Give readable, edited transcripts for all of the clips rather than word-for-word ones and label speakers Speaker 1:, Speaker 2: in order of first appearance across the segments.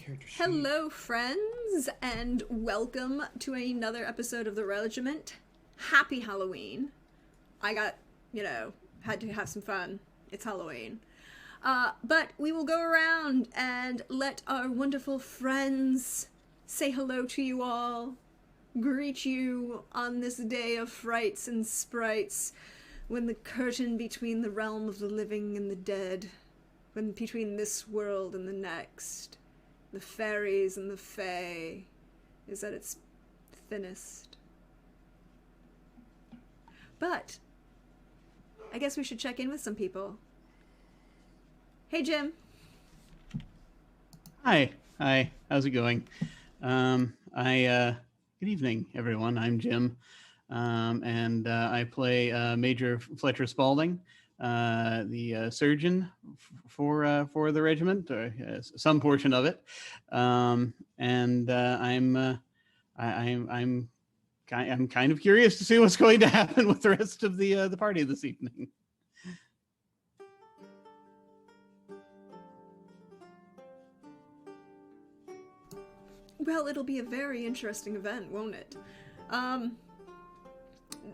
Speaker 1: character sheet.
Speaker 2: Hello, friends, and welcome to another episode of the Regiment. Happy Halloween. I got, had to have some fun. It's Halloween. But we will go around and let our wonderful friends say hello to you all, greet you on this day of frights and sprites, when the curtain between the realm of the living and the dead, when between this world and the next, the fairies and the fae, is at its thinnest. But I guess we should check in with some people. Hey, Jim.
Speaker 3: Hi. How's it going? Good evening, everyone. I'm Jim, and I play Major Fletcher Spaulding, the surgeon for the regiment, or some portion of it. I'm kind of curious to see what's going to happen with the rest of the party this evening.
Speaker 2: Well, it'll be a very interesting event, won't it?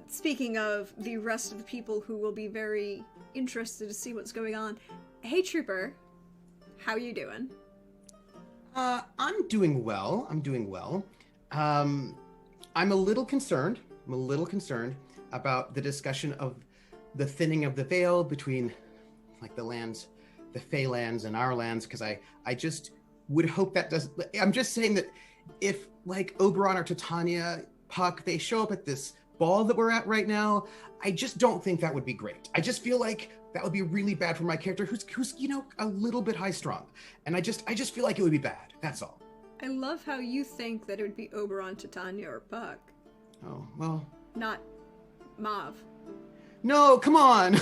Speaker 2: Speaking of the rest of the people who will be very interested to see what's going on, hey, Trooper, how you doing?
Speaker 1: I'm doing well. I'm a little concerned about the discussion of the thinning of the veil between, like, the lands, the Fey lands and our lands, because I just would hope that does. I'm just saying that if, like, Oberon or Titania, Puck, they show up at this ball that we're at right now, I just don't think that would be great. I just feel like that would be really bad for my character, who's a little bit high strung, and I just feel like it would be bad. That's all.
Speaker 2: I love how you think that it would be Oberon, Titania, or Puck.
Speaker 1: Oh, well.
Speaker 2: Not Mav.
Speaker 1: No, come on.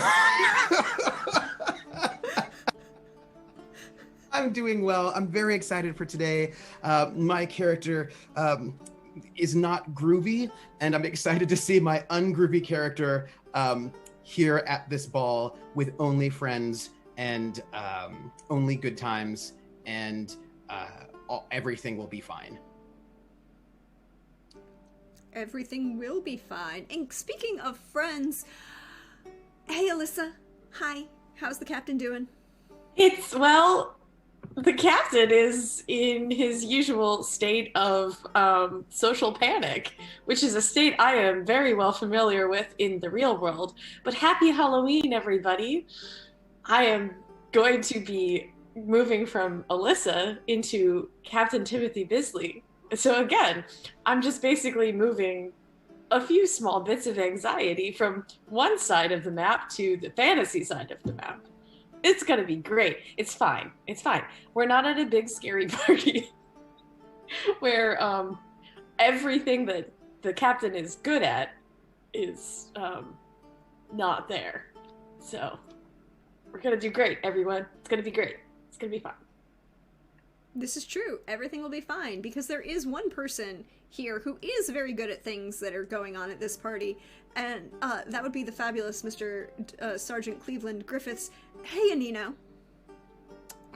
Speaker 1: I'm doing well. I'm very excited for today. My character is not groovy, and I'm excited to see my ungroovy character here at this ball with only friends and only good times, and everything will be fine.
Speaker 2: Everything will be fine. And speaking of friends, hey, Alyssa. Hi. How's the captain doing?
Speaker 4: The captain is in his usual state of social panic, which is a state I am very well familiar with in the real world. But happy Halloween, everybody. I am going to be moving from Alyssa into Captain Timothy Bisley. So again, I'm just basically moving a few small bits of anxiety from one side of the map to the fantasy side of the map. It's gonna be great. It's fine. We're not at a big scary party where everything that the captain is good at is not there. So we're gonna do great, everyone. It's gonna be great. It's gonna be fun.
Speaker 2: This is true. Everything will be fine, because there is one person here who is very good at things that are going on at this party, and that would be the fabulous Mr. Sergeant Cleveland Griffiths. Hey, Anino.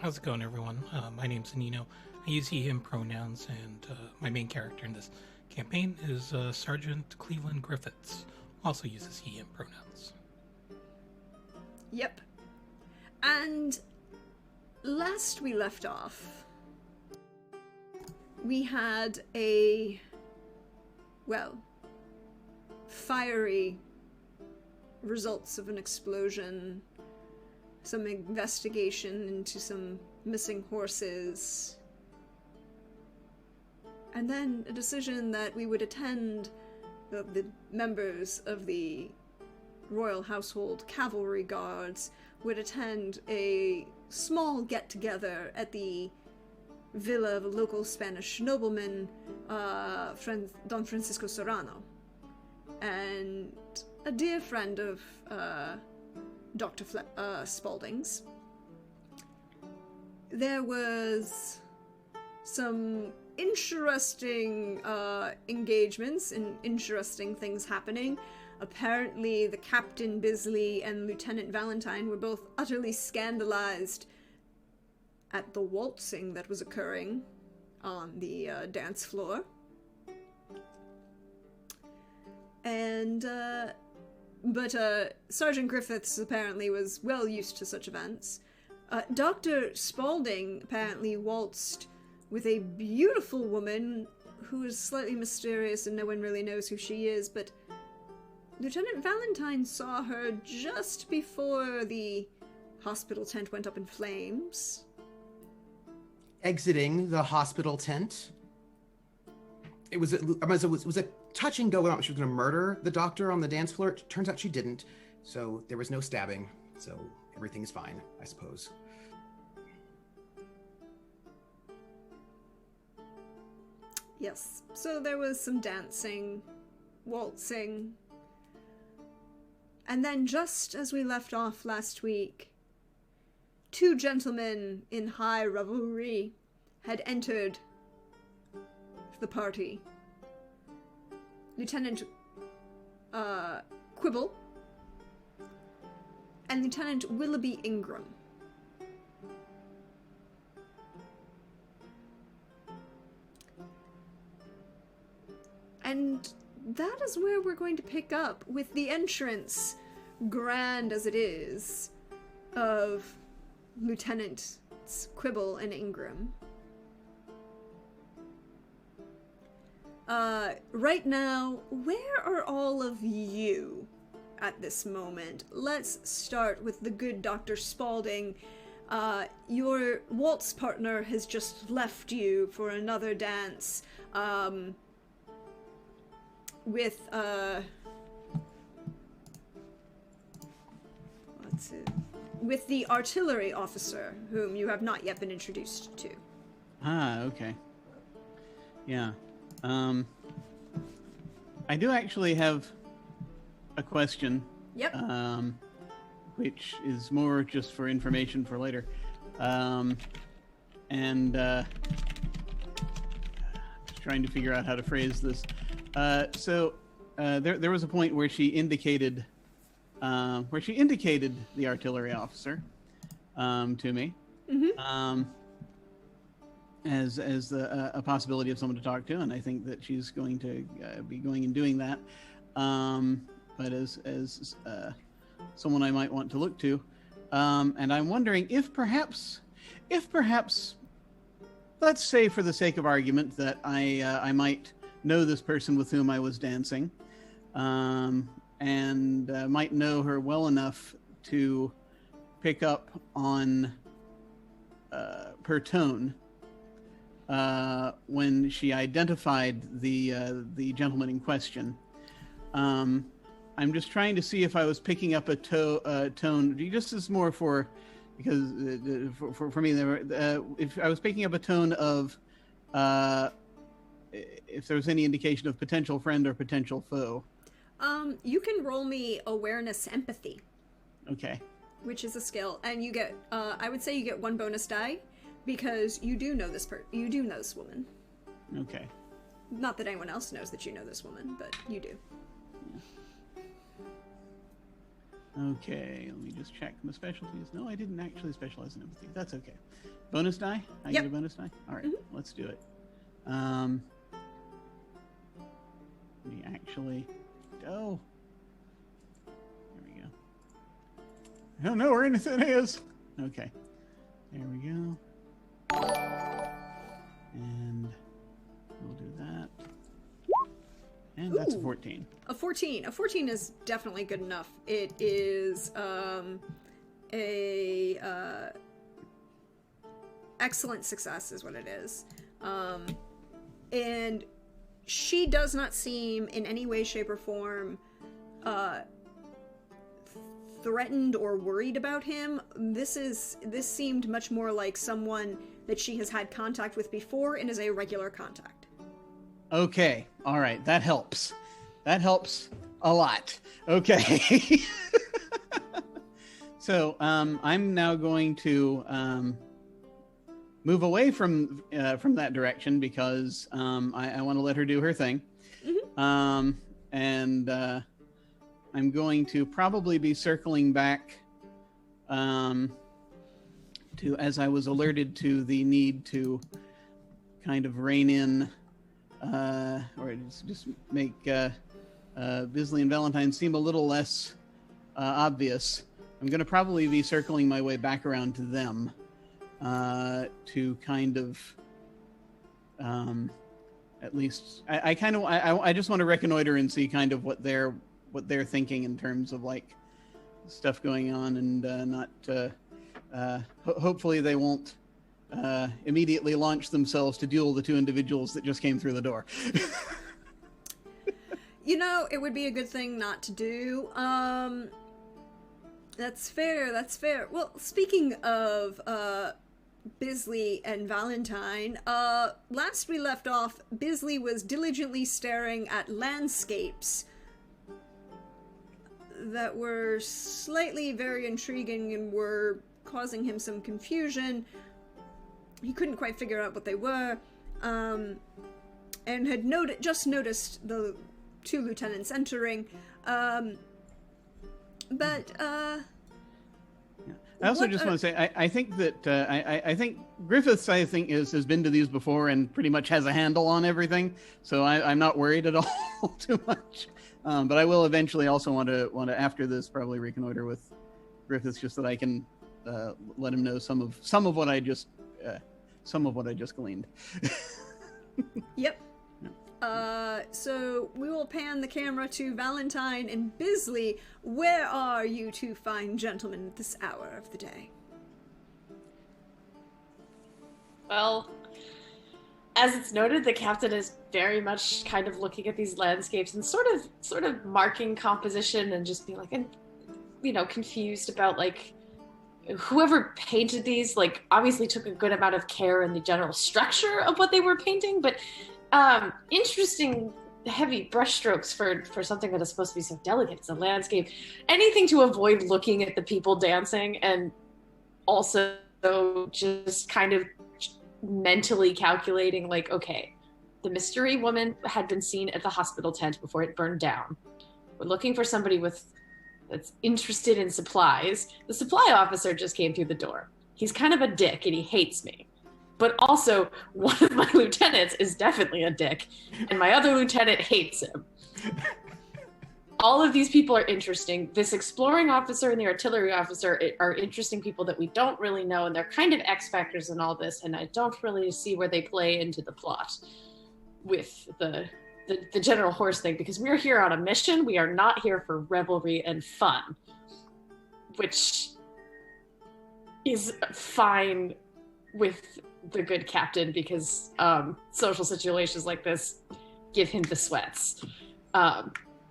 Speaker 5: How's it going, everyone? My name's Anino. I use he, him pronouns, and my main character in this campaign is Sergeant Cleveland Griffiths, also uses he, him pronouns.
Speaker 2: Yep. And last we left off, we had a, fiery results of an explosion, some investigation into some missing horses, and then a decision that we would attend the members of the Royal Household Cavalry Guards would attend a small get-together at the villa of a local Spanish nobleman, Don Francisco Serrano, and a dear friend of Dr. Spaulding's. There was some interesting engagements and interesting things happening. Apparently, the Captain Bisley and Lieutenant Valentine were both utterly scandalized at the waltzing that was occurring on the dance floor. And, but Sergeant Griffiths apparently was well used to such events. Dr. Spaulding apparently waltzed with a beautiful woman who is slightly mysterious and no one really knows who she is, but Lieutenant Valentine saw her just before the hospital tent went up in flames.
Speaker 1: Exiting the hospital tent. It was a touch and go out. She was going to murder the doctor on the dance floor. It turns out she didn't. So there was no stabbing. So everything is fine, I suppose.
Speaker 2: Yes. So there was some dancing, waltzing. And then just as we left off last week, two gentlemen in high revelry had entered the party. Lieutenant Quibble and Lieutenant Willoughby Ingram. And that is where we're going to pick up with the entrance, grand as it is, of Lieutenant Quibble and Ingram. Right now, where are all of you at this moment? Let's start with the good Dr. Spaulding. Your waltz partner has just left you for another dance, with, what's it? With the artillery officer, whom you have not yet been introduced to.
Speaker 3: Ah, okay. Yeah. I do actually have a question.
Speaker 2: Yep.
Speaker 3: Which is more just for information for later. Just trying to figure out how to phrase this. So there was a point where she indicated the artillery officer to me.
Speaker 2: Mm-hmm.
Speaker 3: As a possibility of someone to talk to, and I think that she's going to be going and doing that. But as someone I might want to look to, and I'm wondering if perhaps, let's say for the sake of argument that I might know this person with whom I was dancing, and might know her well enough to pick up on her tone. When she identified the gentleman in question, I'm just trying to see if I was picking up a tone. Just as more for because for me, if I was picking up a tone of if there was any indication of potential friend or potential foe.
Speaker 2: You can roll me awareness empathy.
Speaker 3: Okay.
Speaker 2: Which is a skill, and you get I would say you get 1 bonus die. Because you do know this you do know this woman.
Speaker 3: Okay.
Speaker 2: Not that anyone else knows that you know this woman, but you do.
Speaker 3: Yeah. Okay, let me just check my specialties. No, I didn't actually specialize in empathy. That's okay. Bonus die? I get a bonus die? All right, let's do it. Let me actually go. There we go. I don't know where anything is. Okay. There we go. And we'll do that. And that's a 14.
Speaker 2: A 14. A 14 is definitely good enough. It is excellent success is what it is. And she does not seem in any way, shape, or form threatened or worried about him. This seemed much more like someone that she has had contact with before and is a regular contact.
Speaker 3: Okay. All right. That helps. That helps a lot. Okay. So I'm now going to move away from that direction because I want to let her do her thing. Mm-hmm. And I'm going to probably be circling back to, as I was alerted to the need to kind of rein in, or just make Bisley and Valentine seem a little less obvious, I'm going to probably be circling my way back around to them to kind of, at least, I just want to reconnoiter and see kind of what they're thinking in terms of like stuff going on, and hopefully they won't immediately launch themselves to duel the two individuals that just came through the door.
Speaker 2: You know, it would be a good thing not to do. That's fair, that's fair. Well, speaking of Bisley and Valentine, last we left off, Bisley was diligently staring at landscapes that were slightly very intriguing and were causing him some confusion. He couldn't quite figure out what they were, and had just noticed the two lieutenants entering. I
Speaker 3: also just want to say, I think that I think Griffiths, I think, has been to these before and pretty much has a handle on everything, so I'm not worried at all too much. But I will eventually also want to after this probably reconnoiter with Griffiths, just so that I can let him know some of what I just gleaned.
Speaker 2: Yep. So we will pan the camera to Valentine and Bisley. Where are you two fine gentlemen at this hour of the day?
Speaker 4: Well, as it's noted, the captain is very much kind of looking at these landscapes and sort of marking composition and just being like, and confused about like whoever painted these, like obviously took a good amount of care in the general structure of what they were painting, but interesting heavy brushstrokes for something that is supposed to be so delicate as a landscape. Anything to avoid looking at the people dancing, and also just kind of mentally calculating like, okay, the mystery woman had been seen at the hospital tent before it burned down. We're looking for somebody that's interested in supplies. The supply officer just came through the door. He's kind of a dick and he hates me. But also, one of my lieutenants is definitely a dick, and my other lieutenant hates him. All of these people are interesting. This exploring officer and the artillery officer are interesting people that we don't really know, and they're kind of X factors in all this, and I don't really see where they play into the plot with the general horse thing, because we're here on a mission. We are not here for revelry and fun, which is fine with the good captain, because social situations like this give him the sweats,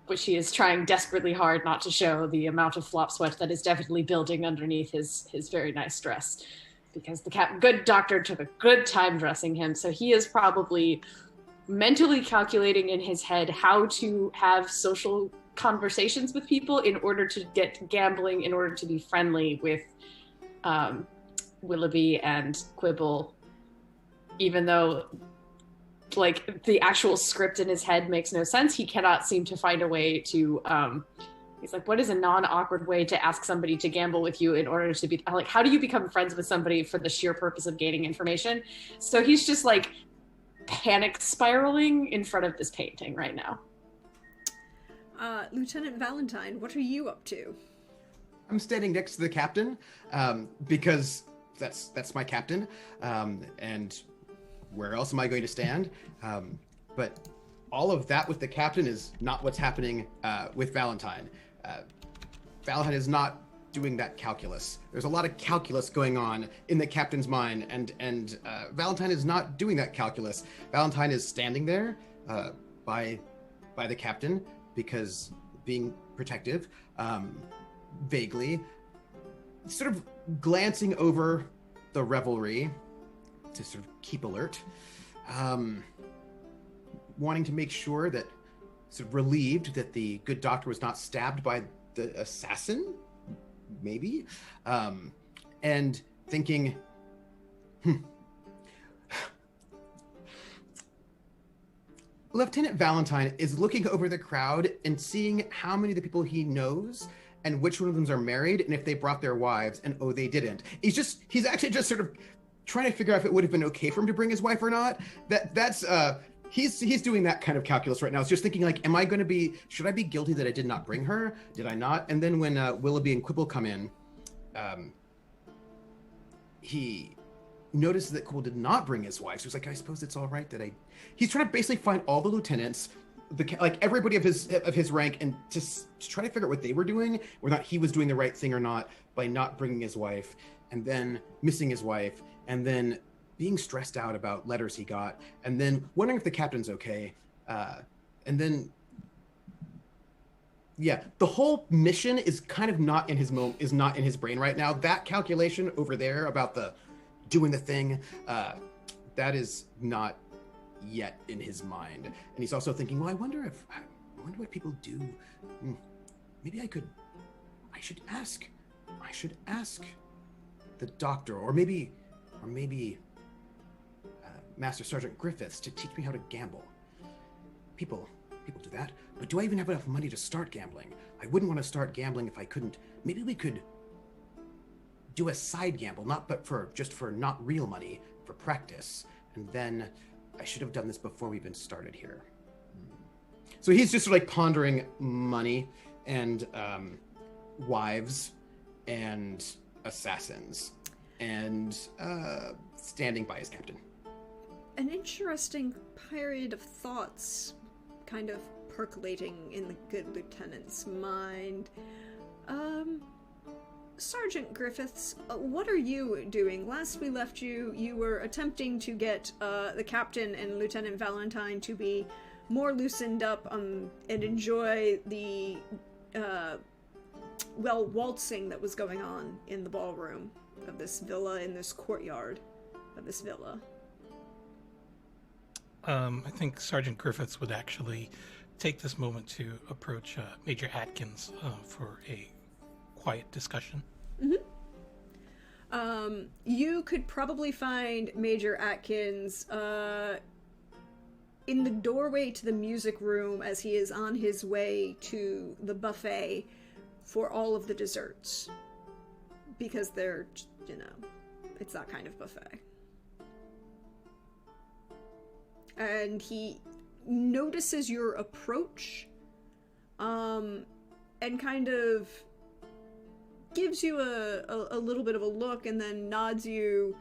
Speaker 4: which he is trying desperately hard not to show the amount of flop sweat that is definitely building underneath his very nice dress, because the good doctor took a good time dressing him, so he is probably mentally calculating in his head how to have social conversations with people in order to get gambling, in order to be friendly with Willoughby and Quibble, even though like the actual script in his head makes no sense. He cannot seem to find a way to he's like, what is a non-awkward way to ask somebody to gamble with you in order to be like, how do you become friends with somebody for the sheer purpose of gaining information? So he's just like panic spiraling in front of this painting right now.
Speaker 2: Lieutenant Valentine, what are you up to?
Speaker 1: I'm standing next to the captain because that's my captain, and where else am I going to stand? But all of that with the captain is not what's happening with Valentine. Valentine is not doing that calculus. There's a lot of calculus going on in the captain's mind, and Valentine is not doing that calculus. Valentine is standing there by the captain, because being protective, vaguely, sort of glancing over the revelry to sort of keep alert, wanting to make sure that, sort of relieved that the good doctor was not stabbed by the assassin, maybe, and thinking, Lieutenant Valentine is looking over the crowd and seeing how many of the people he knows and which one of them are married and if they brought their wives, and oh, they didn't. He's actually just sort of trying to figure out if it would have been okay for him to bring his wife or not. That's he's doing that kind of calculus right now. It's just thinking like, should I be guilty that I did not bring her? Did I not? And then when Willoughby and Quibble come in, he notices that Quibble did not bring his wife. So he's like, I suppose it's all right that he's trying to basically find all the lieutenants, everybody of his rank, and to try to figure out what they were doing, whether or not he was doing the right thing or not by not bringing his wife, and then missing his wife, and then being stressed out about letters he got, and then wondering if the captain's okay, and then the whole mission is kind of not in his brain right now. That calculation over there about the doing the thing, that is not yet in his mind. And he's also thinking, well, I wonder what people do. Maybe I should ask the doctor, or maybe Master Sergeant Griffiths to teach me how to gamble. People do that, but do I even have enough money to start gambling? I wouldn't want to start gambling if I couldn't. Maybe we could do a side gamble, just for not real money, for practice. And then I should have done this before we even started here. So he's just like pondering money and wives and assassins and standing by his captain.
Speaker 2: An interesting period of thoughts kind of percolating in the good lieutenant's mind. Sergeant Griffiths, what are you doing? Last we left you, you were attempting to get the captain and Lieutenant Valentine to be more loosened up and enjoy the, waltzing that was going on in the ballroom of this villa, in this courtyard of this villa.
Speaker 5: I think Sergeant Griffiths would actually take this moment to approach Major Atkins for a quiet discussion.
Speaker 2: Mm-hmm. You could probably find Major Atkins in the doorway to the music room as he is on his way to the buffet for all of the desserts. Because they're, it's that kind of buffet. And he notices your approach, and kind of gives you a little bit of a look, and then nods you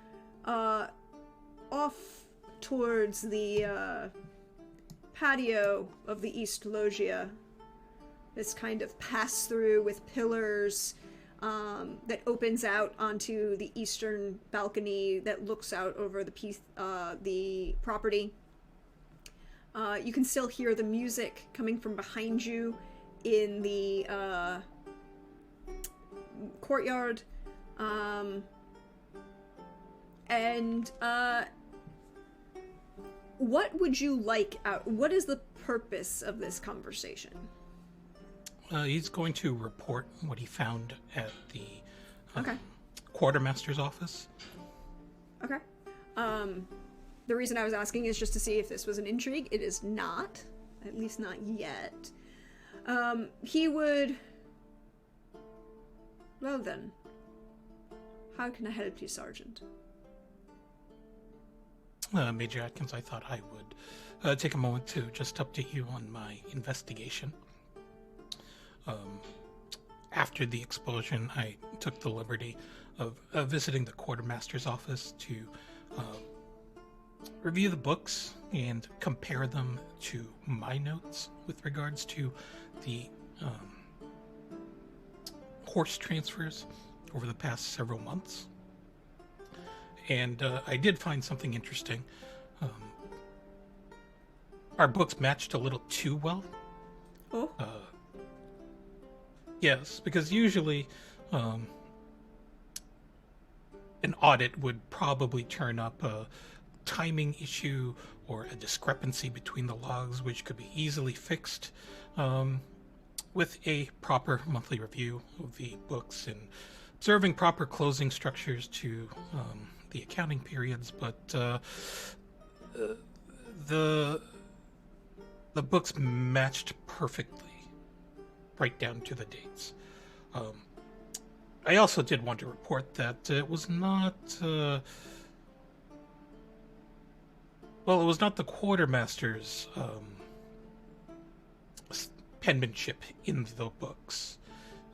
Speaker 2: off towards the patio of the East Loggia. This kind of pass-through with pillars that opens out onto the eastern balcony that looks out over the property. You can still hear the music coming from behind you in the courtyard. What would you like out? What is the purpose of this conversation?
Speaker 5: He's going to report what he found at the
Speaker 2: Okay.
Speaker 5: quartermaster's office.
Speaker 2: Okay. The reason I was asking is just to see if this was an intrigue. It is not. At least not yet. He would... Well then. How can I help you, Sergeant?
Speaker 5: Major Atkins, I thought I would take a moment to just update you on my investigation. After the explosion, I took the liberty of visiting the quartermaster's office to review the books and compare them to my notes with regards to the horse transfers over the past several months. And I did find something interesting. Our books matched a little too well.
Speaker 2: Oh?
Speaker 5: Yes, because usually an audit would probably turn up a timing issue or a discrepancy between the logs, which could be easily fixed with a proper monthly review of the books and observing proper closing structures to the accounting periods. But the books matched perfectly, right down to the dates. I also did want to report that it was not Well, it was not the quartermaster's penmanship in the books.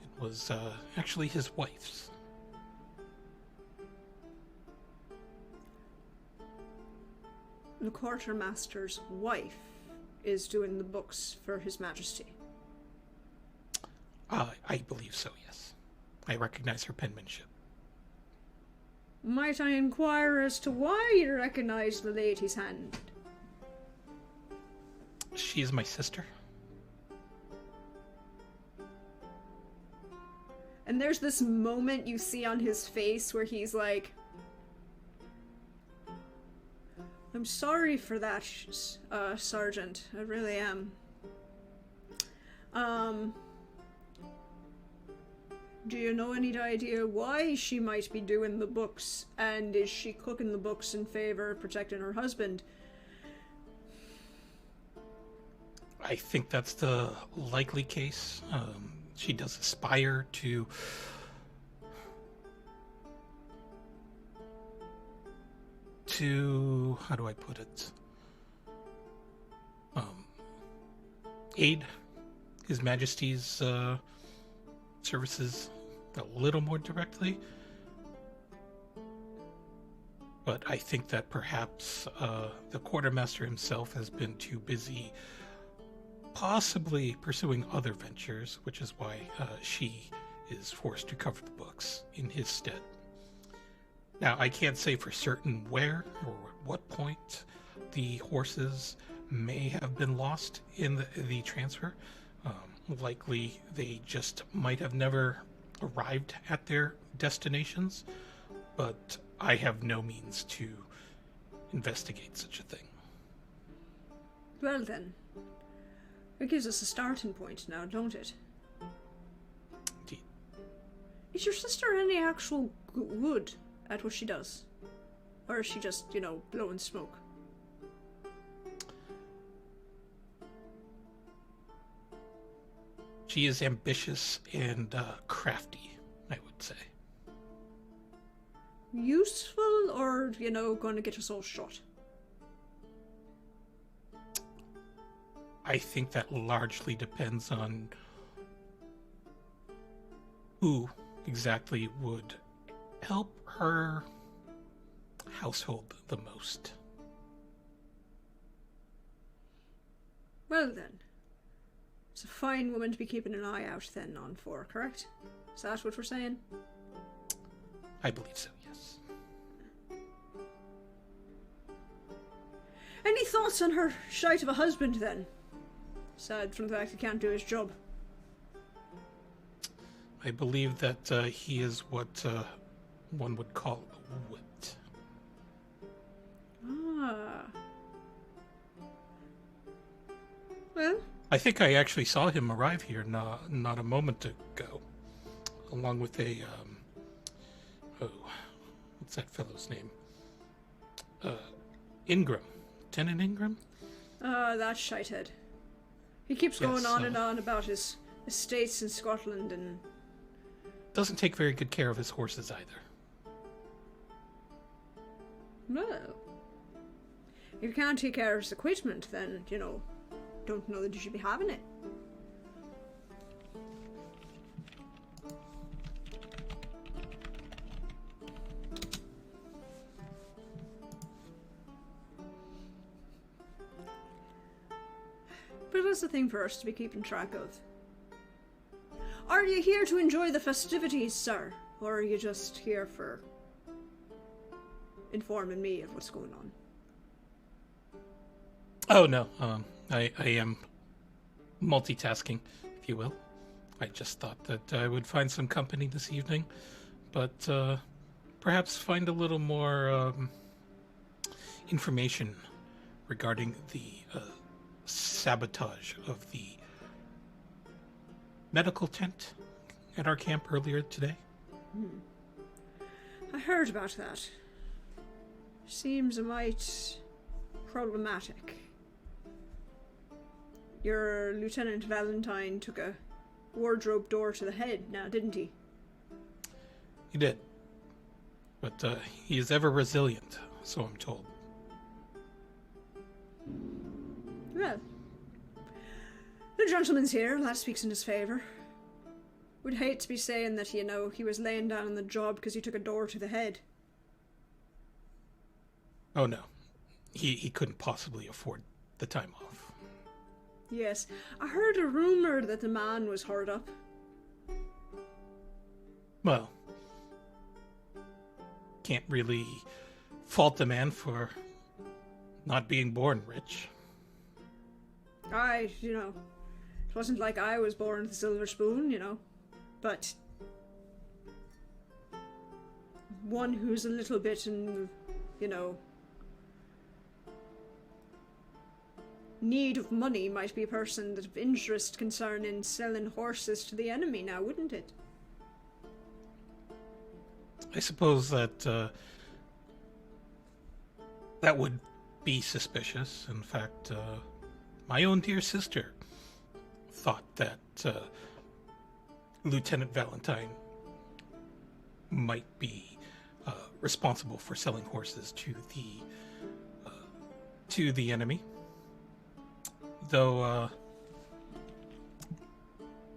Speaker 5: It was actually his wife's.
Speaker 2: The quartermaster's wife is doing the books for His Majesty.
Speaker 5: I believe so, yes. I recognize her penmanship.
Speaker 2: Might I inquire as to why you recognize the lady's hand?
Speaker 5: She is my sister.
Speaker 2: And there's this moment you see on his face where he's like, I'm sorry for that, Sergeant. I really am. Do you know any idea why she might be doing the books? And is she cooking the books in favor of protecting her husband?
Speaker 5: I think that's the likely case. She does aspire to how do I put it? Aid His Majesty's services a little more directly. But I think that perhaps the quartermaster himself has been too busy possibly pursuing other ventures, which is why she is forced to cover the books in his stead. Now, I can't say for certain where or at what point the horses may have been lost in the transfer. Likely they just might have never arrived at their destinations, but I have no means to investigate such a thing.
Speaker 2: Well then, it gives us a starting point now, don't it?
Speaker 5: Indeed.
Speaker 2: Is your sister any actual good at what she does? Or is she just, blowing smoke?
Speaker 5: She is ambitious and crafty, I would say.
Speaker 2: Useful or, going to get us all shot?
Speaker 5: I think that largely depends on who exactly would help her household the most.
Speaker 2: Well then, it's a fine woman to be keeping an eye out then on for, correct? Is that what we're saying?
Speaker 5: I believe so, yes.
Speaker 2: Any thoughts on her shite of a husband then? Aside from the fact he can't do his job.
Speaker 5: I believe that he is what one would call a wit.
Speaker 2: Ah. Well,
Speaker 5: I think I actually saw him arrive here not a moment ago, along with a what's that fellow's name? Ingram, Lieutenant Ingram.
Speaker 2: That shithead. He keeps going
Speaker 5: Yes,
Speaker 2: on and on about his estates in Scotland and...
Speaker 5: Doesn't take very good care of his horses either.
Speaker 2: Well, if you can't take care of his equipment, then, don't know that you should be having it. But that's the thing for us to be keeping track of. Are you here to enjoy the festivities, sir? Or are you just here for informing me of what's going on?
Speaker 5: Oh no, I am multitasking, if you will. I just thought that I would find some company this evening, but perhaps find a little more information regarding the sabotage of the medical tent at our camp earlier today.
Speaker 2: I heard about that. Seems a mite problematic. Your Lieutenant Valentine took a wardrobe door to the head now, didn't he?
Speaker 5: He did. But he is ever resilient, so I'm told.
Speaker 2: The gentleman's here, that speaks in his favour. Would hate to be saying that, he was laying down on the job because he took a door to the head.
Speaker 5: Oh no. He couldn't possibly afford the time off.
Speaker 2: Yes, I heard a rumour that the man was hard up.
Speaker 5: Well, can't really fault the man for not being born rich.
Speaker 2: It wasn't like I was born with a silver spoon, but one who's a little bit in, need of money might be a person of interest concerning selling horses to the enemy now, wouldn't it?
Speaker 5: I suppose that that would be suspicious. In fact, my own dear sister thought that Lieutenant Valentine might be responsible for selling horses to the enemy. Though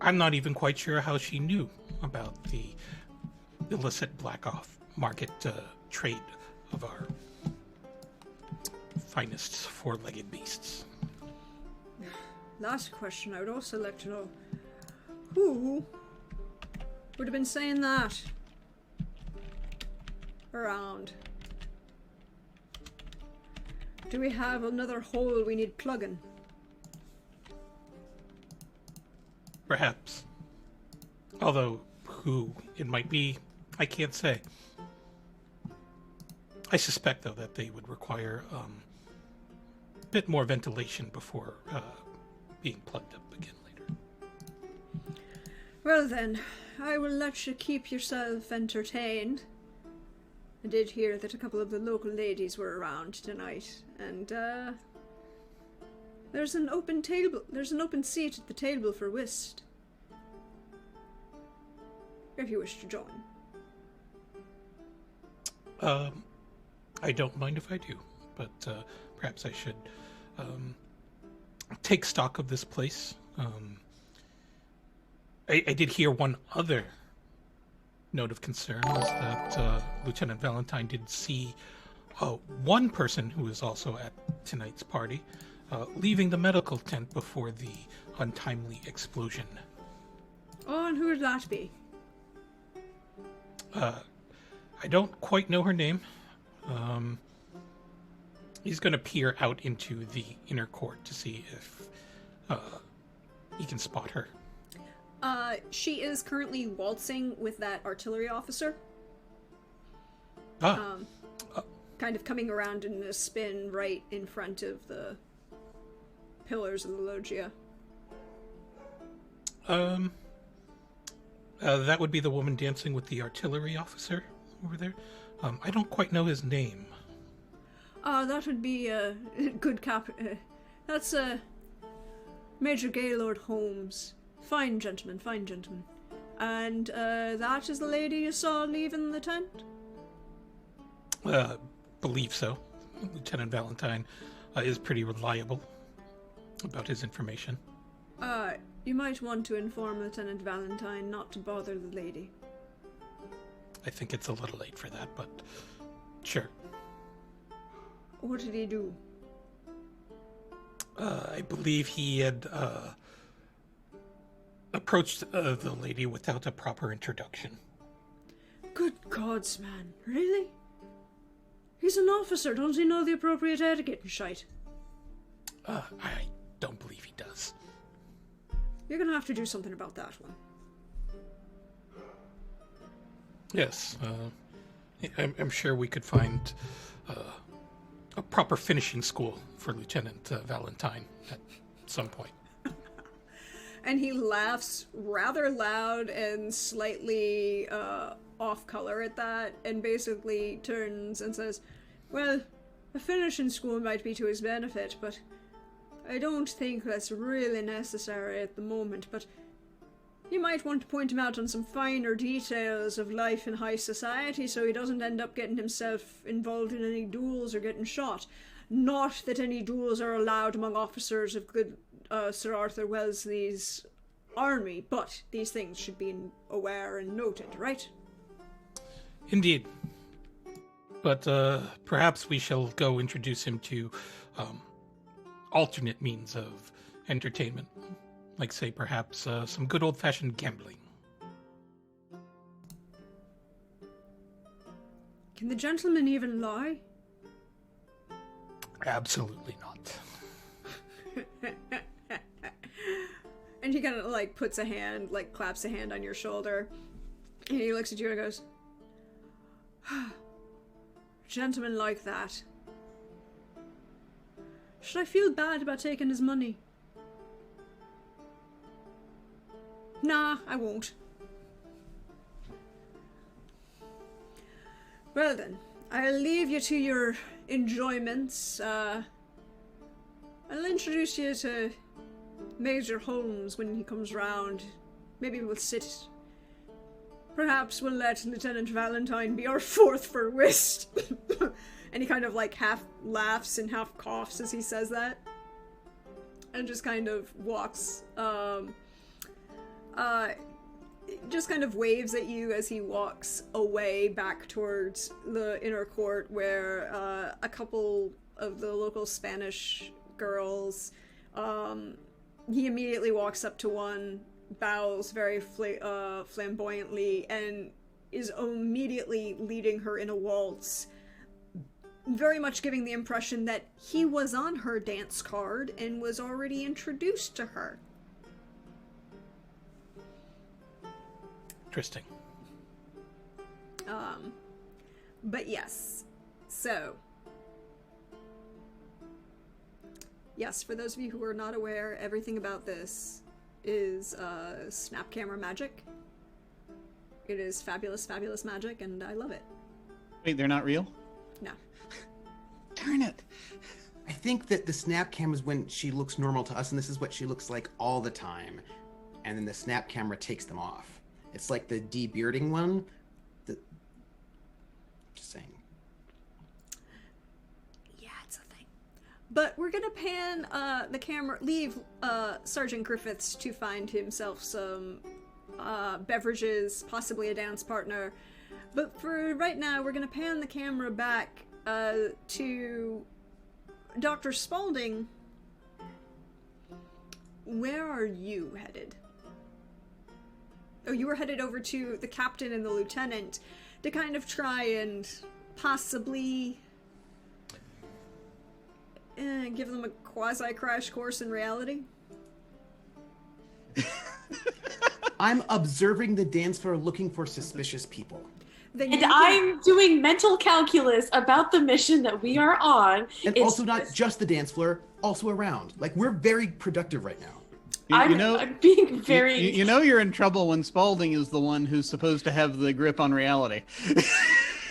Speaker 5: I'm not even quite sure how she knew about the illicit black market trade of our finest four-legged beasts.
Speaker 2: Last question, I would also like to know who would have been saying that around. Do we have another hole we need plugging?
Speaker 5: Perhaps. Although, who it might be, I can't say. I suspect, though, that they would require a bit more ventilation before being plugged up again later.
Speaker 2: Well then, I will let you keep yourself entertained. I did hear that a couple of the local ladies were around tonight, and there's an open seat at the table for whist. If you wish to join.
Speaker 5: I don't mind if I do, but perhaps I should take stock of this place. I did hear one other note of concern was that Lieutenant Valentine did see one person who was also at tonight's party leaving the medical tent before the untimely explosion.
Speaker 2: Oh, and who would that be?
Speaker 5: I don't quite know her name. He's going to peer out into the inner court to see if he can spot her.
Speaker 2: She is currently waltzing with that artillery officer. Kind of coming around in a spin right in front of the pillars of the loggia.
Speaker 5: That would be the woman dancing with the artillery officer over there. I don't quite know his name.
Speaker 2: That would be a good that's Major Gaylord Holmes. Fine gentleman, fine gentleman. And that is the lady you saw leaving the tent?
Speaker 5: Believe so. Lieutenant Valentine is pretty reliable about his information.
Speaker 2: You might want to inform Lieutenant Valentine not to bother the lady.
Speaker 5: I think it's a little late for that, but sure.
Speaker 2: What did he do?
Speaker 5: I believe he had approached the lady without a proper introduction.
Speaker 2: Good gods, man. Really? He's an officer. Don't he know the appropriate etiquette and shite?
Speaker 5: I don't believe he does.
Speaker 2: You're gonna have to do something about that one.
Speaker 5: Yes, I'm sure we could find a proper finishing school for Lieutenant Valentine at some point.
Speaker 2: And he laughs rather loud and slightly off color at that, and basically turns and says, well, a finishing school might be to his benefit, but I don't think that's really necessary at the moment, but you might want to point him out on some finer details of life in high society so he doesn't end up getting himself involved in any duels or getting shot. Not that any duels are allowed among officers of good Sir Arthur Wellesley's army, but these things should be aware and noted, right?
Speaker 5: Indeed. But perhaps we shall go introduce him to alternate means of entertainment. Like, say, perhaps some good old-fashioned gambling.
Speaker 2: Can the gentleman even lie?
Speaker 5: Absolutely not.
Speaker 2: And he kind of, like, puts a hand, like, claps a hand on your shoulder. And he looks at you and goes, gentlemen like that. Should I feel bad about taking his money? Nah, I won't. Well then, I'll leave you to your enjoyments. I'll introduce you to Major Holmes when he comes round. Maybe we'll sit. Perhaps we'll let Lieutenant Valentine be our fourth for whist. And he kind of like half laughs and half coughs as he says that. And just kind of walks, just kind of waves at you as he walks away back towards the inner court where a couple of the local Spanish girls, he immediately walks up to one, bows very flamboyantly, and is immediately leading her in a waltz, very much giving the impression that he was on her dance card and was already introduced to her.
Speaker 5: Interesting.
Speaker 2: But yes, so yes, for those of you who are not aware, everything about this is snap camera magic. It is fabulous, fabulous magic, and I love it.
Speaker 3: Wait, they're not real?
Speaker 2: No.
Speaker 3: Darn it.
Speaker 1: I think that the snap cam is when she looks normal to us, and this is what she looks like all the time. And then the snap camera takes them off. It's like the de-bearding one. Just saying.
Speaker 2: Yeah, it's a thing. But we're gonna pan the camera, leave Sergeant Griffiths to find himself some beverages, possibly a dance partner. But for right now, we're gonna pan the camera back to Dr. Spaulding. Where are you headed? Oh, you were headed over to the captain and the lieutenant to kind of try and possibly give them a quasi-crash course in reality?
Speaker 1: I'm observing the dance floor looking for suspicious people.
Speaker 2: Then
Speaker 4: And
Speaker 2: you can-
Speaker 4: I'm doing mental calculus about the mission that we are on.
Speaker 1: And also not just the dance floor, also around. Like, we're very productive right now.
Speaker 4: I'm being very...
Speaker 3: You know you're in trouble when Spaulding is the one who's supposed to have the grip on reality.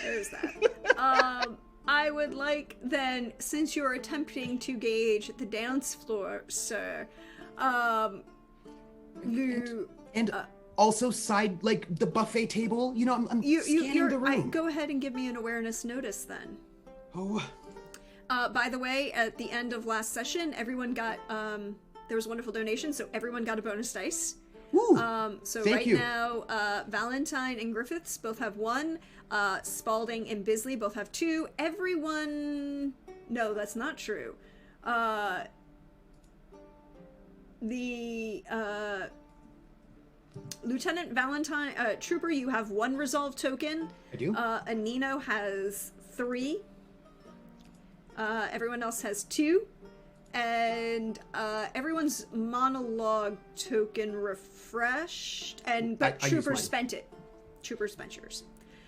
Speaker 2: There's that. I would like then, since you're attempting to gauge the dance floor, sir, you...
Speaker 1: And also side, like, the buffet table. You know, I'm scanning the room.
Speaker 2: go ahead and give me an awareness notice then.
Speaker 1: Oh.
Speaker 2: By the way, at the end of last session, everyone got, there was a wonderful donation, so everyone got a bonus dice.
Speaker 1: Woo.
Speaker 2: So
Speaker 1: Thank
Speaker 2: right
Speaker 1: you.
Speaker 2: now, Valentine and Griffiths both have 1. Spaulding and Bisley both have 2. Everyone... No, that's not true. Lieutenant Valentine... Trooper, you have 1 resolve token.
Speaker 1: I do.
Speaker 2: Anino has 3. Everyone else has 2. And everyone's monologue token refreshed, but
Speaker 1: I used
Speaker 2: Trooper
Speaker 1: mine.
Speaker 2: spent it. Trooper spent yours.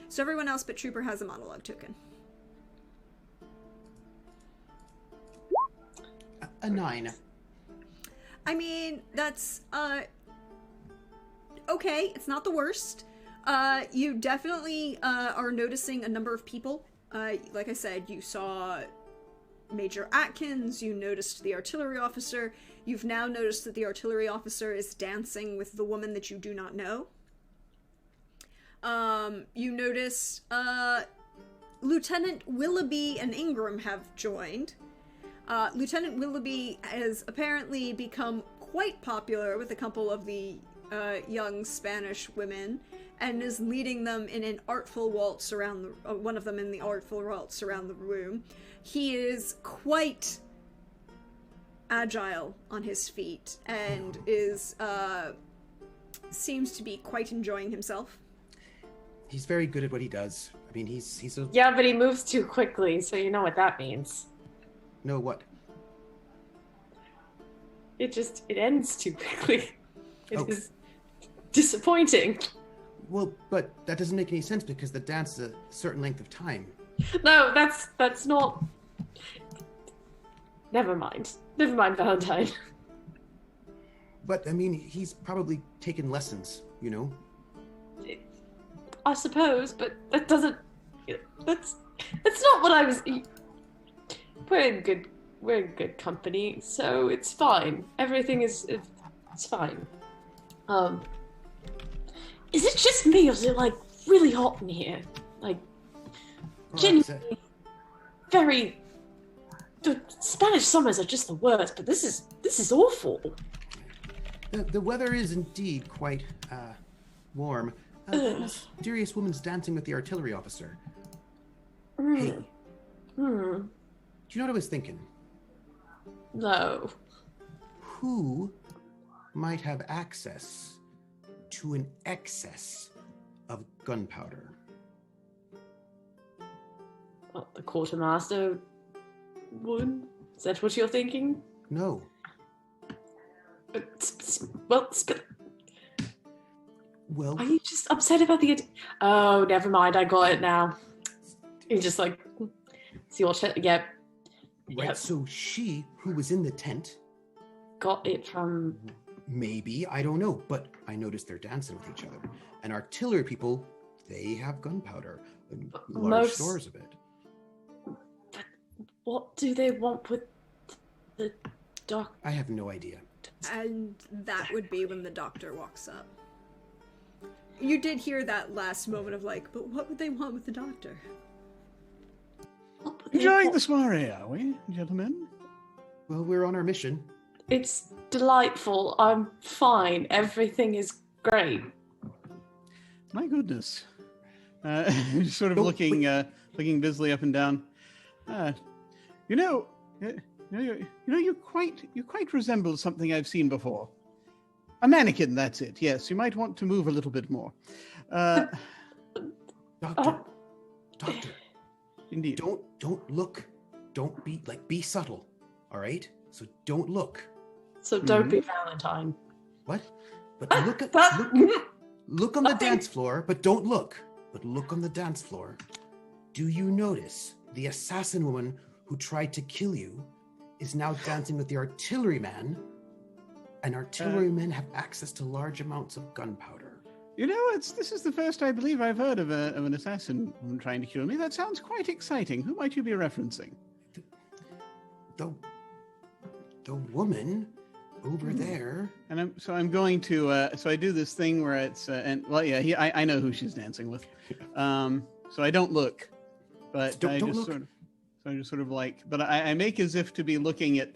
Speaker 2: So everyone else but Trooper has a monologue token.
Speaker 1: A 9.
Speaker 2: I mean, that's okay. It's not the worst. You definitely are noticing a number of people. Like I said, you saw Major Atkins, you noticed the artillery officer. You've now noticed that the artillery officer is dancing with the woman that you do not know. You notice Lieutenant Willoughby and Ingram have joined. Lieutenant Willoughby has apparently become quite popular with a couple of the young Spanish women, and is leading them in an artful waltz around the one of them in the artful waltz around the room. He is quite agile on his feet and is seems to be quite enjoying himself.
Speaker 1: He's very good at what he does. I mean, he's a...
Speaker 4: Yeah, but he moves too quickly, so you know what that means.
Speaker 1: No, what?
Speaker 4: It ends too quickly. It
Speaker 1: Oh.
Speaker 4: is disappointing.
Speaker 1: Well, but that doesn't make any sense because the dance is a certain length of time.
Speaker 4: No, that's not... Never mind. Never mind, Valentine.
Speaker 1: But, I mean, he's probably taken lessons, you know?
Speaker 4: I suppose, but that doesn't... That's not what I was... We're in good company, so it's fine. Everything it's fine. Is it just me, or is it, like, really hot in here? Like,
Speaker 1: Well,
Speaker 4: genuinely very... The Spanish summers are just the worst, but this is awful.
Speaker 1: the weather is indeed quite warm. That mysterious woman's dancing with the artillery officer. Hey, do you know what I was thinking?
Speaker 4: No.
Speaker 1: Who might have access to an excess of gunpowder?
Speaker 4: What, the quartermaster would? Is that what you're thinking?
Speaker 1: No. Well,
Speaker 4: Are you just upset about the... Oh, never mind. I got it now. You're just like... See what... Yep.
Speaker 1: right,
Speaker 4: Yep.
Speaker 1: so she, who was in the tent,
Speaker 4: Got it from...
Speaker 1: maybe, I don't know, but I noticed they're dancing with each other. And artillery people, they have gunpowder, and large
Speaker 4: Most-
Speaker 1: stores of it.
Speaker 4: What do they want with the doc?
Speaker 1: I have no idea.
Speaker 2: And that would be when the doctor walks up. You did hear that last moment of like, but what would they want with the doctor?
Speaker 4: What would they
Speaker 3: Enjoying
Speaker 4: want?
Speaker 3: the soiree, are we, gentlemen?
Speaker 1: Well, we're on our mission.
Speaker 4: It's delightful. I'm fine. Everything is great.
Speaker 3: My goodness. Just sort of
Speaker 1: Oh,
Speaker 3: looking busily up and down. You quite resemble something I've seen before. A mannequin, that's it. Yes, you might want to move a little bit more.
Speaker 1: Doctor, doctor,
Speaker 3: Indeed.
Speaker 1: don't look. Don't be subtle, all right? So don't look.
Speaker 4: So don't be Valentine.
Speaker 1: What? But look at
Speaker 4: But-
Speaker 1: look on the
Speaker 4: Okay.
Speaker 1: dance floor, but don't look. But look on the dance floor. Do you notice the assassin woman who tried to kill you is now dancing with the artilleryman, and artillerymen have access to large amounts of gunpowder?
Speaker 3: You know, this is the first I believe I've heard of an assassin trying to kill me. That sounds quite exciting. Who might you be referencing?
Speaker 1: The woman over there.
Speaker 3: And I'm going to so I do this thing where it's I know who she's dancing with, so I don't look, but
Speaker 1: Don't
Speaker 3: I
Speaker 1: look.
Speaker 3: just sort of like, but I make as if to be looking at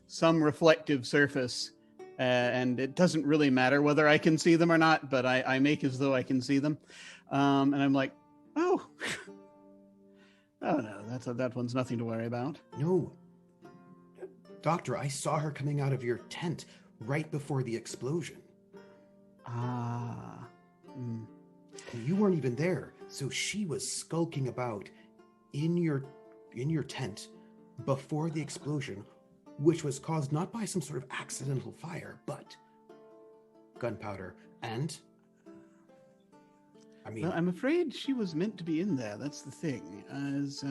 Speaker 3: some reflective surface, and it doesn't really matter whether I can see them or not, but I make as though I can see them, and I'm like, oh no, that one's nothing to worry about.
Speaker 1: No. Doctor, I saw her coming out of your tent right before the explosion.
Speaker 3: Ah.
Speaker 1: And you weren't even there, so she was skulking about in your tent before the explosion, which was caused not by some sort of accidental fire, but gunpowder. And I mean,
Speaker 3: Well, I'm afraid she was meant to be in there. That's the thing. As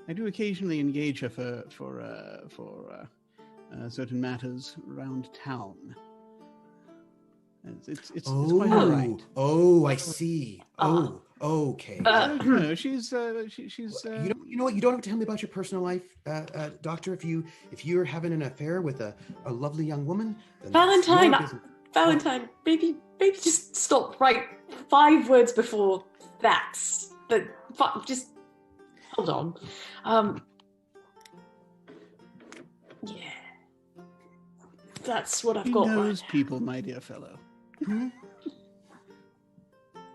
Speaker 3: I do occasionally engage her for certain matters around town. It's quite all right.
Speaker 1: Oh, I see. Oh, okay.
Speaker 3: She's
Speaker 1: You know what? You don't have to tell me about your personal life, Doctor. If you're having an affair with a lovely young woman, then that's
Speaker 4: Valentine,
Speaker 1: your business.
Speaker 4: Valentine, maybe just stop right 5 words before that. Just hold on. That's what I've
Speaker 3: He
Speaker 4: got.
Speaker 3: knows people, my dear fellow.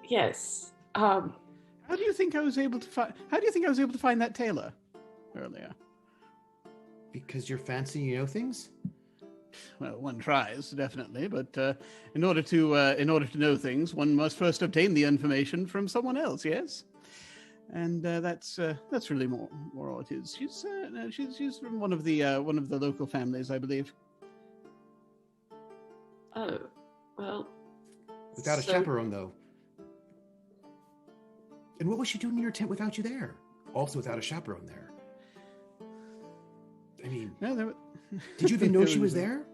Speaker 4: Yes.
Speaker 3: How do you think I was able to find that tailor earlier?
Speaker 1: Because you're fancy, you know things.
Speaker 3: Well, one tries, definitely, but in order to know things, one must first obtain the information from someone else. Yes, and that's really more all it is. She's from one of the local families, I believe.
Speaker 4: Oh, well.
Speaker 1: Without a chaperone, though. And what was she doing in your tent without you there? Also without a chaperone there. I mean,
Speaker 3: No,
Speaker 1: did you even know she was there?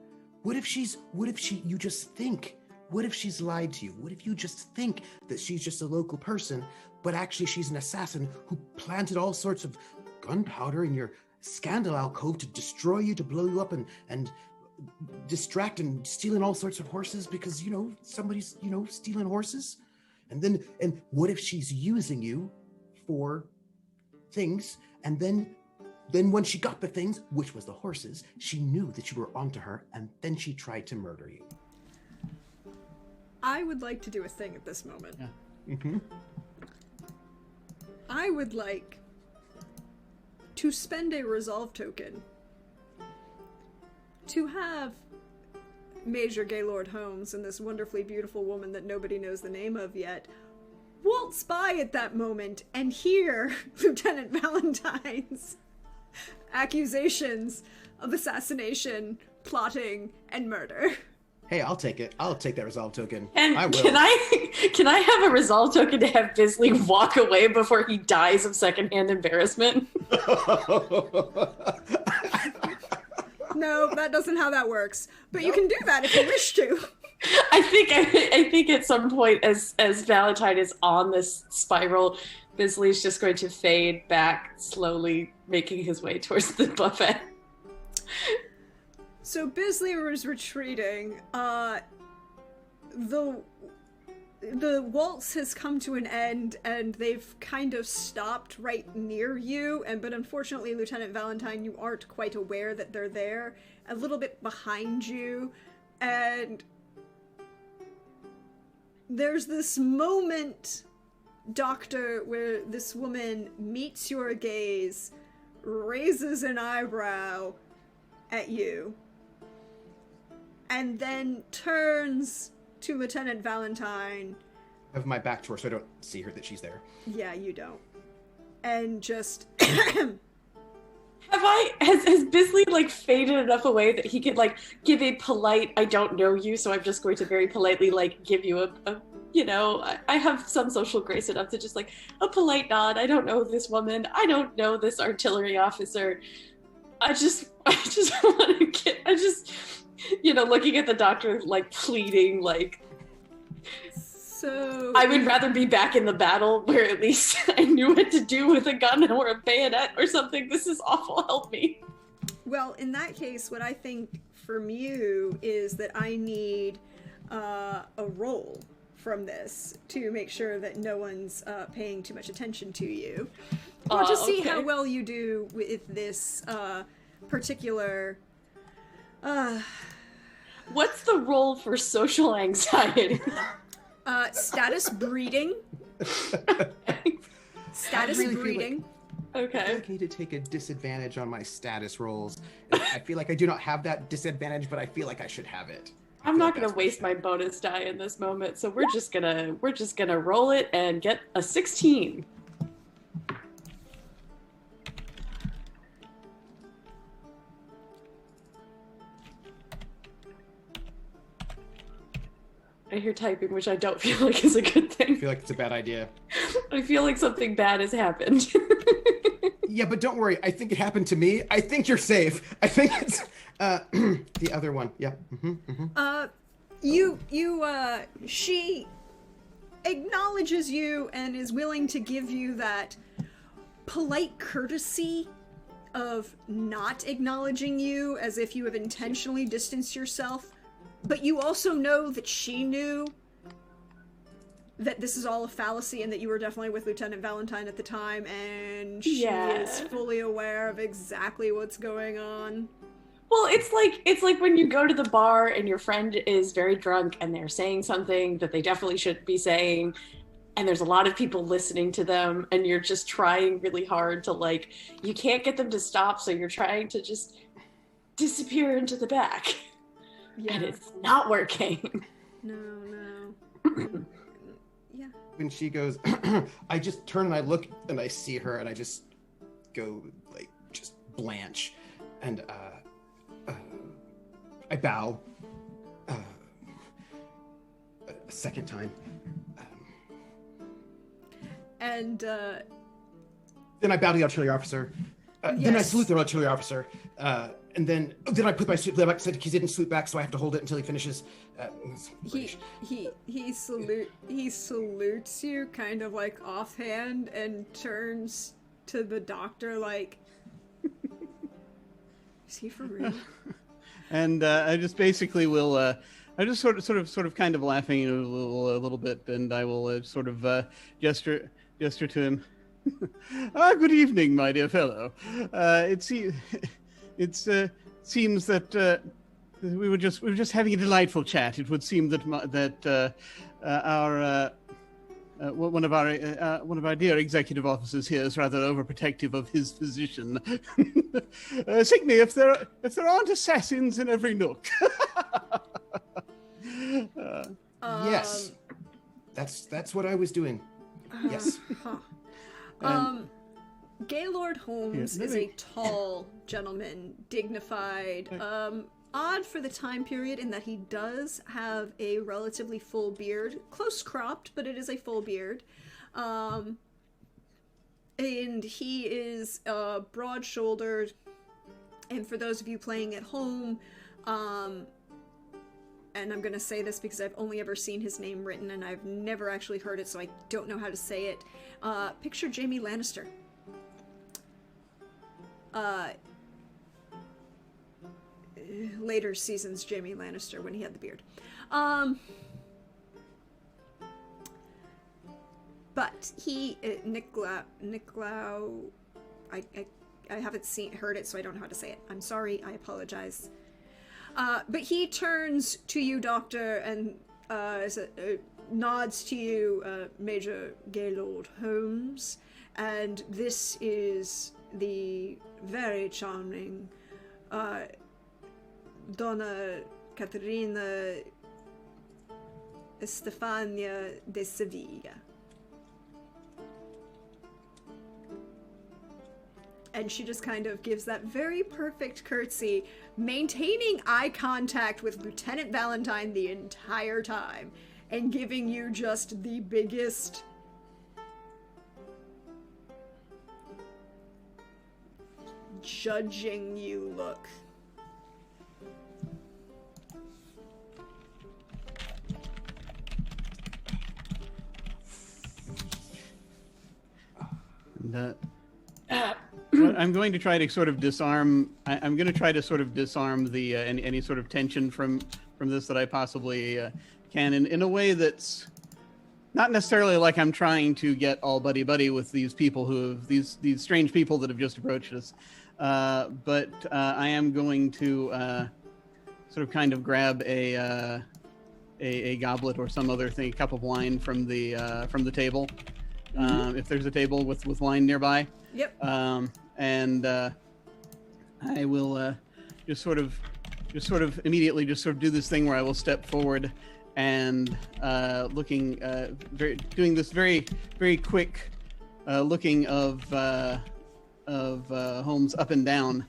Speaker 1: What if you just think? What if she's lied to you? What if you just think that she's just a local person, but actually she's an assassin who planted all sorts of gunpowder in your scandal alcove to destroy you, to blow you up and distract and stealing all sorts of horses because, somebody's, stealing horses? And what if she's using you for things, and then when she got the things, which was the horses, she knew that you were onto her, and then she tried to murder you.
Speaker 2: I would like to do a thing at this moment.
Speaker 3: Yeah.
Speaker 1: Mm-hmm.
Speaker 2: I would like to spend a resolve token to have Major Gaylord Holmes and this wonderfully beautiful woman that nobody knows the name of yet waltz by at that moment and hear Lieutenant Valentine's accusations of assassination, plotting, and murder.
Speaker 1: Hey, I'll take it. I'll take that resolve token.
Speaker 4: And
Speaker 1: I will.
Speaker 4: can I have a resolve token to have Bisley walk away before he dies of secondhand embarrassment?
Speaker 2: No, that doesn't how that works. But you can do that if you wish to.
Speaker 4: I think at some point as Valentine is on this spiral, Bisley's just going to fade back slowly, making his way towards the buffet.
Speaker 2: So Bisley was retreating. The waltz has come to an end, and they've kind of stopped right near you. But unfortunately, Lieutenant Valentine, you aren't quite aware that they're there. A little bit behind you, and there's this moment, Doctor, where this woman meets your gaze, raises an eyebrow at you, and then turns to Lieutenant Valentine.
Speaker 1: I have my back to her so I don't see her that she's there.
Speaker 2: Yeah, you don't. And just...
Speaker 4: Has Bisley, faded enough away that he could, give a polite, I don't know you, so I'm just going to very politely, give you I have some social grace enough to just, a polite nod. I don't know this woman. I don't know this artillery officer. I just want to get, looking at the doctor, pleading,
Speaker 2: So...
Speaker 4: I would rather be back in the battle where at least I knew what to do with a gun or a bayonet or something. This is awful. Help me.
Speaker 2: Well, in that case, what I think from you is that I need a roll from this to make sure that no one's paying too much attention to you. Or to see how well you do with this particular...
Speaker 4: What's the role for social anxiety?
Speaker 2: Status breeding. Status
Speaker 1: really
Speaker 2: breeding.
Speaker 1: I
Speaker 4: Okay.
Speaker 1: feel like I need to take a disadvantage on my status rolls. I feel like I do not have that disadvantage, but I feel like I should have it.
Speaker 4: I'm not gonna waste my bonus die in this moment, so we're just gonna roll it and get a 16. I hear typing, which I don't feel like is a good
Speaker 1: I
Speaker 4: thing.
Speaker 1: feel like it's a bad idea.
Speaker 4: I feel like something bad has happened.
Speaker 1: Yeah, but don't worry. I think it happened to me. I think you're safe. I think it's the other one. Yeah.
Speaker 2: She acknowledges you and is willing to give you that polite courtesy of not acknowledging you as if you have intentionally distanced yourself. But you also know that she knew that this is all a fallacy and that you were definitely with Lieutenant Valentine at the time, and she is fully aware of exactly what's going on.
Speaker 4: Well, it's like when you go to the bar and your friend is very drunk and they're saying something that they definitely shouldn't be saying, and there's a lot of people listening to them, and you're just trying really hard to like, you can't get them to stop, so you're trying to just disappear into the back, and it's not working.
Speaker 2: No. Yeah.
Speaker 1: When she goes, I just turn and I look and I see her and I just go like just blanch, and I bow a second time.
Speaker 2: And
Speaker 1: Then I bow to the artillery officer. Then I salute the artillery officer. And then I put my suit back. Said he didn't salute back, so I have to hold it until he finishes.
Speaker 2: He salutes you kind of like offhand and turns to the doctor like, is he for real?
Speaker 3: And I just basically will. I just sort of kind of laughing a little bit, and I will sort of gesture to him. Good evening, my dear fellow. It seems that we were just having a delightful chat. It would seem that one of our dear executive officers here is rather overprotective of his physician. Signy, if there aren't assassins in every nook.
Speaker 1: Yes, that's what I was doing. Yes.
Speaker 2: Gaylord Holmes is a tall gentleman, dignified, odd for the time period in that he does have a relatively full beard, close cropped, but it is a full beard. And he is broad-shouldered, and for those of you playing at home, and I'm gonna say this because I've only ever seen his name written and I've never actually heard it, so I don't know how to say it. Picture Jaime Lannister. Later seasons Jaime Lannister when he had the beard. But he, Nicolau, I haven't heard it, so I don't know how to say it. I'm sorry, I apologize. But he turns to you, Doctor, and nods to you, Major Gaylord Holmes, and this is the very charming Donna Caterina Estefania de Sevilla. And she just kind of gives that very perfect curtsy, maintaining eye contact with Lieutenant Valentine the entire time, and giving you just the biggest judging you look.
Speaker 3: I'm going to try to sort of disarm. I'm going to try to sort of disarm the any sort of tension from this that I possibly can, in a way that's not necessarily like I'm trying to get all buddy with these people these strange people that have just approached us, but I am going to sort of kind of grab a goblet or some other thing, a cup of wine from the table, if there's a table with wine nearby.
Speaker 2: Yep.
Speaker 3: And I will just sort of immediately just sort of do this thing where I will step forward and doing this very very quick looking of Holmes up and down,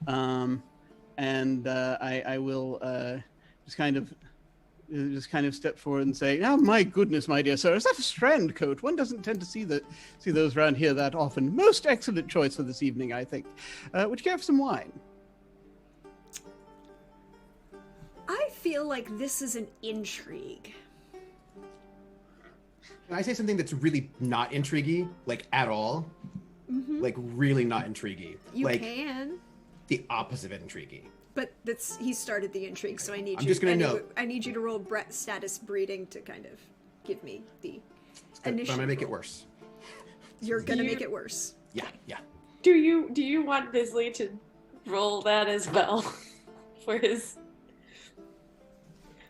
Speaker 3: and I will just kind of step forward and say, "Oh my goodness, my dear sir, is that a strand coat? One doesn't tend to see those around here that often. Most excellent choice for this evening, I think. Would you care for some wine?"
Speaker 2: I feel like this is an intrigue.
Speaker 1: Can I say something that's really not intriguey, like at all?
Speaker 2: Mm-hmm.
Speaker 1: Like really not intriguey.
Speaker 2: You
Speaker 1: like,
Speaker 2: can.
Speaker 1: The opposite of intriguey.
Speaker 2: But he started the intrigue, so I need
Speaker 1: I'm just gonna note.
Speaker 2: I need you to roll status breeding to kind of give me the initiative.
Speaker 1: But I'm gonna make it worse.
Speaker 2: You're gonna make it worse.
Speaker 1: Yeah.
Speaker 4: Do you want Bisley to roll that as well? for his...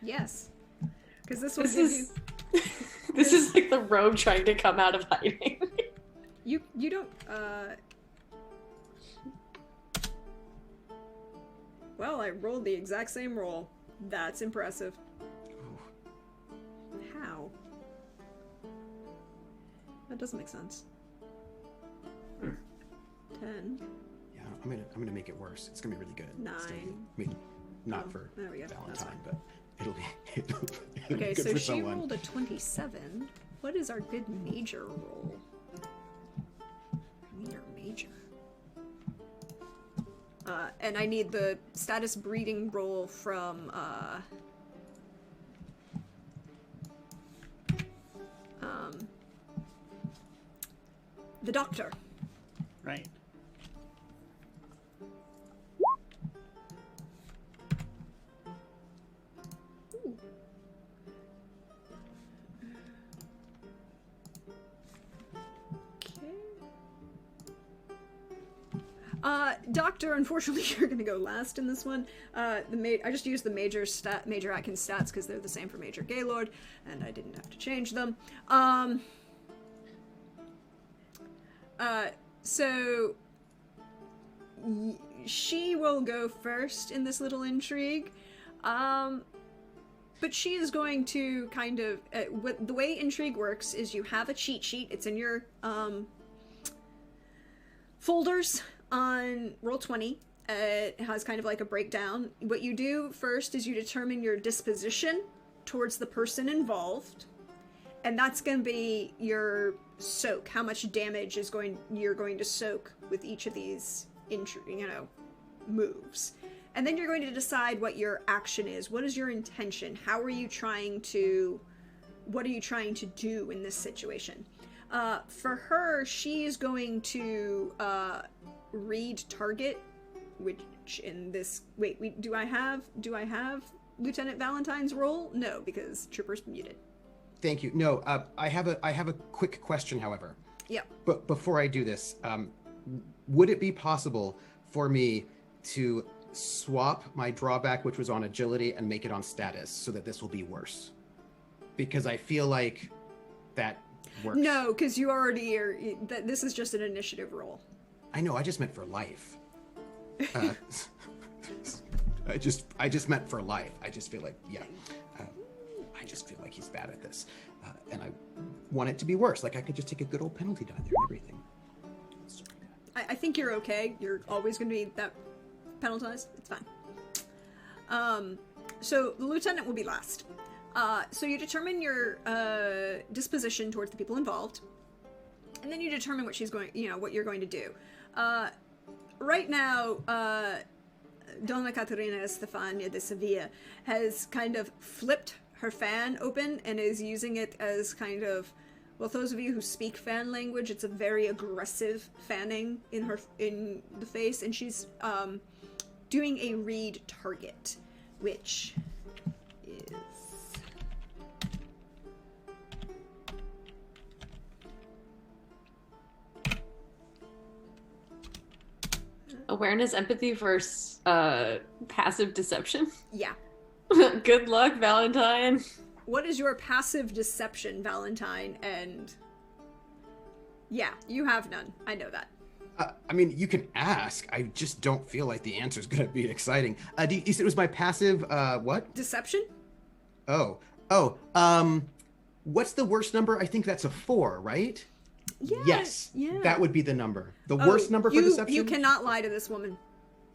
Speaker 2: Yes. Because this will
Speaker 4: This
Speaker 2: give
Speaker 4: is... this is like the rogue trying to come out of hiding.
Speaker 2: you don't Well, I rolled the exact same roll. That's impressive. How? That doesn't make sense. 10.
Speaker 1: Yeah, I'm gonna make it worse. It's gonna be really good.
Speaker 2: 9.
Speaker 1: I mean, not for
Speaker 2: there we go. That's
Speaker 1: Valentine,
Speaker 2: fine.
Speaker 1: but it'll
Speaker 2: Okay,
Speaker 1: be good
Speaker 2: so
Speaker 1: for
Speaker 2: she
Speaker 1: someone.
Speaker 2: rolled a 27. What is our good major roll? I need our major. And I need the status breeding roll from, the doctor.
Speaker 3: Right.
Speaker 2: Ooh. Doctor, unfortunately, you're gonna go last in this one. I just used the Major Atkins stats because they're the same for Major Gaylord, and I didn't have to change them. So she will go first in this little intrigue. But she is going to kind of... the way intrigue works is you have a cheat sheet. It's in your folders on Roll20. It has kind of like a breakdown. What you do first is you determine your disposition towards the person involved. And that's going to be your soak. How much damage you're going to soak with each of these moves. And then you're going to decide what your action is. What is your intention? What are you trying to do in this situation? For her, she's going to read target, which in this... Wait, do I have Lieutenant Valentine's role? No, because Trooper's muted.
Speaker 1: Thank you. No, I have a quick question, however.
Speaker 2: Yeah.
Speaker 1: But before I do this, would it be possible for me to swap my drawback, which was on agility, and make it on status so that this will be worse? Because I feel like that works.
Speaker 2: No, because you already are... This is just an initiative roll.
Speaker 1: I know, I just meant for life. I just meant for life. I just feel like, I just feel like he's bad at this. And I want it to be worse. Like, I could just take a good old penalty down there and everything.
Speaker 2: I think you're okay. You're always going to be that penalized. It's fine. So the lieutenant will be last. So you determine your disposition towards the people involved, and then you determine what what you're going to do. Right now, Donna Caterina Estefania de Sevilla has kind of flipped her fan open and is using it as kind of, well, those of you who speak fan language, it's a very aggressive fanning in the face, and she's doing a read target, which is...
Speaker 4: Awareness, empathy versus passive deception.
Speaker 2: Yeah.
Speaker 4: Good luck, Valentine.
Speaker 2: What is your passive deception, Valentine? And yeah, you have none. I know that.
Speaker 1: I mean, you can ask. I just don't feel like the answer is going to be exciting. You said it was my passive, what?
Speaker 2: Deception?
Speaker 1: What's the worst number? I think that's a 4, right?
Speaker 2: Yeah,
Speaker 1: yes.
Speaker 2: Yeah.
Speaker 1: That would be the number. The worst number for deception?
Speaker 2: You cannot lie to this woman.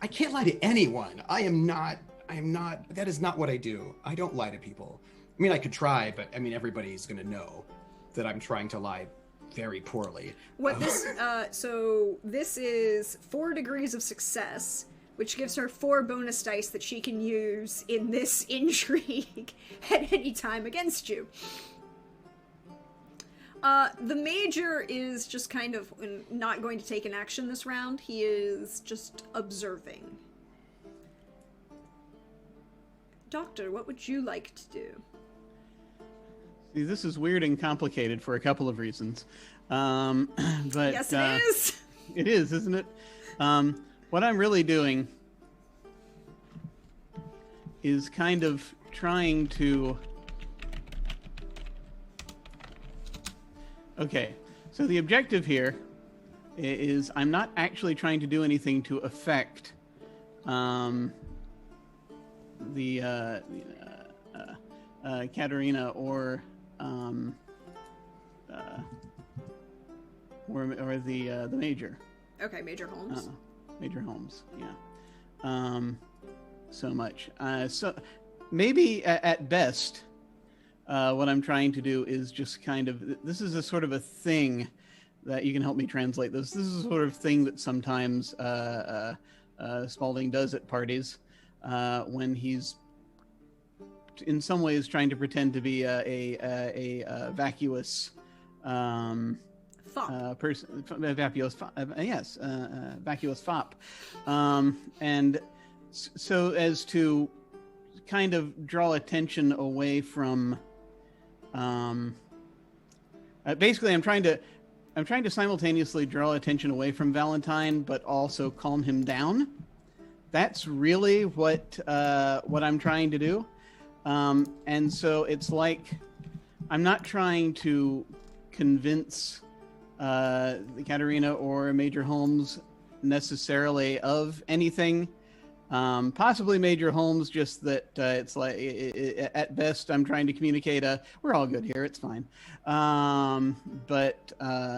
Speaker 1: I can't lie to anyone. I am not, that is not what I do. I don't lie to people. I mean, I could try, but I mean, everybody's going to know that I'm trying to lie very poorly.
Speaker 2: So this is 4 degrees of success, which gives her 4 bonus dice that she can use in this intrigue at any time against you. The Major is just kind of not going to take an action this round. He is just observing. Doctor, what would you like to do?
Speaker 3: See, this is weird and complicated for a couple of reasons. But
Speaker 2: yes, it is.
Speaker 3: It is, isn't it? What I'm really doing is kind of trying to... Okay, so the objective here is I'm not actually trying to do anything to affect Katerina or the major.
Speaker 2: Okay, Major Holmes.
Speaker 3: Major Holmes, yeah. So much. So maybe at best, what I'm trying to do is just kind of, this is a sort of a thing that you can help me translate this. This is a sort of thing that sometimes Spaulding does at parties when he's in some ways trying to pretend to be a vacuous person, vacuous fop, and so as to kind of draw attention away from. Basically, I'm trying to simultaneously draw attention away from Valentine, but also calm him down. That's really what I'm trying to do. And so it's like I'm not trying to convince Katerina or Major Holmes necessarily of anything. Possibly Major Holmes, just that it's like at best I'm trying to communicate we're all good here, it's fine. But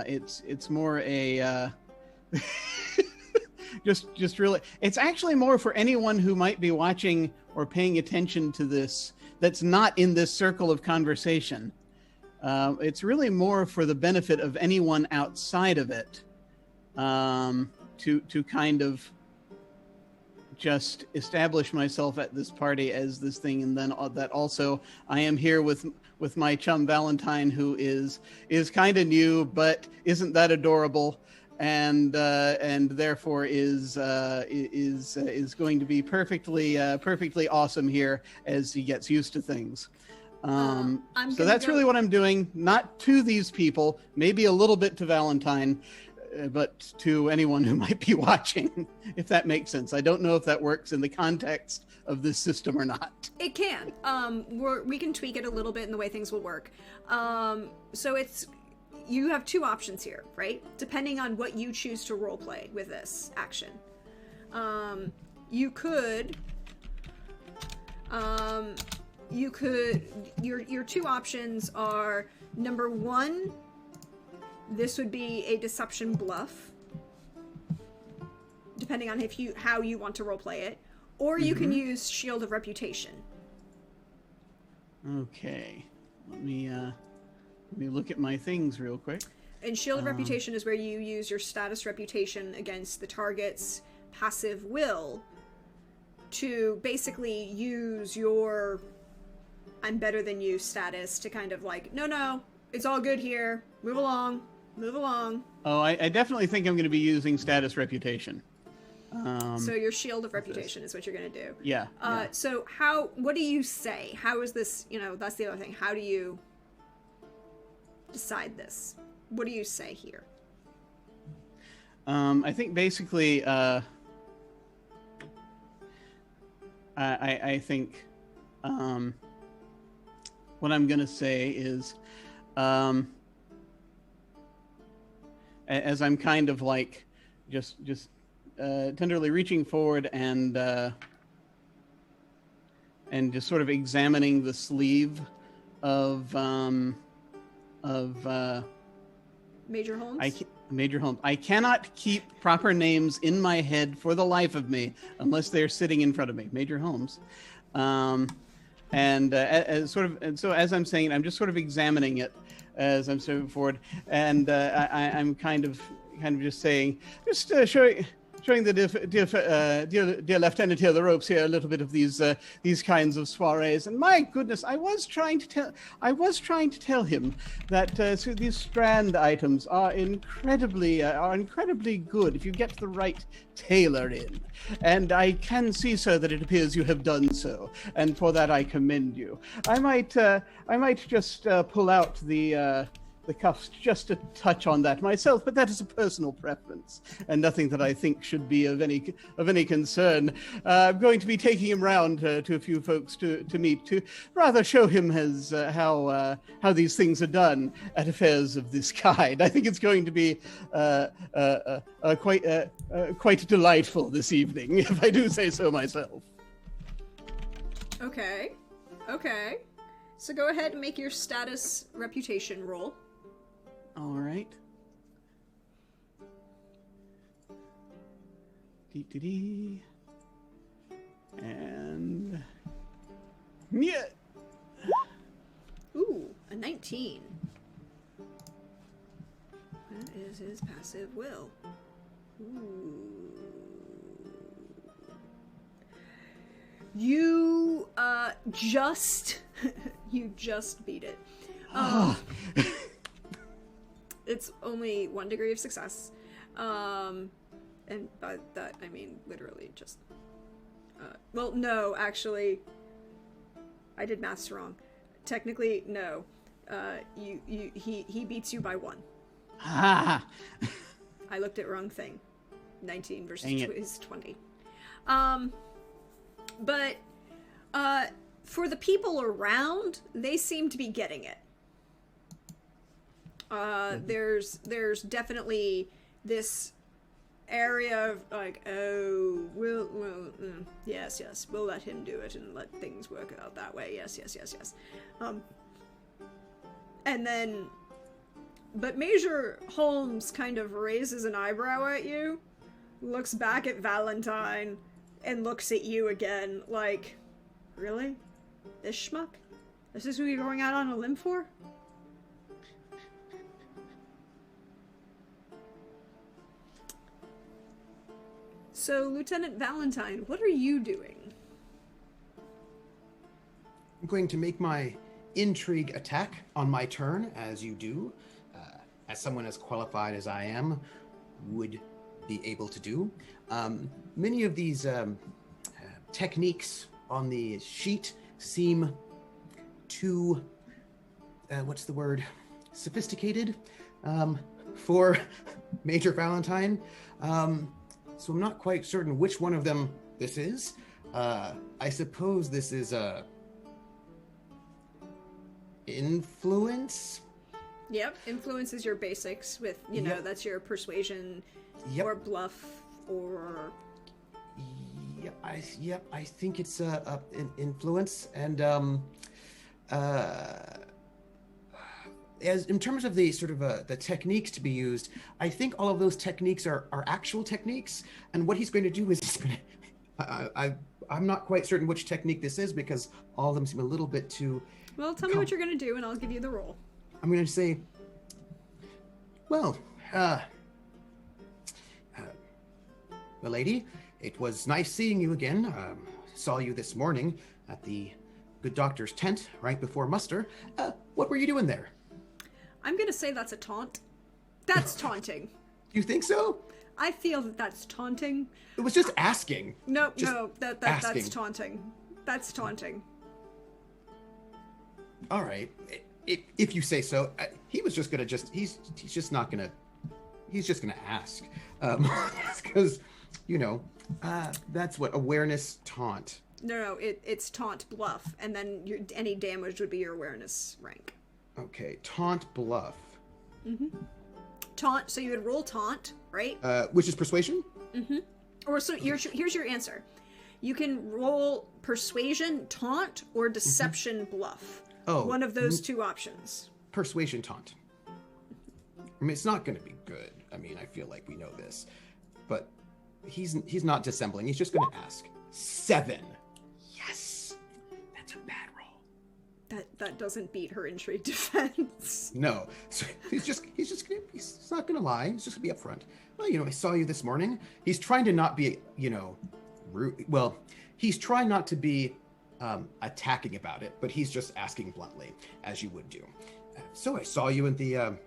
Speaker 3: it's more a just really, it's actually more for anyone who might be watching or paying attention to this that's not in this circle of conversation. It's really more for the benefit of anyone outside of it, to kind of just establish myself at this party as this thing, and then that also I am here with my chum Valentine, who is kind of new but isn't that adorable, and therefore is going to be perfectly awesome here as he gets used to things. So that's really what I'm doing, not to these people, maybe a little bit to Valentine, but to anyone who might be watching, if that makes sense. I don't know if that works in the context of this system or not.
Speaker 2: It can. We can tweak it a little bit in the way things will work. So you have two options here, right? Depending on what you choose to roleplay with this action. Your two options are, number one, this would be a deception bluff, depending on how you want to roleplay it, or you can use Shield of Reputation.
Speaker 3: Okay, let me look at my things real quick.
Speaker 2: And Shield of Reputation is where you use your status reputation against the target's passive will to basically use your "I'm better than you" status to kind of like, no, it's all good here, move along. Oh,
Speaker 3: I definitely think I'm going to be using status reputation.
Speaker 2: So your Shield of Reputation is what you're going to do.
Speaker 3: Yeah.
Speaker 2: So what do you say? How is this, that's the other thing. How do you decide this? What do you say here?
Speaker 3: I think basically, I think what I'm going to say is, as I'm kind of like just tenderly reaching forward and just sort of examining the sleeve of
Speaker 2: Major Holmes?
Speaker 3: Major Holmes. I cannot keep proper names in my head for the life of me unless they're sitting in front of me. Major Holmes. So as I'm saying, I'm just sort of examining it as I'm moving forward, and I'm kind of just saying, showing the dear lieutenant here the ropes here, a little bit of these kinds of soirees. And my goodness, I was trying to tell him that so these strand items are incredibly good if you get the right tailor in. And I can see, sir, that it appears you have done so, and for that I commend you. I might just pull out the the cuffs just a touch on that myself, but that is a personal preference and nothing that I think should be of any concern. I'm going to be taking him round to a few folks to meet, to rather show him how these things are done at affairs of this kind. I think it's going to be quite delightful this evening, if I do say so myself.
Speaker 2: Okay. So go ahead and make your status reputation roll.
Speaker 3: All right. And yeah.
Speaker 2: Ooh, a 19. That is his passive will. Ooh. You just beat it. It's only 1 degree of success. And by that I mean literally just well, no, actually I did maths wrong. Technically, no. He beats you by 1. I looked at wrong thing. 19 versus is 20. But for the people around, they seem to be getting it. There's definitely this area of like, oh, yes, we'll let him do it and let things work out that way. Yes. And then, but Major Holmes kind of raises an eyebrow at you, looks back at Valentine, and looks at you again like, really? This schmuck? This is who you're going out on a limb for? So, Lieutenant Valentine, what are you doing?
Speaker 1: I'm going to make my intrigue attack on my turn, as you do, as someone as qualified as I am would be able to do. Many of these techniques on the sheet seem too, what's the word, sophisticated for Major Valentine. So I'm not quite certain which one of them this is. I suppose this is influence?
Speaker 2: Yep, influence is your basics with, you know, that's your persuasion or bluff or...
Speaker 1: I think it's influence, and as in terms of the sort of the techniques to be used, I think all of those techniques are actual techniques, and what he's going to do is he's going to... I'm not quite certain which technique this is because all of them seem a little bit too...
Speaker 2: Well, tell me what you're going to do and I'll give you the roll.
Speaker 1: I'm going to say, well, lady, it was nice seeing you again. Saw you this morning at the good doctor's tent right before muster. What were you doing there?
Speaker 2: I'm going to say that's a taunt. That's taunting.
Speaker 1: You think so?
Speaker 2: I feel that that's taunting.
Speaker 1: It was just asking.
Speaker 2: No, that's taunting. That's taunting.
Speaker 1: All right, if you say so. He was just gonna he's just not gonna, he's just gonna ask, because, you know, that's what awareness taunt.
Speaker 2: No, it's taunt bluff, and then any damage would be your awareness rank.
Speaker 1: Okay, taunt bluff.
Speaker 2: Mm-hmm. Taunt. So you would roll taunt, right?
Speaker 1: Which is persuasion.
Speaker 2: Mm-hmm. Or so here's your answer. You can roll persuasion taunt or deception bluff.
Speaker 1: Oh,
Speaker 2: one of those two options.
Speaker 1: Persuasion taunt. I mean, it's not going to be good. I mean, I feel like we know this, but he's not dissembling. He's just going to ask. 7. Yes, that's a bad roll.
Speaker 2: That doesn't beat her intrigue defense.
Speaker 1: No, so he's not going to lie. He's just going to be upfront. Well, you know, I saw you this morning. He's trying to not be, you know, rude. Well, he's trying not to be attacking about it, but he's just asking bluntly, as you would do. So I saw you at the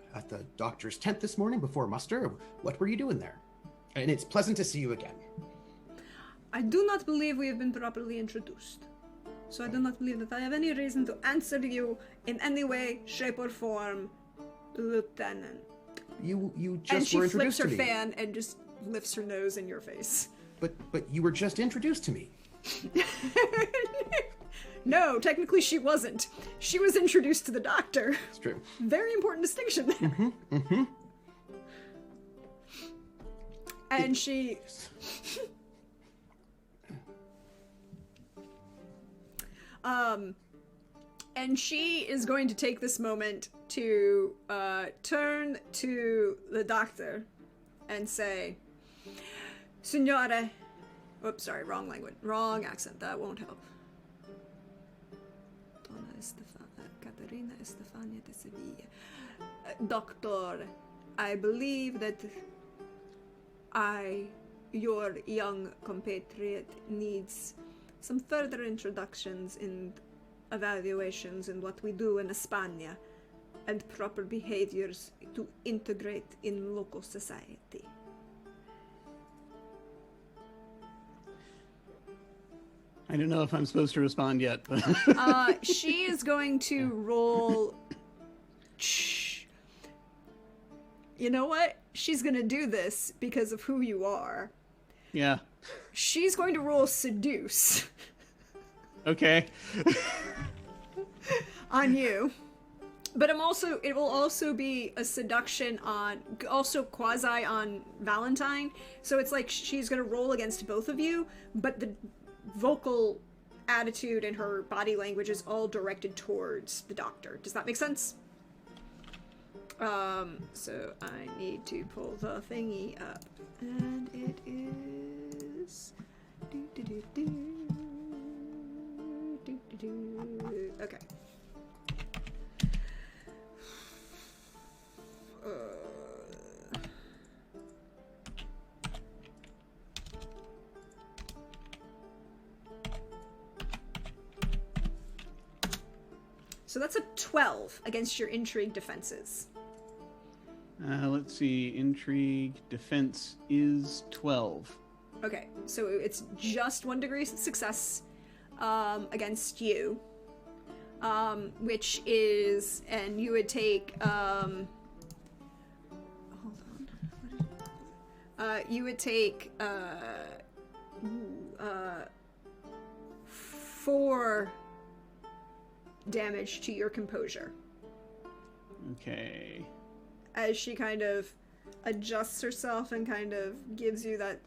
Speaker 1: doctor's tent this morning before muster. What were you doing there? And it's pleasant to see you again.
Speaker 2: I do not believe we have been properly introduced. So I do not believe that I have any reason to answer you in any way, shape, or form. Lieutenant.
Speaker 1: You
Speaker 2: And
Speaker 1: just
Speaker 2: she
Speaker 1: were
Speaker 2: flips
Speaker 1: introduced to
Speaker 2: her
Speaker 1: me.
Speaker 2: fan and just lifts her nose in your face.
Speaker 1: But you were just introduced to me.
Speaker 2: No, technically she wasn't. She was introduced to the doctor.
Speaker 1: It's true.
Speaker 2: Very important distinction there.
Speaker 1: Mm-hmm.
Speaker 2: And she... And she is going to take this moment to turn to the doctor and say, Signore... Oops, sorry, wrong language. Wrong accent. That won't help. Donna Caterina Estefania de Sevilla. Doctor, I believe that your young compatriot, needs some further introductions and evaluations in what we do in España and proper behaviors to integrate in local society.
Speaker 3: I don't know if I'm supposed to respond yet, but
Speaker 2: She is going to roll... You know what? She's gonna do this because of who you are.
Speaker 3: yeah.
Speaker 2: She's going to roll seduce
Speaker 3: Okay.
Speaker 2: on you. But it will also be a seduction on, also quasi on Valentine. So it's like she's gonna roll against both of you, but the vocal attitude and her body language is all directed towards the doctor. Does that make sense? So I need to pull the thingy up, and it is okay. So that's a 12 against your intrigue defenses.
Speaker 3: Let's see. Intrigue defense is 12.
Speaker 2: Okay, so it's just 1 degree of success against you, which is, and you would take, hold on, you would take 4 damage to your composure.
Speaker 3: Okay.
Speaker 2: As she kind of adjusts herself and kind of gives you that...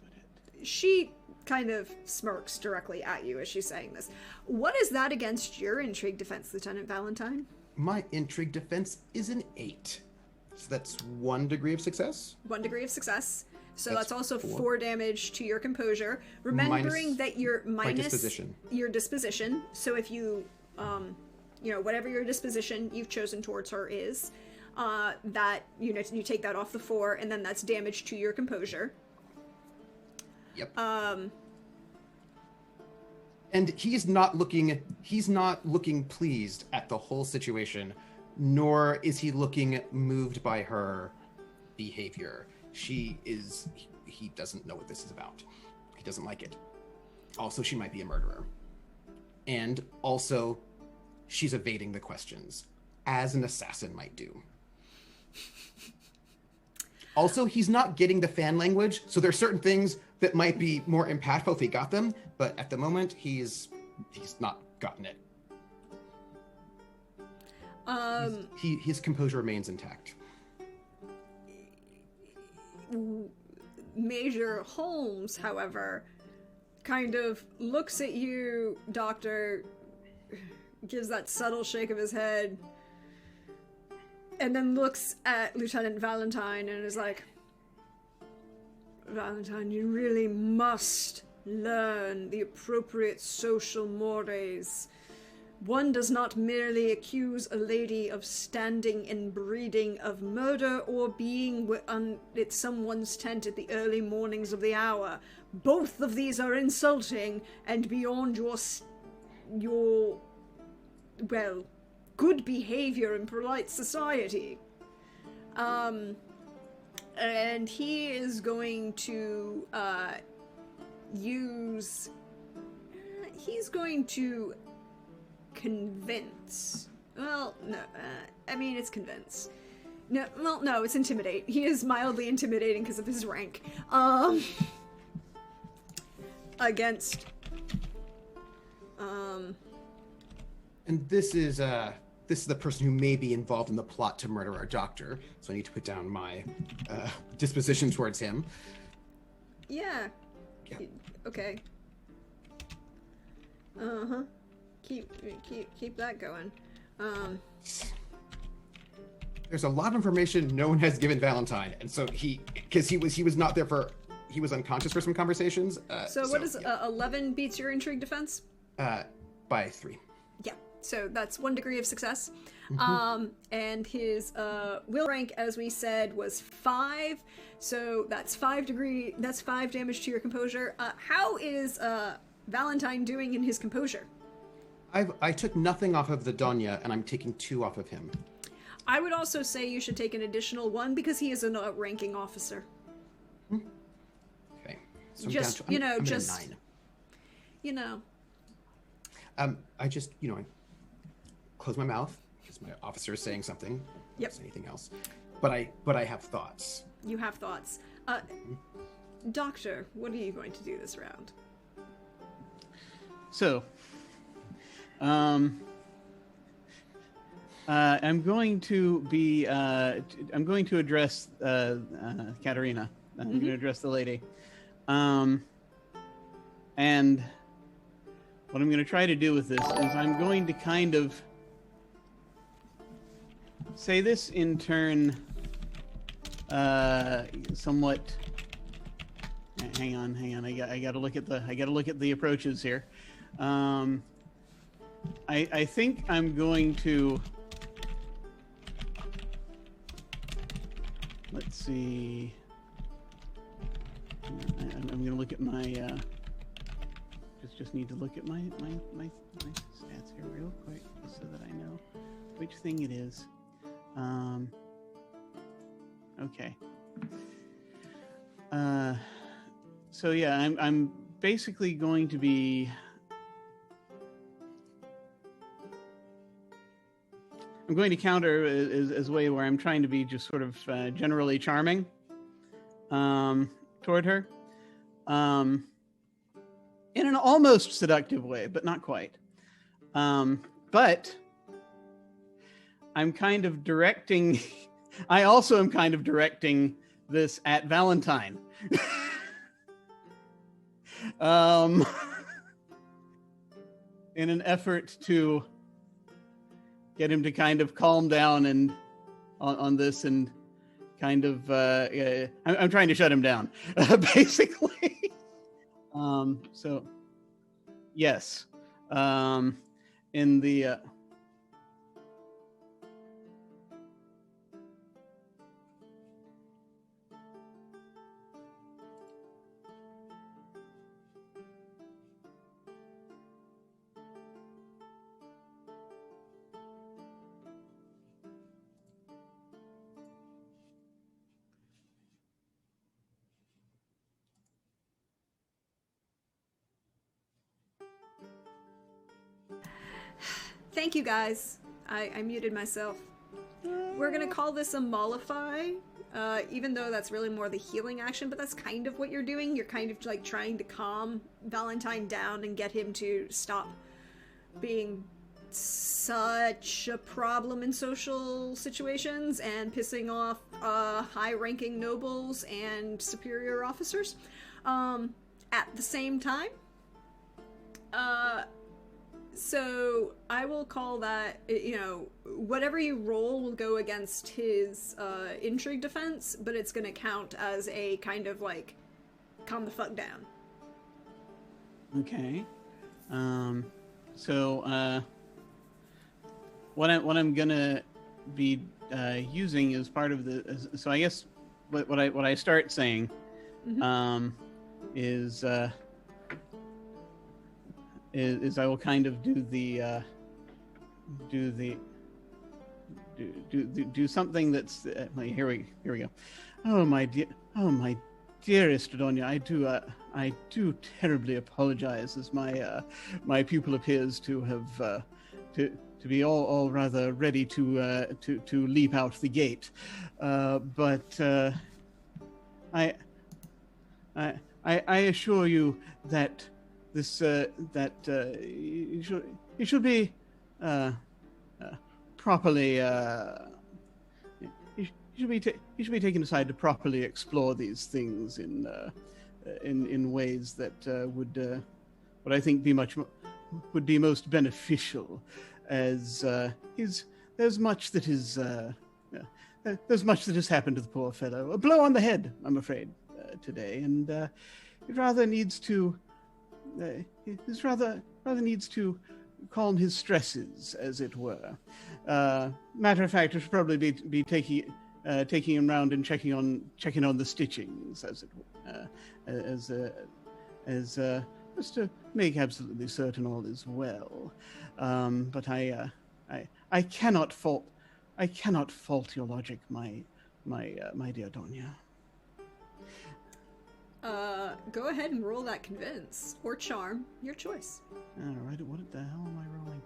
Speaker 2: She kind of smirks directly at you as she's saying this. What is that against your intrigue defense, Lieutenant Valentine?
Speaker 1: My intrigue defense is an 8. So that's 1 degree of success.
Speaker 2: 1 degree of success. So
Speaker 1: That's
Speaker 2: that's also
Speaker 1: 4.
Speaker 2: 4 damage to your composure. Remembering
Speaker 1: Minus
Speaker 2: that you're
Speaker 1: my disposition.
Speaker 2: your disposition. So if you, whatever your disposition you've chosen towards her is, that, you take that off the 4, and then that's damage to your composure.
Speaker 1: Yep. And he's not looking pleased at the whole situation, nor is he looking moved by her behavior. He doesn't know what this is about. He doesn't like it. Also, she might be a murderer. And also, she's evading the questions, as an assassin might do. Also, he's not getting the fan language, so there are certain things that might be more impactful if he got them, but at the moment, he's not gotten it. His composure remains intact.
Speaker 2: Major Holmes, however, kind of looks at you, Doctor, gives that subtle shake of his head, and then looks at Lieutenant Valentine and is like, Valentine, you really must learn the appropriate social mores. One does not merely accuse a lady of standing and breeding of murder or being at someone's tent at the early mornings of the hour. Both of these are insulting and beyond your good behavior in polite society. And he is going to he's going to convince. Well, no, it's convince. No, well, no, it's intimidate. He is mildly intimidating because of his rank. Against.
Speaker 1: And this is the person who may be involved in the plot to murder our doctor. So I need to put down my disposition towards him.
Speaker 2: Yeah. Okay. Keep that going.
Speaker 1: There's a lot of information no one has given Valentine, and so he was not there for. He was unconscious for some conversations.
Speaker 2: So what is 11 beats your intrigue defense?
Speaker 1: By 3.
Speaker 2: Yeah. So that's 1 degree of success.
Speaker 1: Mm-hmm.
Speaker 2: And his will rank, as we said, was 5. So that's 5 damage to your composure. How is Valentine doing in his composure?
Speaker 1: I took nothing off of the Donya, and I'm taking 2 off of him.
Speaker 2: I would also say you should take an additional 1 because he is a ranking officer.
Speaker 1: Okay. So
Speaker 2: Just,
Speaker 1: I'm at a 9. I just, I close my mouth because my officer is saying something.
Speaker 2: Yep.
Speaker 1: Say anything else. But I have thoughts.
Speaker 2: You have thoughts. Doctor, what are you going to do this round?
Speaker 3: So, I'm going to address Katerina. I'm going to address the lady. And what I'm going to try to do with this is I'm going to kind of say this in turn, somewhat. Hang on. I got to look at the approaches here. I think I'm going to. Let's see. I'm going to look at my. Just need to look at my stats here real quick so that I know which thing it is. Okay. So yeah, I'm basically going to be. I'm going to counter as a way where I'm trying to be just sort of generally charming toward her, in an almost seductive way, but not quite. But I'm kind of directing. I also am kind of directing this at Valentine. In an effort to get him to kind of calm down and on this and kind of I'm trying to shut him down basically. So yes, in the
Speaker 2: Thank you, guys. I muted myself. We're gonna call this a mollify, even though that's really more the healing action, but that's kind of what you're doing. You're kind of like trying to calm Valentine down and get him to stop being such a problem in social situations and pissing off high-ranking nobles and superior officers. At the same time, so I will call that, whatever you roll will go against his intrigue defense, but it's going to count as a kind of like calm the fuck down.
Speaker 3: Okay. So what I'm gonna be using as part of the. So I guess what I start saying, is I will kind of do something that's here we go. Oh my dearest Donya, I do terribly apologize as my pupil appears to have all rather ready to leap out the gate, but I assure you that you should be properly. You should be taken aside to properly explore these things in ways that would I think would be most beneficial, as there's much that has happened to the poor fellow. A blow on the head, I'm afraid, today, and he rather needs to calm his stresses, as it were. Matter of fact, I should probably be taking him round and checking on the stitchings, just to make absolutely certain all is well. But I cannot fault your logic, my dear Donya.
Speaker 2: Go ahead and roll that convince or charm, your choice.
Speaker 3: All right, what the hell am I rolling?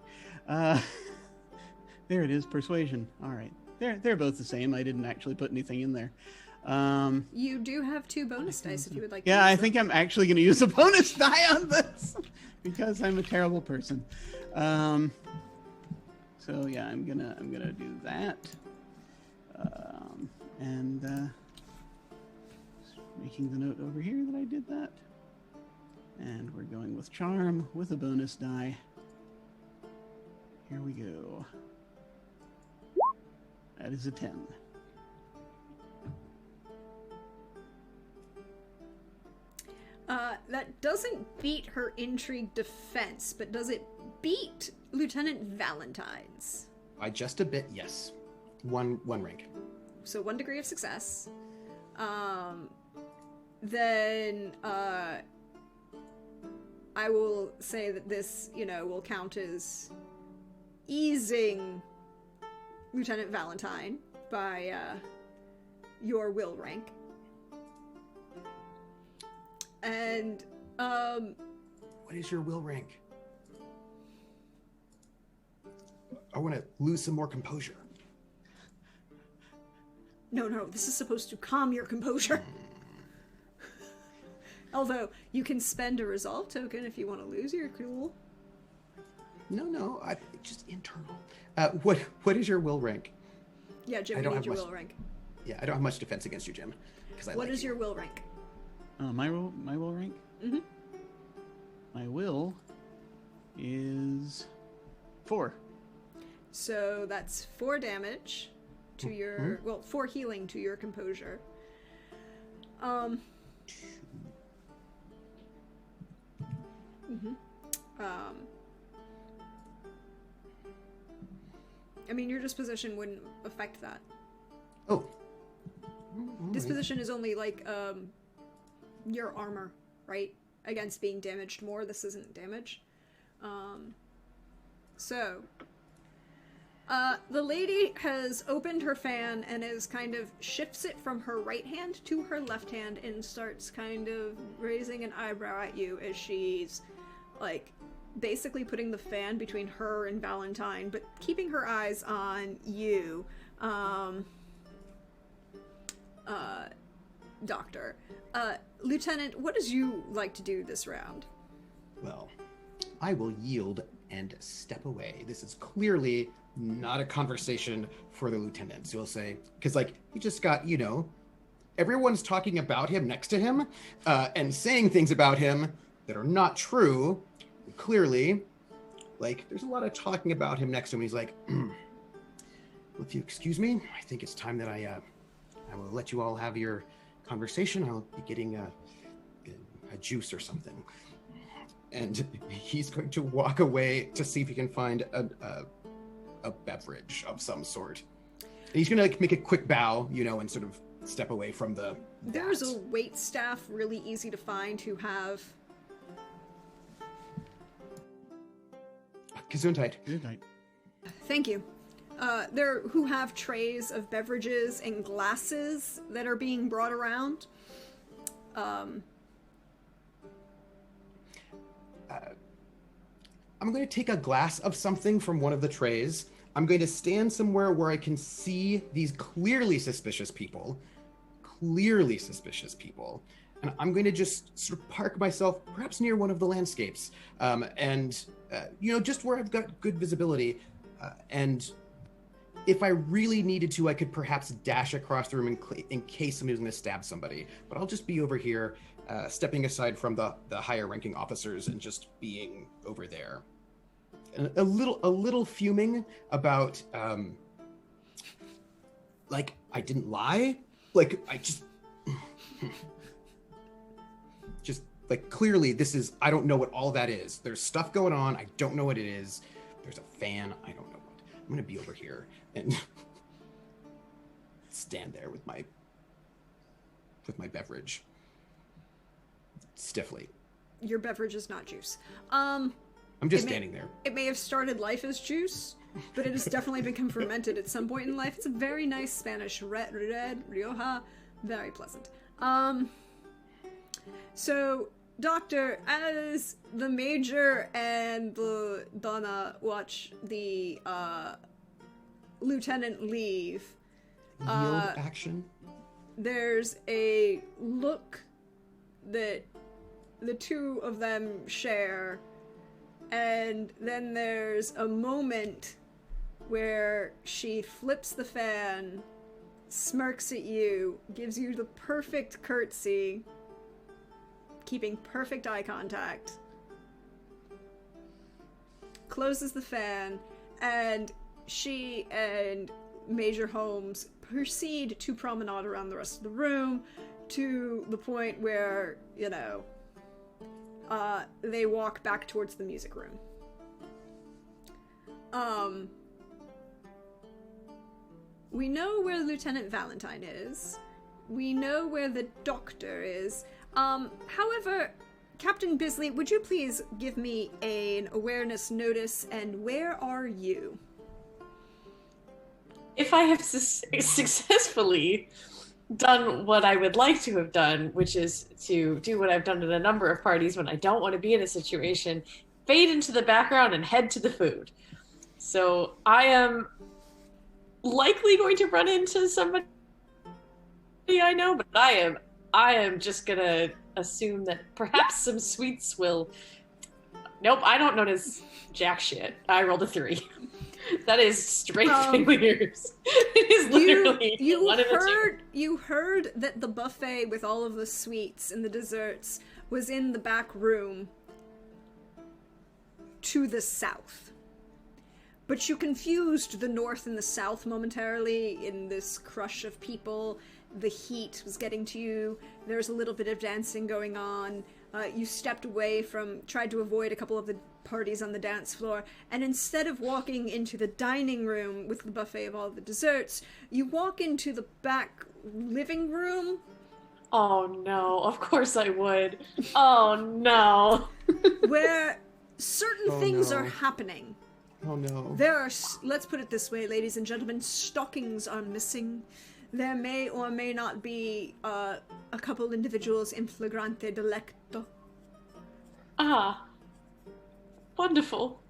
Speaker 3: There it is, persuasion. All right, they're both the same. I didn't actually put anything in there.
Speaker 2: You do have 2 bonus dice if you would like.
Speaker 3: Yeah,
Speaker 2: to use
Speaker 3: I
Speaker 2: them.
Speaker 3: think I'm actually going to use a bonus die on this because I'm a terrible person. So yeah, I'm gonna do that, and making the note over here that I did that, and we're going with charm with a bonus die. Here we go. That is a 10.
Speaker 2: That doesn't beat her intrigue defense, but does it beat Lieutenant Valentine's?
Speaker 1: By just a bit, yes. One rank.
Speaker 2: So 1 degree of success. Then I will say that this, will count as easing Lieutenant Valentine by your will rank. And
Speaker 1: What is your will rank? I want to lose some more composure.
Speaker 2: No, this is supposed to calm your composure. Although, you can spend a resolve token if you want to lose your cool.
Speaker 1: No, just internal. What is your will rank?
Speaker 2: Yeah, Jim,
Speaker 1: I
Speaker 2: we
Speaker 1: don't
Speaker 2: need
Speaker 1: have
Speaker 2: your
Speaker 1: much-
Speaker 2: will rank.
Speaker 1: Yeah, I don't have much defense against you, Jim.
Speaker 2: What is your will rank?
Speaker 3: My will rank?
Speaker 2: Mm-hmm.
Speaker 3: My will is 4.
Speaker 2: So that's 4 damage to your... Well, 4 healing to your composure. I mean, your disposition wouldn't affect that.
Speaker 1: Oh.
Speaker 2: Disposition is only like your armor, right? Against being damaged more. This isn't damage. The lady has opened her fan and is kind of shifts it from her right hand to her left hand and starts kind of raising an eyebrow at you as she's like basically putting the fan between her and Valentine, but keeping her eyes on you, Doctor. Lieutenant, what does you like to do this round?
Speaker 1: Well, I will yield and step away. This is clearly not a conversation for the lieutenant. So he'll say, because he just got, everyone's talking about him next to him and saying things about him that are not true. Clearly, there's a lot of talking about him next to him. He's like, well, if you excuse me, I think it's time that I will let you all have your conversation. I'll be getting a juice or something. And he's going to walk away to see if he can find a beverage of some sort. And he's going to make a quick bow, and sort of step away from the...
Speaker 2: There's a wait staff really easy to find who have...
Speaker 1: Gesundheit.
Speaker 3: Gesundheit.
Speaker 2: Thank you. Who have trays of beverages and glasses that are being brought around.
Speaker 1: I'm I'm going to take a glass of something from one of the trays. I'm going to stand somewhere where I can see these clearly suspicious people. And I'm going to just sort of park myself perhaps near one of the landscapes. Just where I've got good visibility. And if I really needed to, I could perhaps dash across the room in case somebody was going to stab somebody. But I'll just be over here, stepping aside from the higher ranking officers and just being over there. And a little fuming about, I didn't lie. I just clearly this is, I don't know what all that is. There's stuff going on. I don't know what it is. There's a fan. I don't know what. I'm going to be over here and stand there with my beverage stiffly.
Speaker 2: Your beverage is not juice.
Speaker 1: I'm just standing there.
Speaker 2: It may have started life as juice, but it has definitely become fermented at some point in life. It's a very nice Spanish red Rioja, very pleasant. So, Doctor, as the Major and the Donna watch the Lieutenant leave,
Speaker 1: Yield action.
Speaker 2: There's a look that the two of them share, and then there's a moment where she flips the fan, smirks at you, gives you the perfect curtsy, keeping perfect eye contact, closes the fan, and she and Major Holmes proceed to promenade around the rest of the room to the point where, they walk back towards the music room. We know where Lieutenant Valentine is. We know where the doctor is. However, Captain Bisley, would you please give me an awareness notice, and where are you?
Speaker 4: If I have successfully done what I would like to have done, which is to do what I've done at a number of parties when I don't want to be in a situation, fade into the background and head to the food. So I am likely going to run into somebody I know, but I am just gonna assume that perhaps some sweets will... Nope, I don't notice jack shit. I rolled a 3. That is straight failures. It is literally one of the two.
Speaker 2: You heard that the buffet with all of the sweets and the desserts was in the back room to the south. But you confused the north and the south momentarily in this crush of people. The heat was getting to you. There was a little bit of dancing going on. You stepped away tried to avoid a couple of the parties on the dance floor, and instead of walking into the dining room with the buffet of all the desserts, you walk into the back living room.
Speaker 4: Oh no, of course I would. Oh no.
Speaker 2: Where certain things are happening.
Speaker 1: Oh no.
Speaker 2: Let's put it this way, ladies and gentlemen, stockings are missing. There may or may not be a couple individuals in flagrante delicto.
Speaker 4: Ah. Wonderful.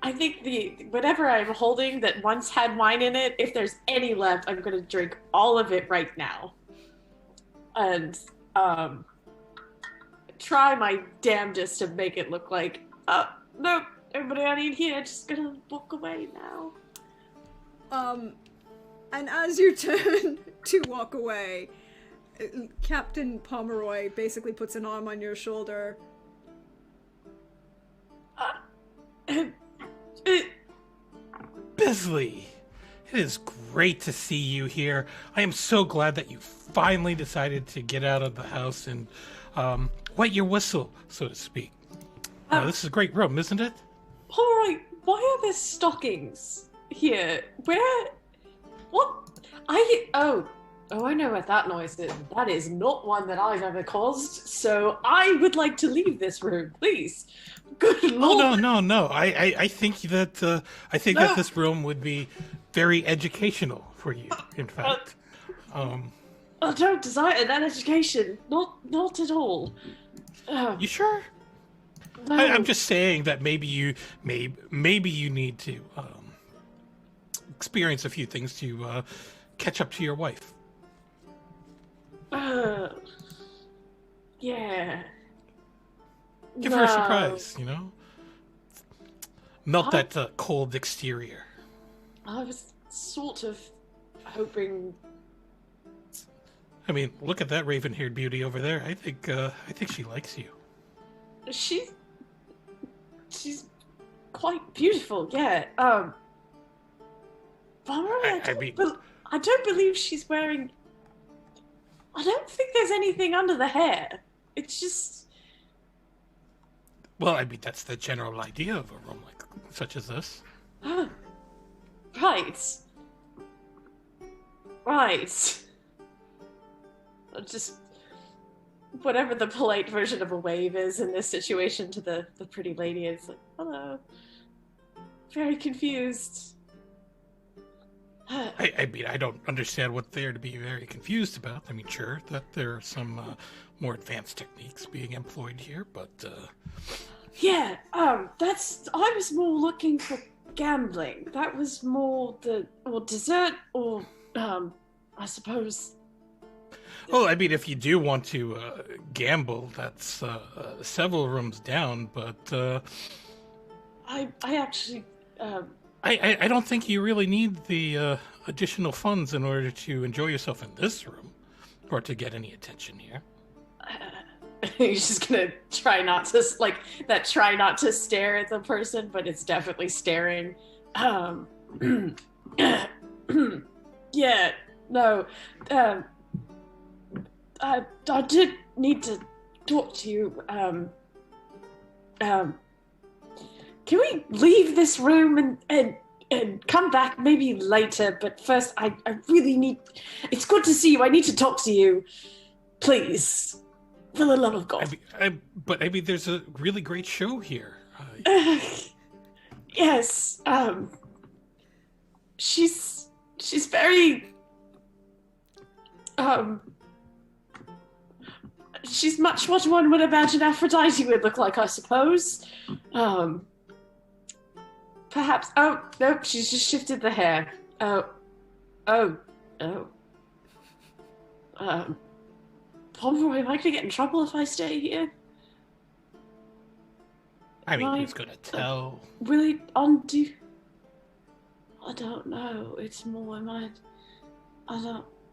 Speaker 4: I think whatever I'm holding that once had wine in it, if there's any left, I'm gonna drink all of it right now. And try my damnedest to make it look like, no, everybody I need here, just gonna walk away now.
Speaker 2: And as you turn to walk away, Captain Pomeroy basically puts an arm on your shoulder.
Speaker 5: Bisley, it is great to see you here. I am so glad that you finally decided to get out of the house and wet your whistle, so to speak. This is a great room, isn't it?
Speaker 4: Alright, why are there stockings here? Where? What? Oh, I know what that noise is. That is not one that I've ever caused, so I would like to leave this room, please. Good lord.
Speaker 5: Oh, no. I think that that this room would be very educational for you, in fact.
Speaker 4: I don't desire that education. Not at all.
Speaker 5: You sure?
Speaker 4: No.
Speaker 5: I'm just saying that maybe you need to experience a few things to catch up to your wife.
Speaker 4: Yeah.
Speaker 5: Give her a surprise, you know? Melt that cold exterior.
Speaker 4: I was sort of hoping.
Speaker 5: I mean, look at that raven-haired beauty over there. I think she likes you.
Speaker 4: She's quite beautiful, yeah. Pomeroy, I don't believe she's wearing. I don't think there's anything under the hair. It's just.
Speaker 5: Well, I mean, that's the general idea of a room such as this.
Speaker 4: Oh, right. Just whatever the polite version of a wave is in this situation to the pretty lady. It's like, hello. Very confused.
Speaker 5: I mean, I don't understand what they're to be very confused about. I mean, sure, that there are some more advanced techniques being employed here, but...
Speaker 4: Yeah, I was more looking for gambling. That was more or dessert, or, I suppose...
Speaker 5: Well, I mean, if you do want to gamble, that's several rooms down, but...
Speaker 4: I actually...
Speaker 5: I don't think you really need the additional funds in order to enjoy yourself in this room, or to get any attention here.
Speaker 4: He's just gonna try not to stare at the person, but it's definitely staring. Yeah, no. I did need to talk to you. Can we leave this room and come back maybe later? But first, I really need... It's good to see you. I need to talk to you. Please. For the love of God.
Speaker 5: But there's a really great show here.
Speaker 4: Yes. She's very... She's much what one would imagine Aphrodite would look like, I suppose. Perhaps. Oh, nope, she's just shifted the hair. Pomeroy, am I gonna get in trouble if I stay here?
Speaker 5: I mean, who's gonna tell?
Speaker 4: Really undo? I don't know. It's more my...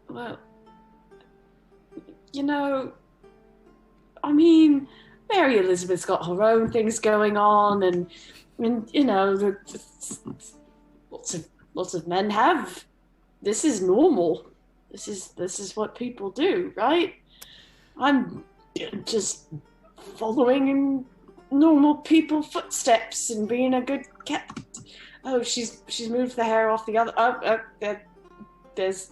Speaker 4: Well... You know... I mean, Mary Elizabeth's got her own things going on, and you know, lots of men have. This is normal. This is what people do, right? I'm just following in normal people footsteps and being a good cat. Oh, she's moved the hair off the other. There's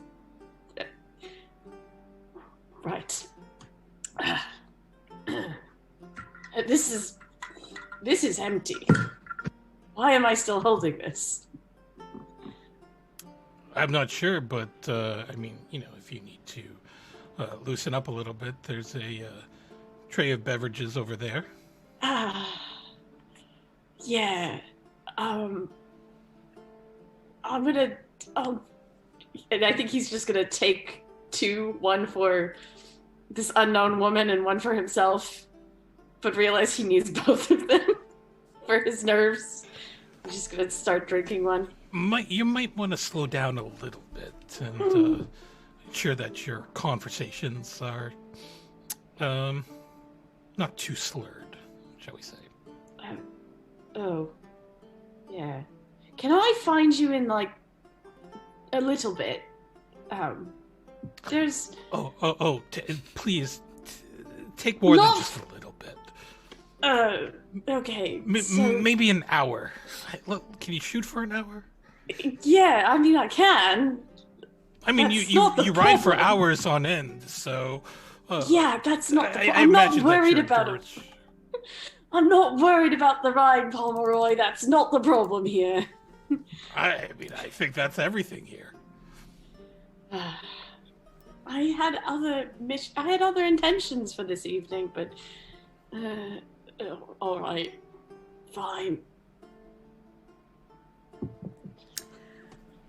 Speaker 4: right. This is empty. Why am I still holding this?
Speaker 5: I'm not sure, but I mean, you know, if you need to loosen up a little bit, there's a tray of beverages over there.
Speaker 4: Yeah. I'm gonna. And I think he's just gonna take two, one for this unknown woman and one for himself, but realize he needs both of them for his nerves. I'm just gonna start drinking one.
Speaker 5: You might want to slow down a little bit and ensure that your conversations are not too slurred, shall we say.
Speaker 4: Oh. Yeah. Can I find you in, like, a little bit? There's...
Speaker 5: Please, take more than just a little bit.
Speaker 4: Okay.
Speaker 5: Maybe an hour. Look, can you shoot for an hour?
Speaker 4: Yeah, I mean, I can.
Speaker 5: I mean, you ride for hours on end, so...
Speaker 4: yeah, that's not the problem. I'm not worried about it. I'm not worried about the ride, Pomeroy. That's not the problem here.
Speaker 5: I mean, I think that's everything here.
Speaker 4: I had other intentions for this evening, but Oh, all right. Fine.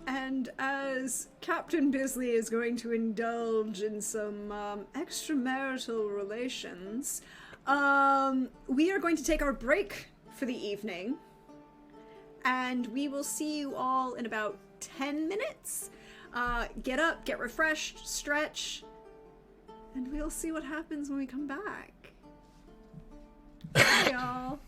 Speaker 2: And as Captain Bisley is going to indulge in some extramarital relations, we are going to take our break for the evening. And we will see you all in about 10 minutes. Get up, get refreshed, stretch, and we'll see what happens when we come back. Bye, y'all.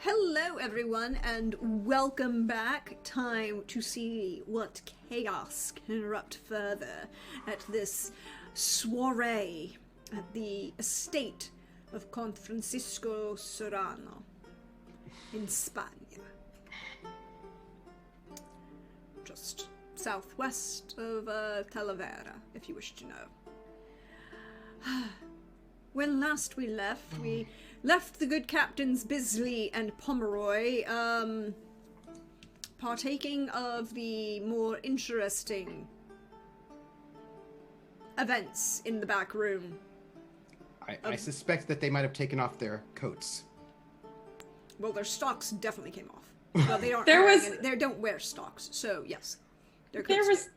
Speaker 2: Hello, everyone, and welcome back. Time to see what chaos can erupt further at this soiree at the estate of Count Francisco Serrano in Spain. Just southwest of Talavera, if you wish to know. When last we left the good captains Bisley and Pomeroy, partaking of the more interesting events in the back room.
Speaker 1: I suspect that they might have taken off their coats.
Speaker 2: Well, their stocks definitely came off. Well, they aren't. They don't wear stocks, so yes, their coats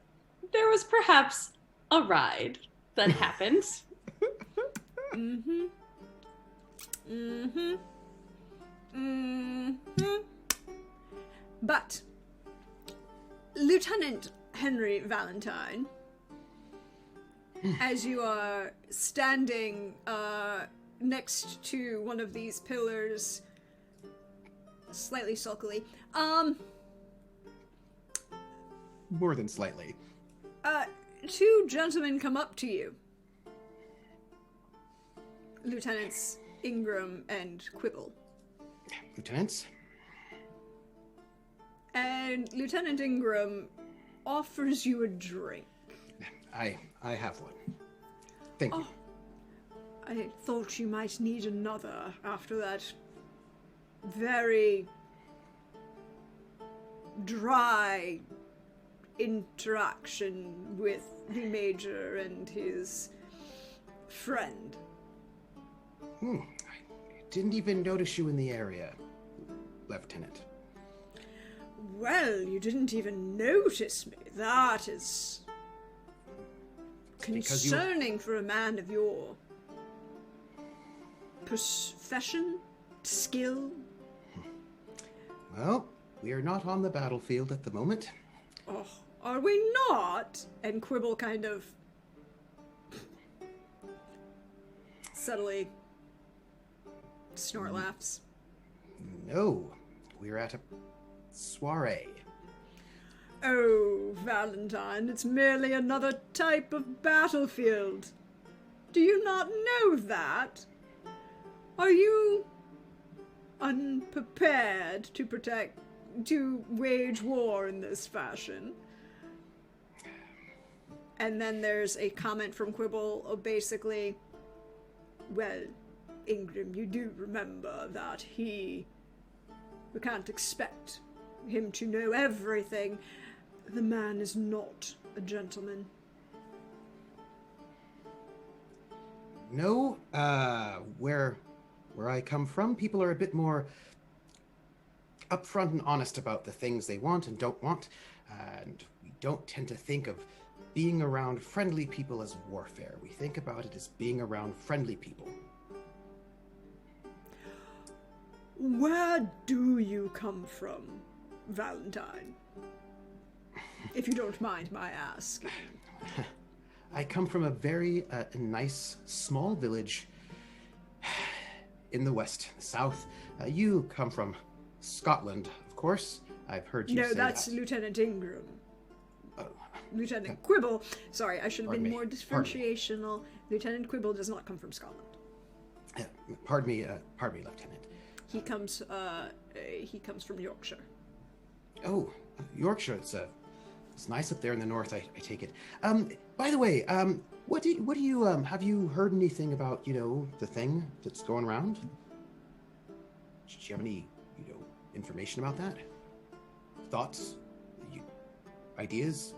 Speaker 4: there was perhaps a ride that happened.
Speaker 2: But Lieutenant Henry Valentine, as you are standing next to one of these pillars, slightly sulkily,
Speaker 1: More than slightly.
Speaker 2: two gentlemen come up to you. Lieutenants Ingram and Quibble.
Speaker 1: Lieutenants?
Speaker 2: And Lieutenant Ingram offers you a drink.
Speaker 1: I have one. Thank you.
Speaker 2: I thought you might need another after that very dry interaction with the Major and his friend.
Speaker 1: I didn't even notice you in the area, Lieutenant.
Speaker 2: Well, you didn't even notice me. That is concerning for a man of your profession, skill.
Speaker 1: Well, we are not on the battlefield at the moment.
Speaker 2: Oh, are we not? And Quibble kind of subtly snort laughs.
Speaker 1: No, we're at a soiree.
Speaker 2: Oh, Valentine, it's merely another type of battlefield. Do you not know that? Are you unprepared to wage war in this fashion? And then there's a comment from Quibble, basically, well, Ingram, you do remember that we can't expect him to know everything. The man is not a gentleman.
Speaker 1: No, where I come from, people are a bit more upfront and honest about the things they want and don't want, and we don't tend to think of being around friendly people as warfare. We think about it as being around friendly people.
Speaker 2: Where do you come from, Valentine? If you don't mind my asking.
Speaker 1: I come from a very nice, small village in the west, south. You come from Scotland, of course. I've heard you say that.
Speaker 2: No, that's Lieutenant Ingram.
Speaker 1: Oh.
Speaker 2: Lieutenant Quibble. Sorry, I should have been
Speaker 1: me.
Speaker 2: more differentiational. Lieutenant Quibble does not come from Scotland.
Speaker 1: Pardon me, Lieutenant.
Speaker 2: He comes from Yorkshire.
Speaker 1: Oh, Yorkshire. It's nice up there in the north. I take it. By the way, what do you have you heard anything about the thing that's going around? Do you have any information about that? Thoughts? Ideas?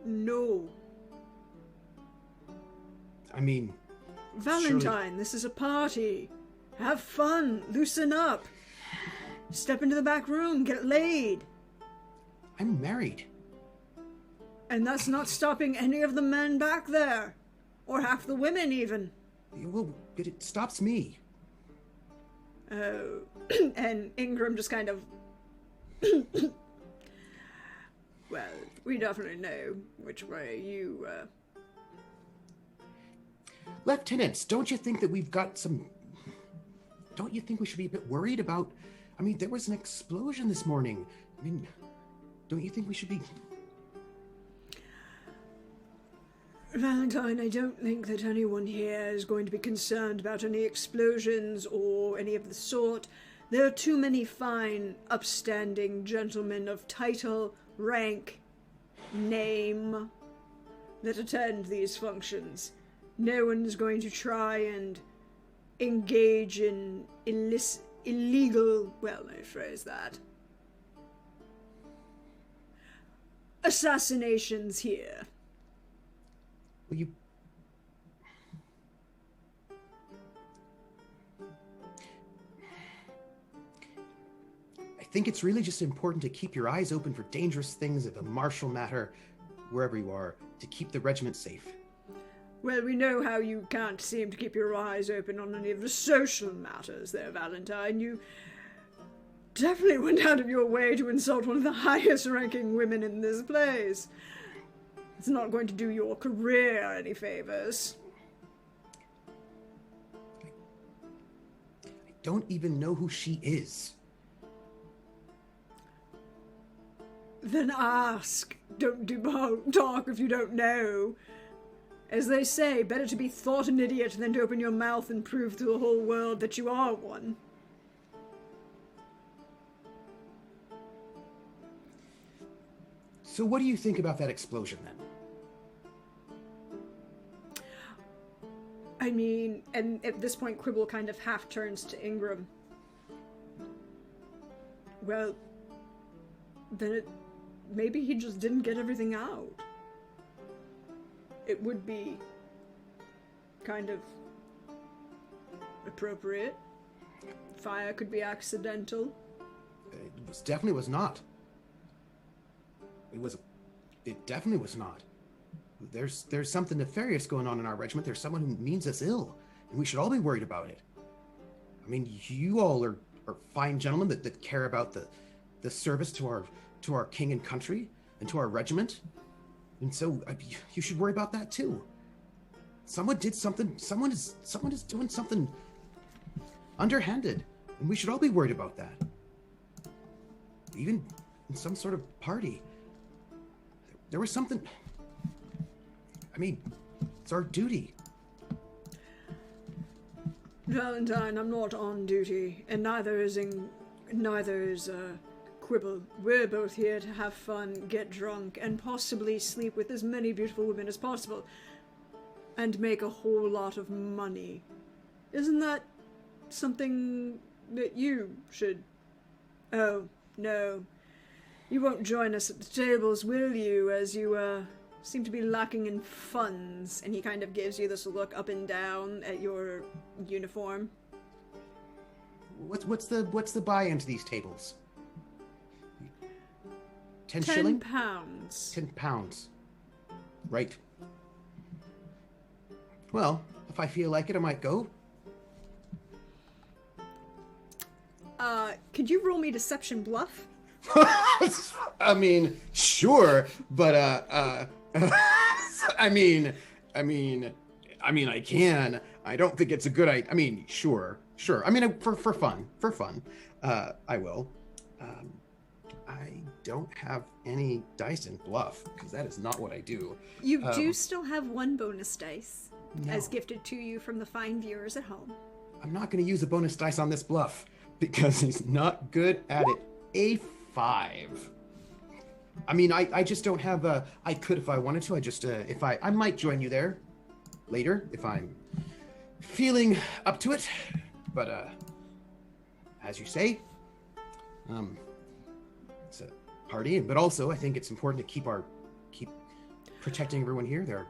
Speaker 2: No.
Speaker 1: I mean,
Speaker 2: Valentine,
Speaker 1: surely...
Speaker 2: this is a party. Have fun. Loosen up. Step into the back room. Get laid.
Speaker 1: I'm married.
Speaker 2: And that's not stopping any of the men back there. Or half the women, even.
Speaker 1: Well, but it stops me.
Speaker 2: Oh. And Ingram just kind of... Well, we definitely know which way you
Speaker 1: Lieutenants, don't you think that we've got some... Don't you think we should be a bit worried about... I mean, there was an explosion this morning. I mean, don't you think we should be...
Speaker 2: Valentine, I don't think that anyone here is going to be concerned about any explosions or any of the sort. There are too many fine, upstanding gentlemen of title, rank, name that attend these functions. No one is going to try and engage in illegal, well, let me phrase that, assassinations here.
Speaker 1: Well, you... I think it's really just important to keep your eyes open for dangerous things of a martial matter, wherever you are, to keep the regiment safe.
Speaker 2: Well, we know how you can't seem to keep your eyes open on any of the social matters there, Valentine. You definitely went out of your way to insult one of the highest-ranking women in this place. It's not going to do your career any favors.
Speaker 1: I don't even know who she is.
Speaker 2: Then ask. Don't talk if you don't know. As they say, better to be thought an idiot than to open your mouth and prove to the whole world that you are one.
Speaker 1: So what do you think about that explosion, then?
Speaker 2: I mean, and at this point, Quibble kind of half turns to Ingram. Well, then maybe he just didn't get everything out. It would be kind of appropriate. Fire could be accidental.
Speaker 1: It definitely was not. It definitely was not. There's something nefarious going on in our regiment. There's someone who means us ill, and we should all be worried about it. I mean, you all are fine gentlemen that care about the service to our king and country and to our regiment. And so you should worry about that too. Someone did something. Someone is doing something underhanded, and we should all be worried about that. Even in some sort of party, there was something. I mean, it's our duty.
Speaker 2: Valentine, I'm not on duty, and neither is Quibble. We're both here to have fun, get drunk, and possibly sleep with as many beautiful women as possible, and make a whole lot of money. Isn't that something that you should... Oh, no. You won't join us at the tables, will you, as you, seem to be lacking in funds? And he kind of gives you this look up and down at your uniform.
Speaker 1: What's the buy-in to these tables? 10
Speaker 2: 10
Speaker 1: shilling?
Speaker 2: pounds.
Speaker 1: 10 pounds. Right. Well, if I feel like it, I might go.
Speaker 2: Could you roll me Deception Bluff?
Speaker 1: I mean, sure, but I mean, I can. I don't think it's a good idea. I mean, sure. I mean, for fun, I will. I don't have any dice in bluff because that is not what I do.
Speaker 2: You do still have one bonus dice,
Speaker 1: No.
Speaker 2: as gifted to you from the fine viewers at home.
Speaker 1: I'm not going to use a bonus dice on this bluff because he's not good at it. A 5. I mean, I just don't have a... I could if I wanted to. I just, I might join you there later if I'm feeling up to it. But, as you say, it's a party. But also, I think it's important to keep protecting everyone here. They're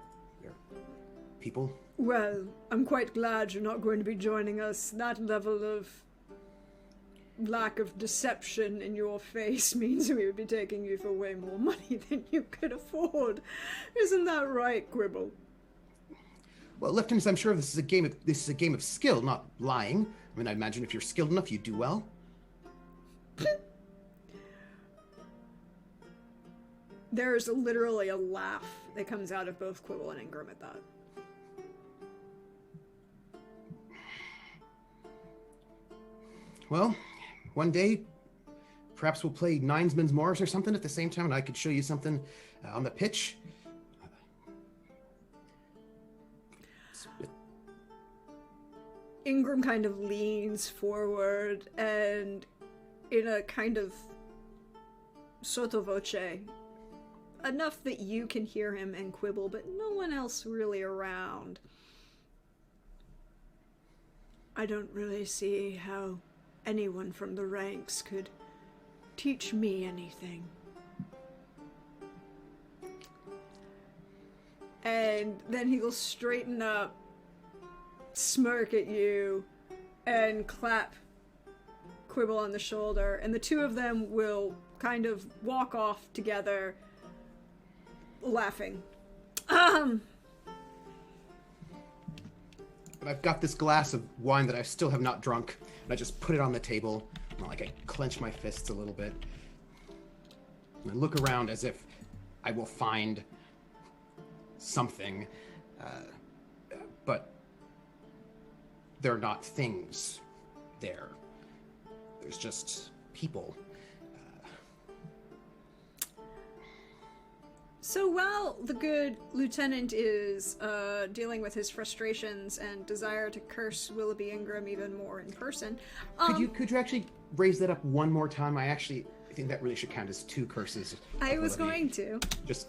Speaker 1: people.
Speaker 2: Well, I'm quite glad you're not going to be joining us. That level of lack of deception in your face means we would be taking you for way more money than you could afford. Isn't that right, Quibble?
Speaker 1: Well, Lieutenants, I'm sure this is a game of skill, not lying. I mean, I imagine if you're skilled enough, you'd do well.
Speaker 2: There's literally a laugh that comes out of both Quibble and Ingram at that.
Speaker 1: Well, one day, perhaps we'll play Ninesman's Mars or something at the same time, and I could show you something on the pitch.
Speaker 2: Ingram kind of leans forward and, in a kind of sotto voce, enough that you can hear him and Quibble, but no one else really around. I don't really see how anyone from the ranks could teach me anything. And then he'll straighten up, smirk at you, and clap Quibble on the shoulder, and the two of them will kind of walk off together, laughing.
Speaker 1: And I've got this glass of wine that I still have not drunk, and I just put it on the table, and like I clench my fists a little bit, and I look around as if I will find something, but there are not things there. There's just people.
Speaker 2: So while the good lieutenant is dealing with his frustrations and desire to curse Willoughby Ingram even more in person,
Speaker 1: Could you actually raise that up one more time? I think that really should count as 2 curses.
Speaker 2: I was going to.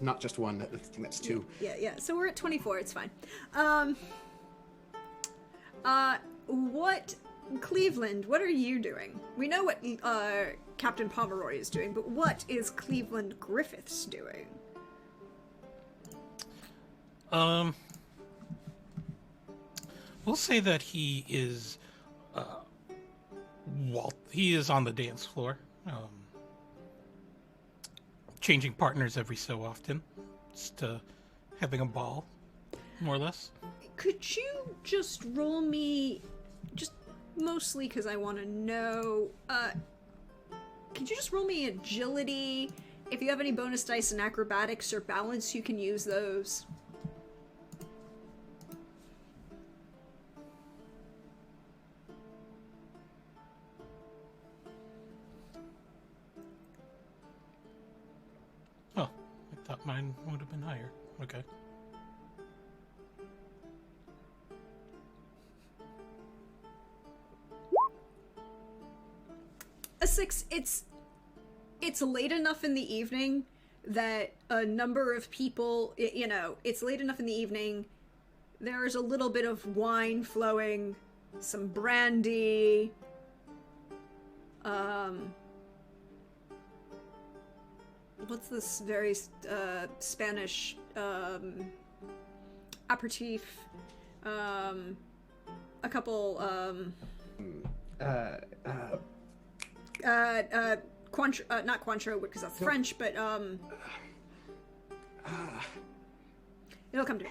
Speaker 1: Not just one. I think that's 2.
Speaker 2: Yeah. So we're at 24. It's fine. What, Cleveland? What are you doing? We know what Captain Pomeroy is doing, but what is Cleveland Griffiths doing?
Speaker 5: We'll say that he is, he is on the dance floor, changing partners every so often, just having a ball, more or less.
Speaker 2: Could you just roll me, just mostly because I want to know, could you just roll me agility? If you have any bonus dice in acrobatics or balance, you can use those.
Speaker 5: Oh, I thought mine would have been higher. Okay.
Speaker 2: A 6. It's late enough in the evening that a number of people, it's late enough in the evening. There's a little bit of wine flowing, some brandy, what's this very Spanish aperitif, a couple Cointreau, not Cointreau because that's French, but it'll come to me.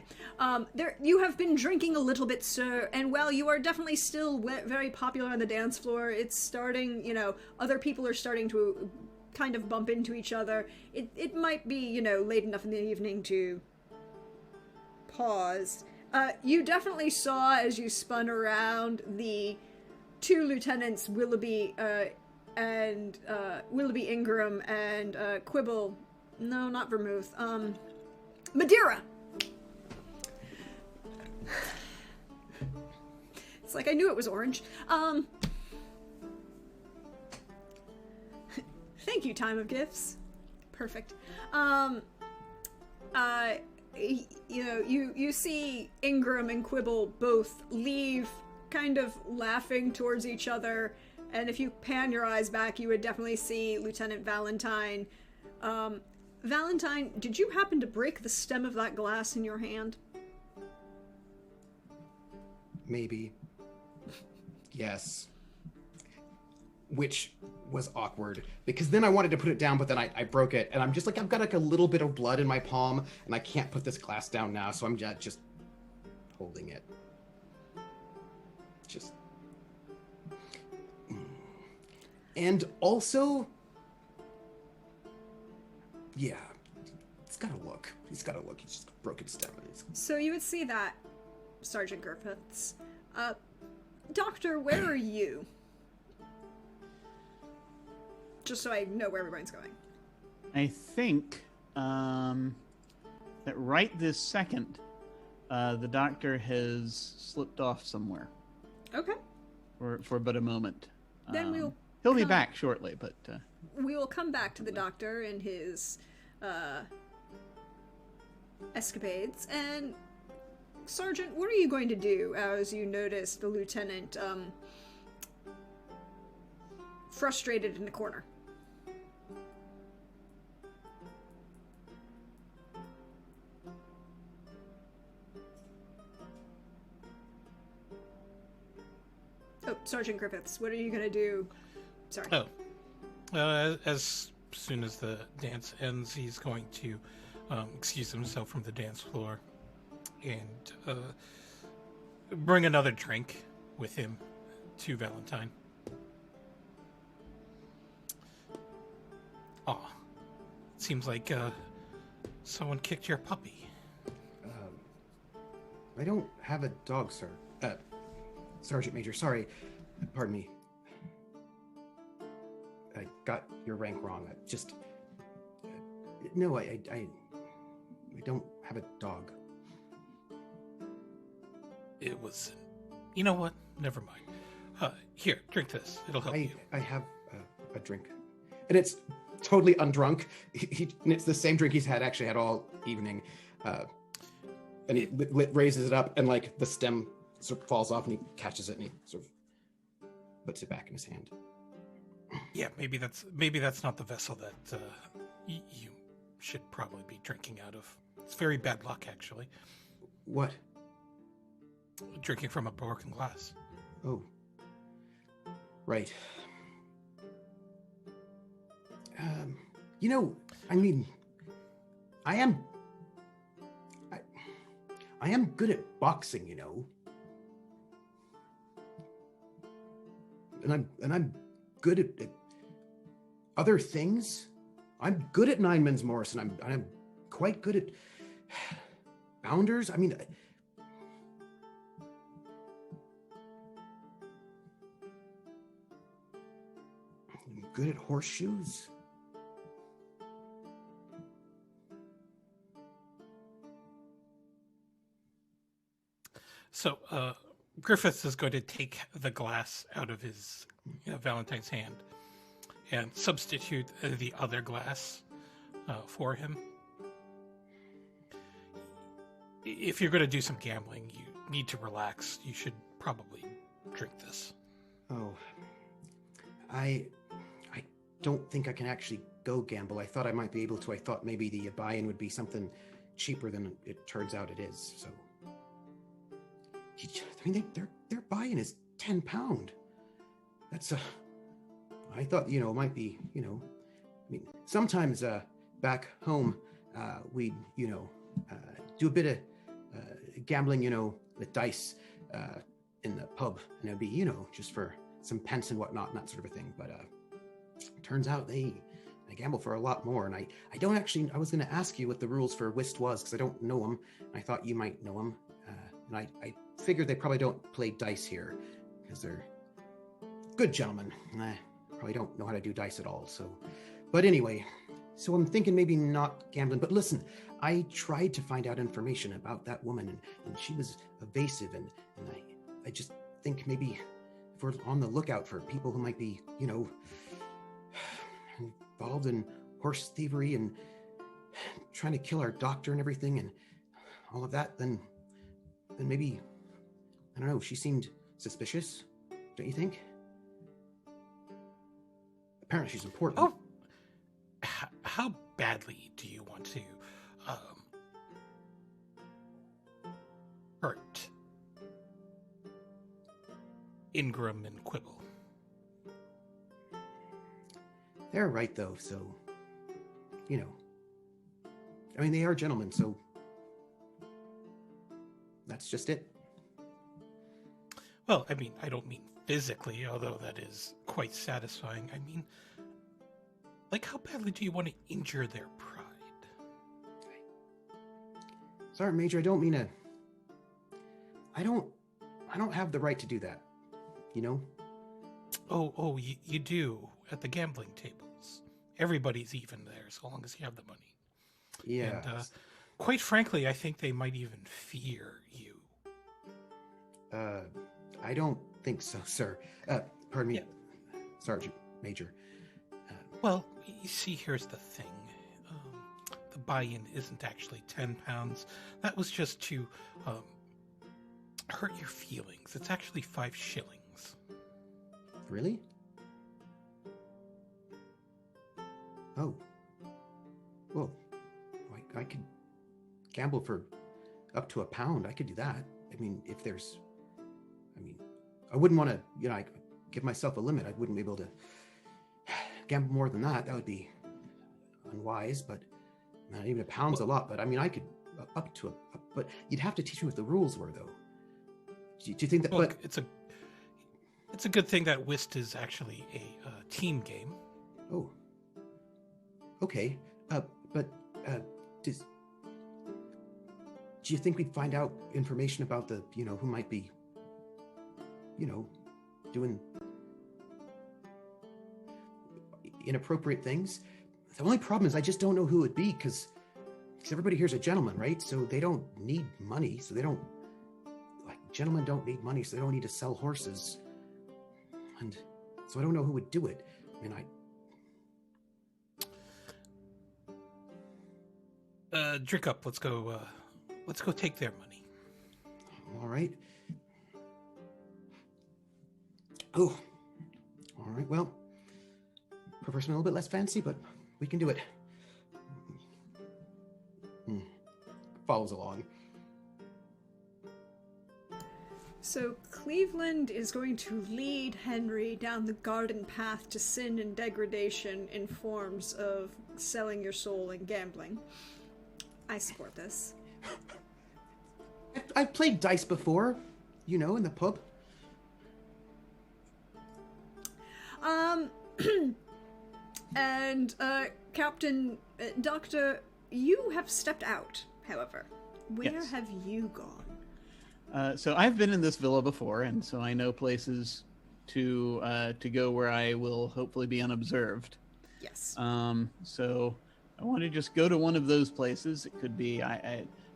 Speaker 2: There, you have been drinking a little bit, sir, and while you are definitely still very popular on the dance floor, it's starting, other people are starting to kind of bump into each other. It might be, late enough in the evening to pause. You definitely saw, as you spun around, the 2 lieutenants, Willoughby Ingram and Quibble. No, not Vermouth. Madeira. It's like I knew it was orange. Thank you, Time of Gifts. Perfect. You see Ingram and Quibble both leave, kind of laughing towards each other. And if you pan your eyes back, you would definitely see Lieutenant Valentine. Valentine, did you happen to break the stem of that glass in your hand?
Speaker 1: Maybe. Yes. Which was awkward, because then I wanted to put it down, but then I broke it, and I'm just like, I've got like a little bit of blood in my palm, and I can't put this glass down now, so I'm just holding it. Just... And also, yeah, he's got to look. He's just broken stem.
Speaker 2: So you would see that, Sergeant Griffiths. Doctor, where are you? just so I know where everybody's going.
Speaker 3: I think that right this second, the doctor has slipped off somewhere.
Speaker 2: Okay.
Speaker 3: For but a moment.
Speaker 2: Then
Speaker 3: he'll be back shortly, but
Speaker 2: we will come back to the doctor and his escapades. And Sergeant, what are you going to do as you notice the lieutenant frustrated in the corner? Oh, Sergeant Griffiths, what are you going to do? Sorry.
Speaker 5: As soon as the dance ends, he's going to excuse himself from the dance floor and bring another drink with him to Valentine. Aw, seems like someone kicked your puppy.
Speaker 1: I don't have a dog, sir. Sergeant Major, sorry. Pardon me. I got your rank wrong. No, I don't have a dog.
Speaker 5: It was... You know what? Never mind. Here, drink this. It'll help you.
Speaker 1: I have a drink. And it's totally undrunk. And it's the same drink he's actually had all evening. And he raises it up, and like the stem sort of falls off, and he catches it, and he sort of puts it back in his hand.
Speaker 5: Yeah, maybe that's not the vessel that you should probably be drinking out of. It's very bad luck, actually.
Speaker 1: What?
Speaker 5: Drinking from a broken glass.
Speaker 1: Oh. Right. I mean, I am good at boxing, And I'm good at other things. I'm good at nine men's Morris, and I'm quite good at bounders. I mean, I'm good at horseshoes.
Speaker 5: So, Griffiths is going to take the glass out of his Valentine's hand and substitute the other glass for him. If you're going to do some gambling, you need to relax. You should probably drink this.
Speaker 1: Oh, I don't think I can actually go gamble. I thought I might be able to. I thought maybe the buy-in would be something cheaper than it turns out it is. So, I mean, their buy-in is £10. That's I thought it might be I mean, sometimes back home we'd do a bit of gambling with dice in the pub, and it'd be just for some pence and whatnot and that sort of a thing. But turns out they gamble for a lot more, and I don't actually. I was going to ask you what the rules for whist was, because I don't know them. I thought you might know them, and I figured they probably don't play dice here because they're good gentlemen. I probably don't know how to do dice at all. So, but anyway, so I'm thinking maybe not gambling. But listen, I tried to find out information about that woman, and she was evasive, and I just think maybe if we're on the lookout for people who might be involved in horse thievery and trying to kill our doctor and everything and all of that, then maybe, I don't know, she seemed suspicious, don't you think? Apparently she's important.
Speaker 5: Oh, how badly do you want to hurt Ingram and Quibble?
Speaker 1: They're right, though, so, I mean, they are gentlemen, so that's just it.
Speaker 5: Well, I mean, I don't mean physically, although that is quite satisfying. I mean, like, how badly do you want to injure their pride?
Speaker 1: Sorry, Major, I don't mean to... I don't have the right to do that,
Speaker 5: Oh, you do, at the gambling tables. rules. Everybody's even there so long as you have the money.
Speaker 1: Yeah.
Speaker 5: And quite frankly, I think they might even fear you.
Speaker 1: I don't think so, sir. Pardon me, Sergeant Major.
Speaker 5: Well, you see, here's the thing. The buy-in isn't actually £10. That was just to hurt your feelings. It's actually 5 shillings.
Speaker 1: Really? Oh. Well, I could gamble for up to £1. I could do that. I mean, if there's... I wouldn't want to, I give myself a limit. I wouldn't be able to gamble more than that. That would be unwise, but not even £1's a lot. But I could up to but you'd have to teach me what the rules were, though. Do you think that?
Speaker 5: Look, it's a good thing that whist is actually a team game.
Speaker 1: Oh. Okay. Do you think we'd find out information about the, who might be, doing inappropriate things? The only problem is I just don't know who it would be, because everybody here's a gentleman, right? So they don't need money. So they don't, gentlemen don't need money, so they don't need to sell horses. And so I don't know who would do it.
Speaker 5: Drink up. Let's go take their money.
Speaker 1: All right. Oh, all right. Well, prefer something a little bit less fancy, but we can do it. Follows along.
Speaker 2: So Cleveland is going to lead Henry down the garden path to sin and degradation in forms of selling your soul and gambling. I support this.
Speaker 1: I've played dice before, in the pub.
Speaker 2: And Captain, Doctor, you have stepped out, however. Where
Speaker 3: Yes.
Speaker 2: have you gone?
Speaker 3: So I've been in this villa before, and so I know places to go where I will hopefully be unobserved.
Speaker 2: Yes.
Speaker 3: So I want to just go to one of those places. It could be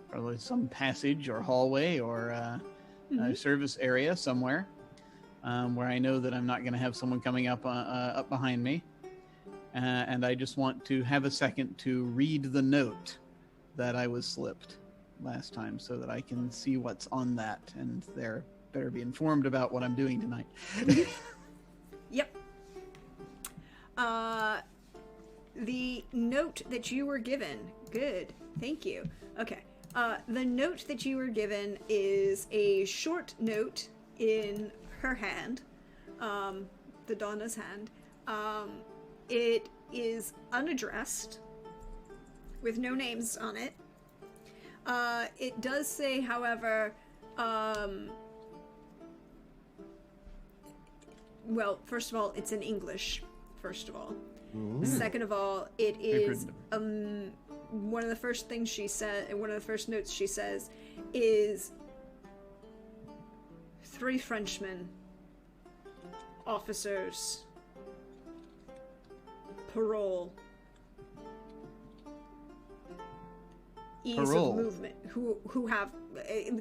Speaker 3: probably some passage or hallway or a service area somewhere where I know that I'm not going to have someone coming up behind me. And I just want to have a second to read the note that I was slipped last time so that I can see what's on that, and they're better be informed about what I'm doing tonight.
Speaker 2: Yep. The note that you were given. Good. Thank you. Okay. The note that you were given is a short note in her hand, the Donna's hand. It is unaddressed, with no names on it. It does say, however, well, first of all, it's in English, first of all. Second of all, it is, one of the first things she said, and one of the first notes she says is 3 Frenchmen, officers, parole, ease
Speaker 3: Parole.
Speaker 2: of movement, who have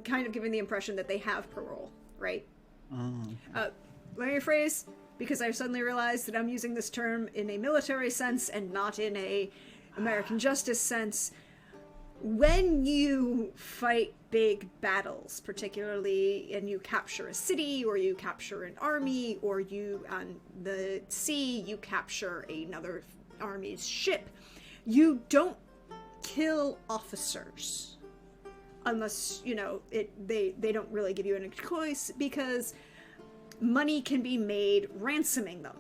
Speaker 2: kind of giving the impression that they have parole, right? Let me rephrase, because I suddenly realized that I'm using this term in a military sense and not in a American justice sense. When you fight big battles, particularly, and you capture a city, or you capture an army, or you, on the sea, you capture another army's ship, you don't kill officers. Unless, they don't really give you any choice, because money can be made ransoming them.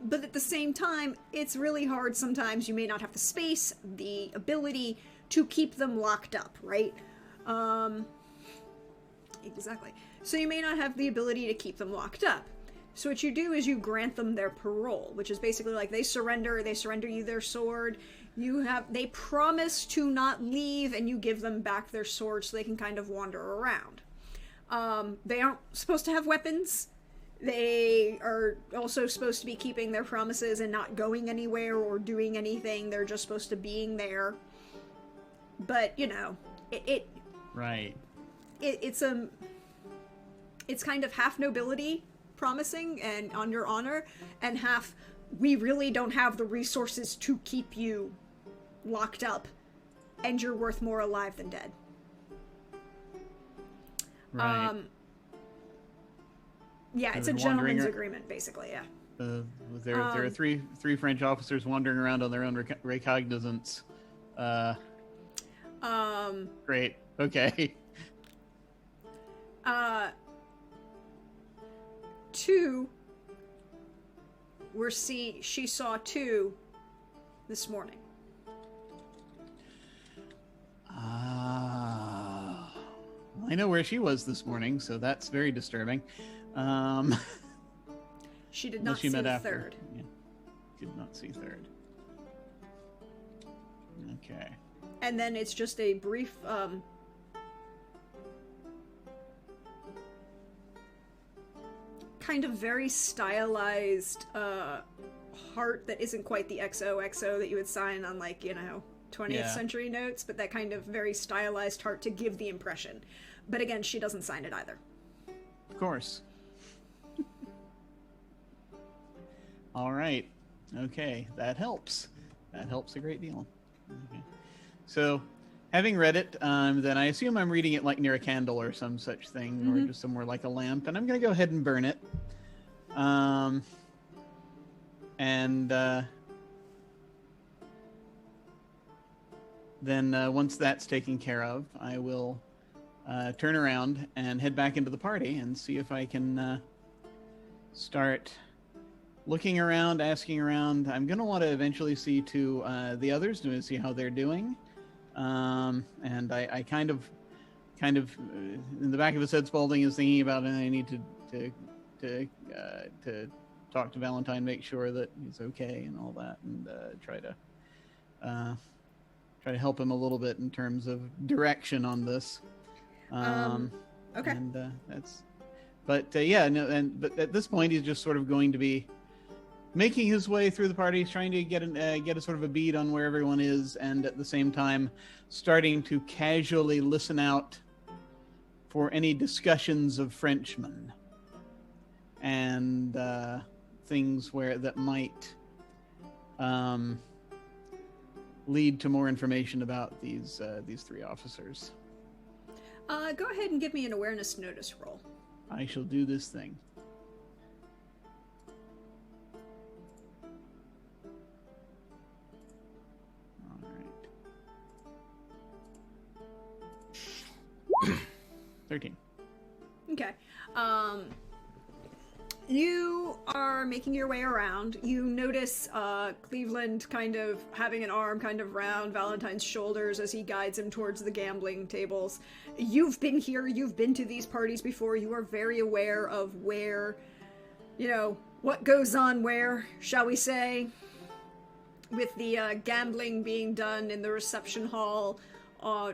Speaker 2: But at the same time, it's really hard sometimes. You may not have the space, the ability to keep them locked up, right? Exactly. So you may not have the ability to keep them locked up. So what you do is you grant them their parole, which is basically like they surrender you their sword. They promise to not leave, and you give them back their sword so they can kind of wander around. They aren't supposed to have weapons. They are also supposed to be keeping their promises and not going anywhere or doing anything. They're just supposed to being there. But,
Speaker 3: Right.
Speaker 2: It's kind of half nobility promising and on your honor, and half we really don't have the resources to keep you locked up, and you're worth more alive than dead.
Speaker 3: Right.
Speaker 2: Yeah, it's a gentleman's agreement, basically. Yeah.
Speaker 3: There are three French officers wandering around on their own recognizance. Great. Okay.
Speaker 2: Two. She saw two this morning.
Speaker 3: I know where she was this morning, so that's very disturbing.
Speaker 2: She did not see the third.
Speaker 3: Yeah. Did not see third. Okay.
Speaker 2: And then it's just a brief kind of very stylized heart that isn't quite the XOXO that you would sign on 20th century notes, but that kind of very stylized heart to give the impression. But again, she doesn't sign it either.
Speaker 3: Of course. All right. Okay, that helps. That helps a great deal. Okay. So, having read it, then I assume I'm reading it like near a candle or some such thing, or just somewhere like a lamp, and I'm going to go ahead and burn it. Then once that's taken care of, I will turn around and head back into the party and see if I can start looking around, asking around. I'm going to want to eventually see to the others to see how they're doing. And I kind of in the back of his head, Spaulding is thinking about, and I need to talk to Valentine, make sure that he's okay and all that, and try to help him a little bit in terms of direction on this.
Speaker 2: Okay.
Speaker 3: And but at this point, he's just sort of going to be making his way through the party. He's trying to get a sort of a bead on where everyone is, and at the same time, starting to casually listen out for any discussions of Frenchmen and things that might lead to more information about these three officers.
Speaker 2: Go ahead and give me an awareness notice roll.
Speaker 3: I shall do this thing. All right. 13.
Speaker 2: Okay. You are making your way around. You notice Cleveland kind of having an arm kind of round Valentine's shoulders as he guides him towards the gambling tables. You've been here, you've been to these parties before, you are very aware of where, what goes on where, shall we say, with the gambling being done in the reception hall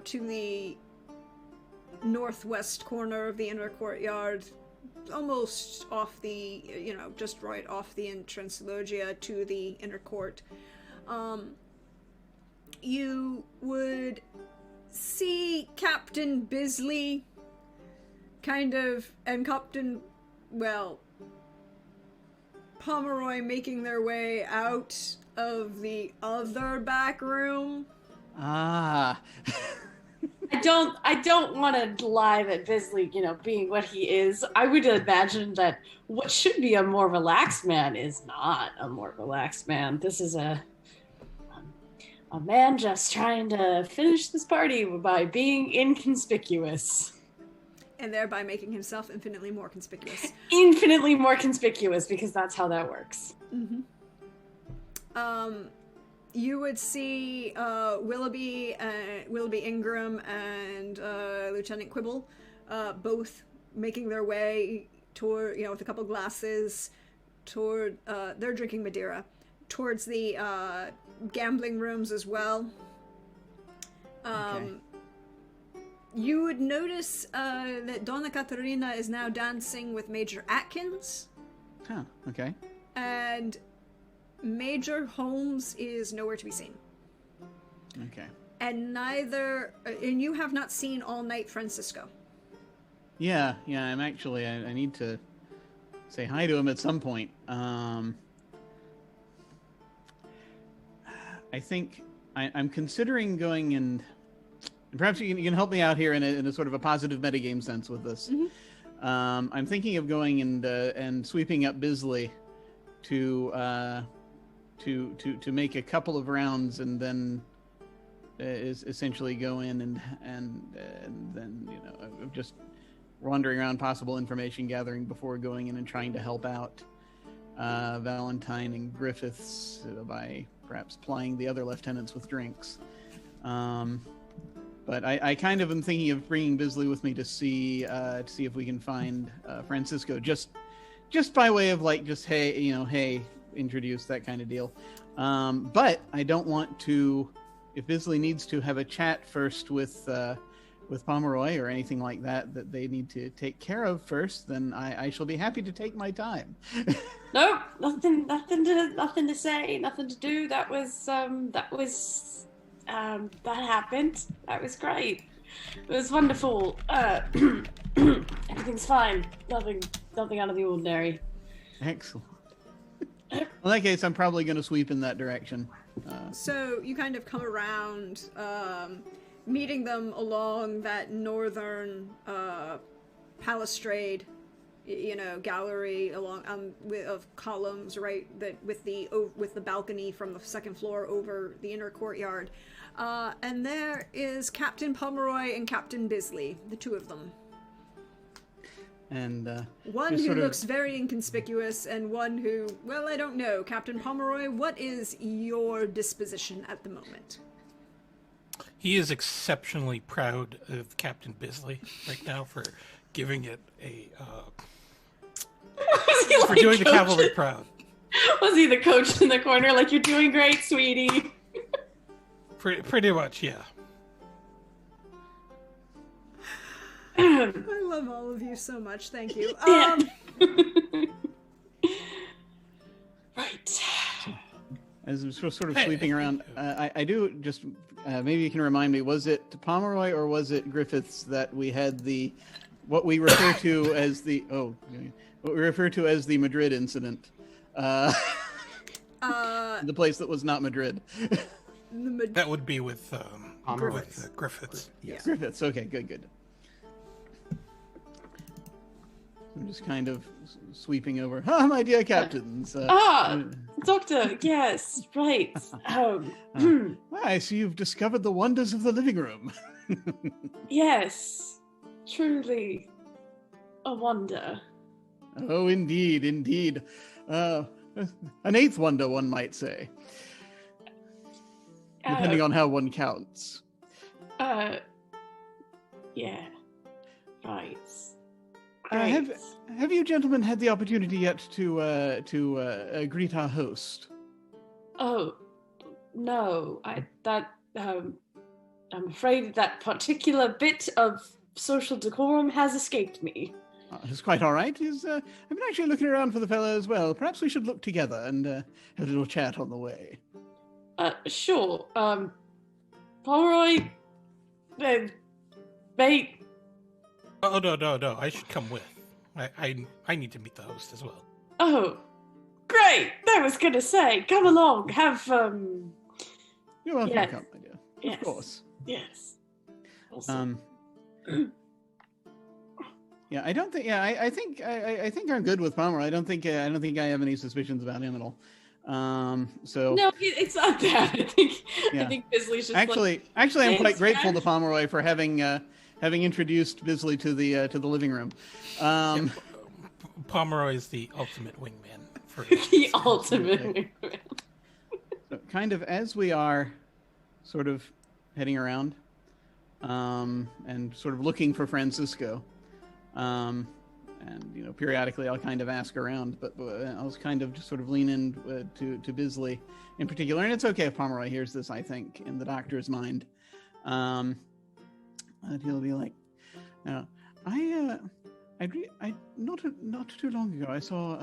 Speaker 2: to the northwest corner of the inner courtyard, almost off the, just right off the entrance loggia to the inner court. You would see Captain Bisley and Captain, Pomeroy making their way out of the other back room.
Speaker 3: Ah.
Speaker 4: I don't want to lie that Bisley, being what he is, I would imagine that what should be a more relaxed man is not a more relaxed man. This is a man just trying to finish this party by being inconspicuous.
Speaker 2: And thereby making himself infinitely more conspicuous.
Speaker 4: Infinitely more conspicuous, because that's how that works.
Speaker 2: Mm-hmm. You would see Willoughby Ingram and Lieutenant Quibble both making their way toward, with a couple glasses, toward, they're drinking Madeira, towards the gambling rooms as well.
Speaker 3: Okay.
Speaker 2: You would notice that Donna Caterina is now dancing with Major Atkins
Speaker 3: Huh. Okay.
Speaker 2: And Major Holmes is nowhere to be seen.
Speaker 3: Okay.
Speaker 2: And and you have not seen All Night Francisco.
Speaker 3: Yeah. I'm actually. I need to say hi to him at some point. I think I'm considering going and perhaps you can help me out here in a sort of a positive metagame sense with this.
Speaker 2: Mm-hmm.
Speaker 3: I'm thinking of going and sweeping up Bisley to make a couple of rounds and then is essentially go in and then just wandering around possible information gathering before going in and trying to help out Valentine and Griffiths by perhaps plying the other lieutenants with drinks. But I kind of am thinking of bringing Bisley with me to see if we can find Francisco, just by way of like, just hey, introduce, that kind of deal. But I don't want to, if Bisley needs to have a chat first with Pomeroy or anything like that they need to take care of first, then I shall be happy to take my time.
Speaker 4: Nope, nothing to say, nothing to do. That happened. That was great. It was wonderful. Everything's fine. Nothing out of the ordinary.
Speaker 3: Excellent. In that case, I'm probably going to sweep in that direction.
Speaker 2: So you kind of come around, meeting them along that northern balustrade, gallery along of columns, right? That with the balcony from the second floor over the inner courtyard, and there is Captain Pomeroy and Captain Bisley, the two of them.
Speaker 3: And
Speaker 2: one who looks very inconspicuous, and one who, well, I don't know. Captain Pomeroy, what is your disposition at the moment?
Speaker 5: He is exceptionally proud of Captain Bisley right now for giving it for doing the cavalry proud.
Speaker 4: Was he the coach in the corner? Like, you're doing great, sweetie.
Speaker 5: Pretty much, yeah.
Speaker 2: I love all of you so much. Thank you.
Speaker 4: Right.
Speaker 3: As I'm sort of sweeping around, I do just maybe you can remind me: was it Pomeroy or was it Griffiths that we had what we refer to as the Madrid incident? The place that was not Madrid.
Speaker 5: That would be with Griffiths.
Speaker 2: Yes.
Speaker 3: Griffiths. Okay, good. I'm just kind of sweeping over. Ah, my dear captains.
Speaker 4: Doctor. Yes, right.
Speaker 3: Well, I see you've discovered the wonders of the living room.
Speaker 4: Yes, truly a wonder.
Speaker 3: Oh, indeed. An eighth wonder, one might say. Depending on how one counts.
Speaker 4: Yeah. Right.
Speaker 3: Have you gentlemen had the opportunity yet to greet our host?
Speaker 4: Oh, no. I'm afraid that particular bit of social decorum has escaped me.
Speaker 3: It's quite all right. I've been actually looking around for the fellow as well. Perhaps we should look together and have a little chat on the way.
Speaker 4: Sure. Pomeroy, mate.
Speaker 5: Oh, no. I should come with. I need to meet the host as well.
Speaker 4: Oh, great. I was going to say, come along. Have,
Speaker 3: You're welcome to come, my dear.
Speaker 4: Yes.
Speaker 3: Of course.
Speaker 4: Yes. Awesome.
Speaker 3: Yeah, I don't think. Yeah, I think I'm good with Palmer. I don't think I have any suspicions about him at all. So
Speaker 4: no, it's not that. I think Bisley's just
Speaker 3: actually I'm quite grateful to Pomeroy for having introduced Bisley to the living room.
Speaker 5: Pomeroy is the ultimate wingman for
Speaker 4: the ultimate wingman.
Speaker 3: So kind of as we are sort of heading around and sort of looking for Francisco, and periodically I'll kind of ask around, but I'll kind of just sort of lean in to Bisley in particular, and it's okay if Pomeroy hears this, I think, in the doctor's mind. He'll be like, I Not too long ago, I saw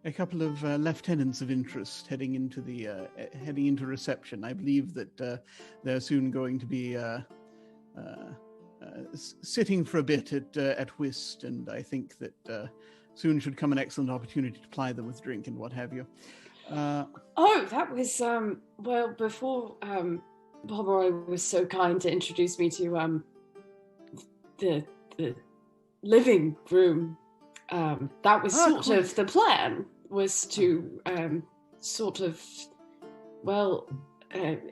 Speaker 3: a couple of lieutenants of interest heading into reception. I believe that they're soon going to be sitting for a bit at whist, and I think that soon should come an excellent opportunity to ply them with drink and what have you.
Speaker 4: That was before Pomeroy was so kind to introduce me to the living room. That was sort of the plan, was to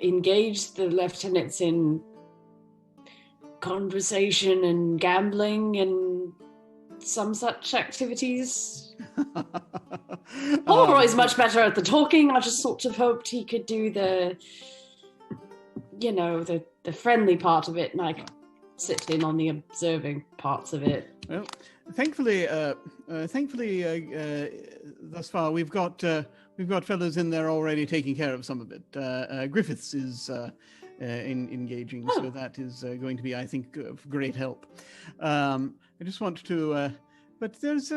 Speaker 4: engage the lieutenants in conversation and gambling and some such activities. Pomeroy's much better at the talking. I just sort of hoped he could do the friendly part of it, and I could sit in on the observing parts of it.
Speaker 3: Well, thankfully, thus far we've got fellows in there already taking care of some of it. Griffiths is engaging, so that is going to be, I think, of great help. I just want to, but there's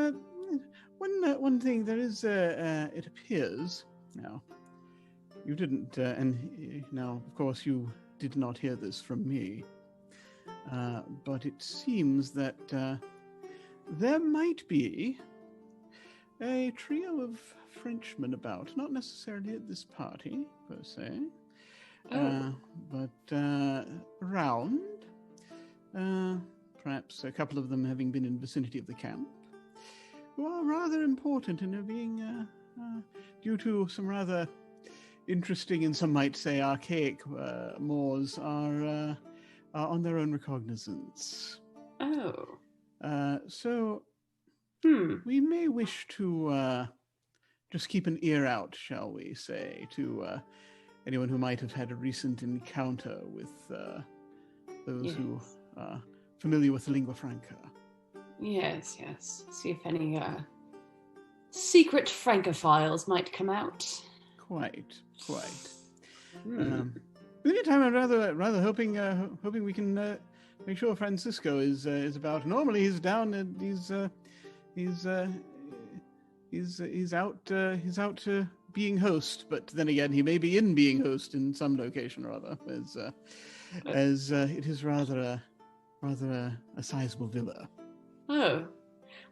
Speaker 3: one thing. There is, it appears now. You didn't, and now, of course, you did not hear this from me. But it seems that there might be a trio of Frenchmen about, not necessarily at this party, per se, but around, perhaps a couple of them having been in the vicinity of the camp, who are rather important and are being, due to some rather interesting and some might say archaic mores, are on their own recognizance. So we may wish to just keep an ear out, shall we say, to anyone who might have had a recent encounter with those who are familiar with the lingua franca. Yes.
Speaker 4: See if any secret francophiles might come out.
Speaker 3: Quite. In the meantime, I'm rather hoping we can make sure Francisco is about. Normally, he's down and he's out being host, but then again, he may be in being host in some location or other, as it is rather a sizable villa.
Speaker 4: Oh.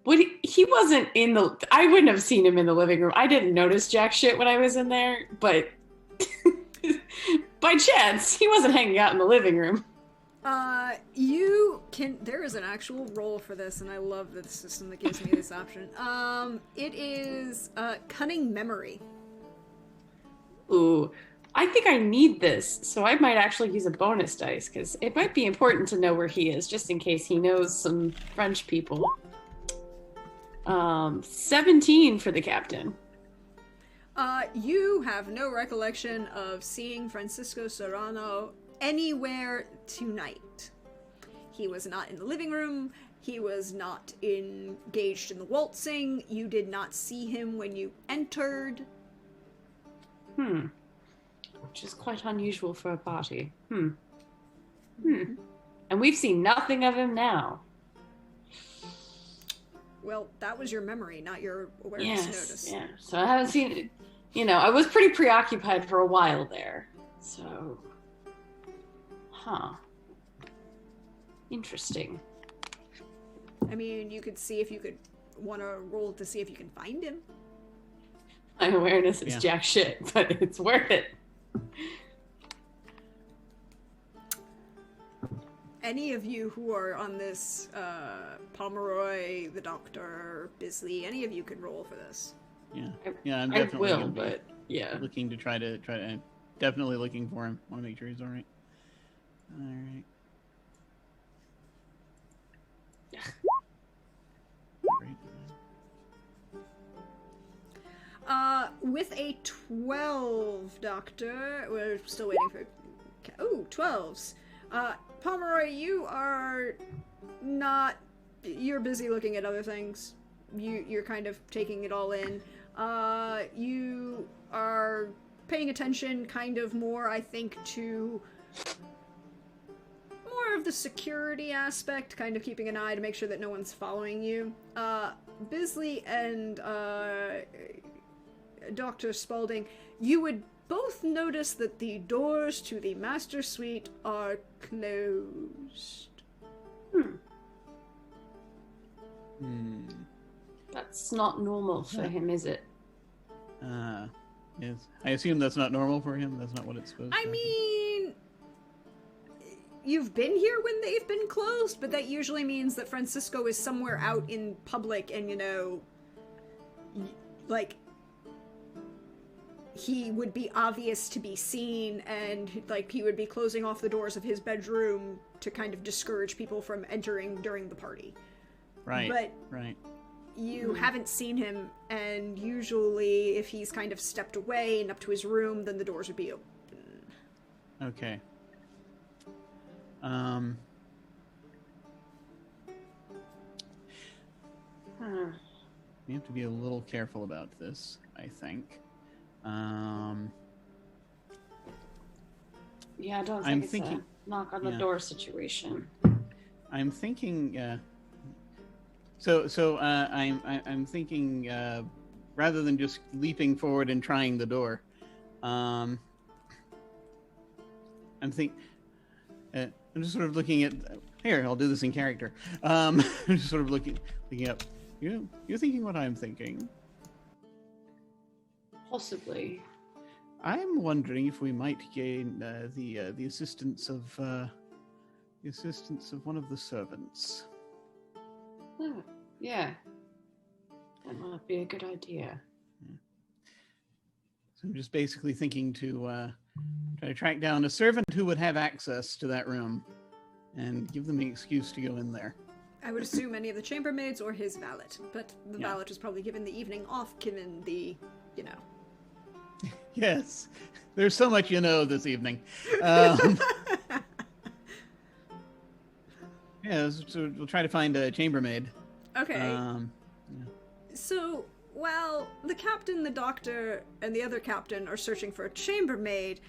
Speaker 4: Well, he wasn't in the... I wouldn't have seen him in the living room. I didn't notice jack shit when I was in there, but by chance, he wasn't hanging out in the living room.
Speaker 2: There is an actual role for this, and I love the system that gives me this option. It is cunning memory.
Speaker 4: Ooh, I think I need this, so I might actually use a bonus dice, because it might be important to know where he is, just in case he knows some French people. 17 for the captain.
Speaker 2: You have no recollection of seeing Francisco Serrano anywhere tonight. He was not in the living room. He was not engaged in the waltzing. You did not see him when you entered.
Speaker 4: Which is quite unusual for a party. And we've seen nothing of him now.
Speaker 2: Well, that was your memory, not your awareness notice.
Speaker 4: Yeah. So I haven't seen it. I was pretty preoccupied for a while there. So, interesting.
Speaker 2: I mean, you could see if you could want to roll to see if you can find him.
Speaker 4: My awareness is jack shit, but it's worth it.
Speaker 2: Any of you who are on this, Pomeroy, the Doctor, Bisley, any of you could roll for this.
Speaker 3: I'm definitely looking to try to. I'm definitely looking for him. Want to make sure he's all right.
Speaker 2: With a 12, Doctor, we're still waiting for... 12s. Pomeroy, you are not... You're busy looking at other things. You're kind of taking it all in. You are paying attention kind of more, I think, to more of of the security aspect, kind of keeping an eye to make sure that no one's following you. Bisley and Dr. Spaulding, you would both notice that the doors to the master suite are closed.
Speaker 4: That's not normal for him, is it?
Speaker 3: Yes. I assume that's not normal for him. That's not what it's supposed to
Speaker 2: I mean, you've been here when they've been closed, but that usually means that Francisco is somewhere out in public and, you know, like, he would be obvious to be seen, and, like, he would be closing off the doors of his bedroom to kind of discourage people from entering during the party.
Speaker 3: Right.
Speaker 2: But
Speaker 3: right.
Speaker 2: you haven't seen him, and usually if he's kind of stepped away and up to his room, then the doors would be open.
Speaker 3: Okay. We have to be a little careful about this, I think.
Speaker 4: Yeah, I don't
Speaker 3: I'm
Speaker 4: think it's
Speaker 3: thinking-
Speaker 4: a knock on the door situation.
Speaker 3: I'm thinking. I'm thinking rather than just leaping forward and trying the door. I'm just sort of looking at. Here, I'll do this in character. I'm just sort of looking up. You're thinking what I'm thinking.
Speaker 4: Possibly.
Speaker 3: I'm wondering if we might gain the assistance of one of the servants.
Speaker 4: Oh, yeah. That might be a good idea.
Speaker 3: So I'm just basically thinking to try to track down a servant who would have access to that room and give them an excuse to go in there.
Speaker 2: I would assume any of the chambermaids or his valet, but the valet was probably given the evening off, given the, you know.
Speaker 3: Yes, there's so much this evening. Yeah, so we'll try to find a chambermaid.
Speaker 2: Okay. So, while the captain, the doctor, and the other captain are searching for a chambermaid,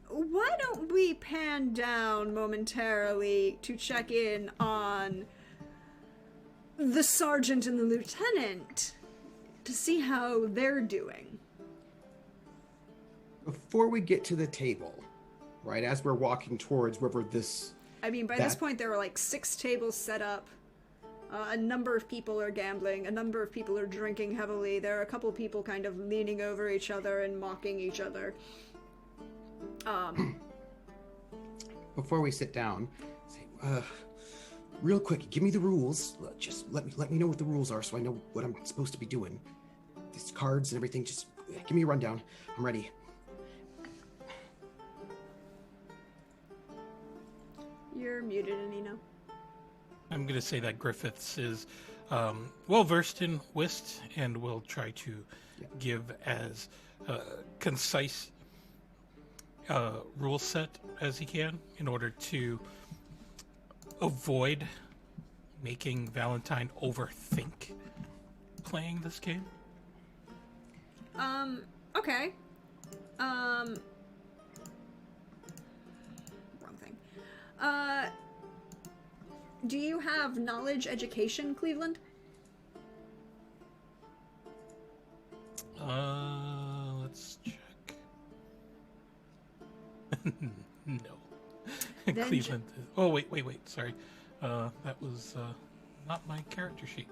Speaker 2: why don't we pan down momentarily to check in on the sergeant and the lieutenant to see how they're doing?
Speaker 1: Before we get to the table, right, as we're walking towards wherever this...
Speaker 2: I mean, by this point, there were like 6 tables set up. A number of people are gambling. A number of people are drinking heavily. There are a couple of people kind of leaning over each other and mocking each other.
Speaker 1: Before we sit down, say, real quick, give me the rules. Just let me know what the rules are so I know what I'm supposed to be doing. These cards and everything, just give me a rundown. I'm ready.
Speaker 2: You're muted, Anino.
Speaker 5: I'm going to say that Griffiths is well versed in whist and will try to give as concise rule set as he can in order to avoid making Valentine overthink playing this game.
Speaker 2: Okay. Wrong thing. Do you have knowledge education, Cleveland?
Speaker 5: Let's check. No.
Speaker 2: Then
Speaker 5: Cleveland. Oh, wait. Sorry. That was not my character sheet.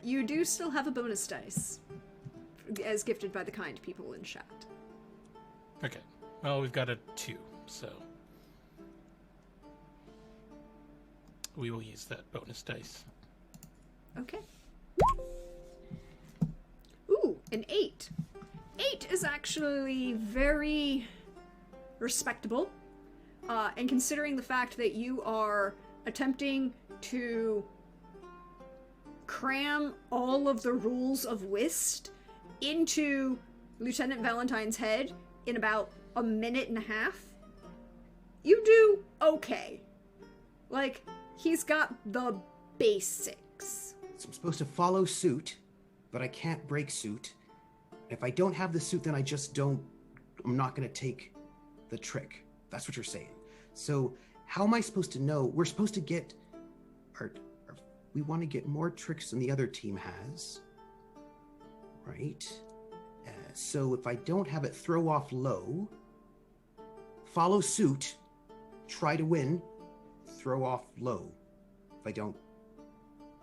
Speaker 2: You do still have a bonus dice, as gifted by the kind people in chat.
Speaker 5: Okay. Well, we've got a 2, so we will use that bonus dice.
Speaker 2: Okay. Ooh, an 8. 8 is actually very respectable. And considering the fact that you are attempting to cram all of the rules of whist into Lieutenant Valentine's head in about a minute and a half, you do okay. Like, he's got the basics.
Speaker 1: So I'm supposed to follow suit, but I can't break suit. If I don't have the suit, then I'm not going to take the trick. That's what you're saying. So how am I supposed to know? We're supposed to get we want to get more tricks than the other team has, right? So if I don't have it throw off low, follow suit, try to win, throw off low. If I don't,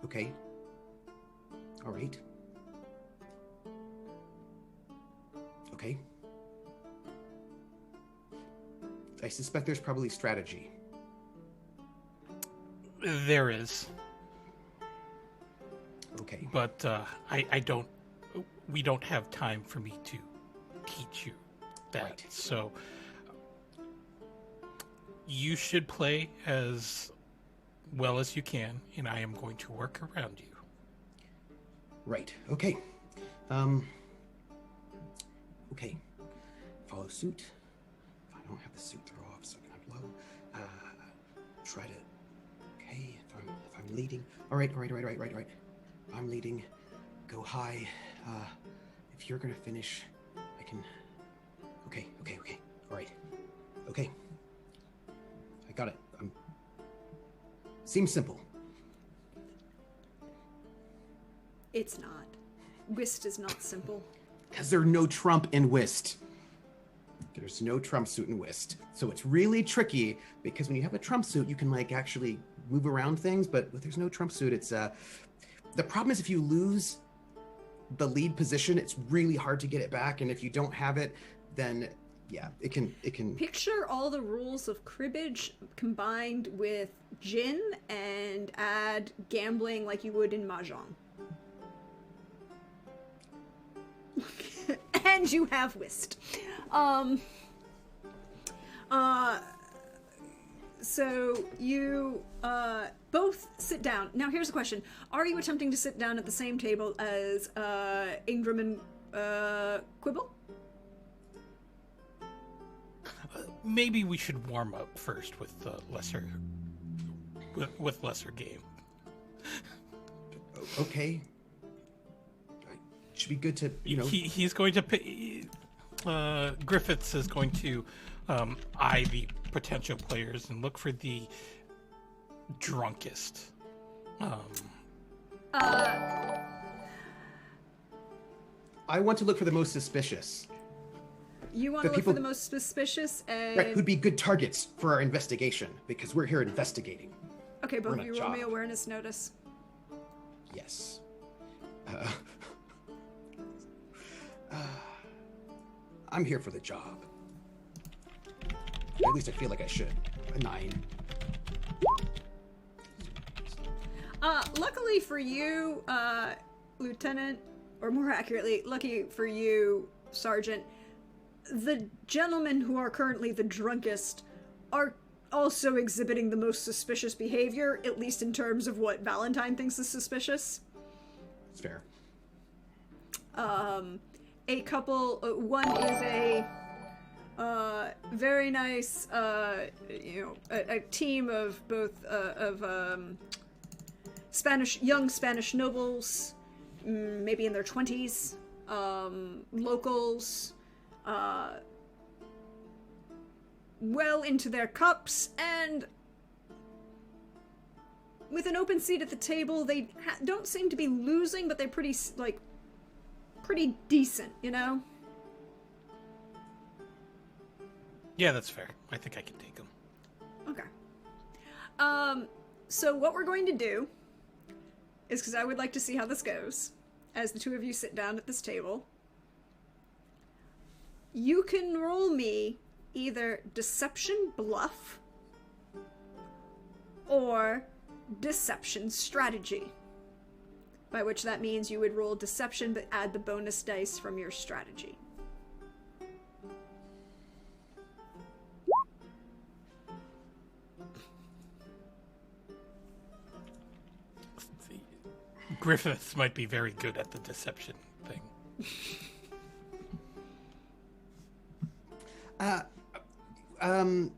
Speaker 1: okay. All right. Okay. I suspect there's probably strategy.
Speaker 5: There is.
Speaker 1: Okay.
Speaker 5: But I don't. We don't have time for me to teach you that.
Speaker 1: Right.
Speaker 5: So you should play as well as you can, and I am going to work around you.
Speaker 1: Right. Okay. Okay. Follow suit. If I don't have the suit, throw off so I can have low. Try to. Okay. If I'm leading. All right. I'm leading. Go high. If you're gonna finish, I can. Okay. All right. Okay. I got it. Seems simple.
Speaker 2: It's not. Whist is not simple.
Speaker 1: Because there's no trump in whist. There's no trump suit in whist. So it's really tricky because when you have a trump suit, you can like actually move around things, but if there's no trump suit, it's the problem is if you lose the lead position, it's really hard to get it back, and if you don't have it, then yeah, it can
Speaker 2: Picture all the rules of cribbage combined with gin and add gambling like you would in mahjong. And you have whist. So you both sit down. Now here's the question. Are you attempting to sit down at the same table as Ingram and Quibble?
Speaker 5: Maybe we should warm up first with lesser game.
Speaker 1: Okay. Should be good to,
Speaker 5: He's going to pay. Griffiths is going to eye the potential players and look for the drunkest.
Speaker 1: I want to look for the most suspicious.
Speaker 2: You want to look for the most suspicious and...
Speaker 1: Right, who'd be good targets for our investigation, because we're here investigating.
Speaker 2: Okay, both of you roll me awareness notice.
Speaker 1: Yes. I'm here for the job. At least I feel like I should. A 9.
Speaker 2: Luckily for you, Lieutenant, or more accurately, lucky for you, Sergeant, the gentlemen who are currently the drunkest are also exhibiting the most suspicious behavior, at least in terms of what Valentine thinks is suspicious.
Speaker 1: It's fair.
Speaker 2: A couple, one is a very nice, a team of both young Spanish nobles, maybe in their 20s, locals, well into their cups, and with an open seat at the table. They don't seem to be losing, but they're pretty decent,
Speaker 5: Yeah, that's fair. I think I can take them.
Speaker 2: Okay. So what we're going to do is, because I would like to see how this goes, as the two of you sit down at this table, you can roll me either deception bluff or deception strategy. By which that means you would roll deception but add the bonus dice from your strategy.
Speaker 5: Griffiths might be very good at the deception thing.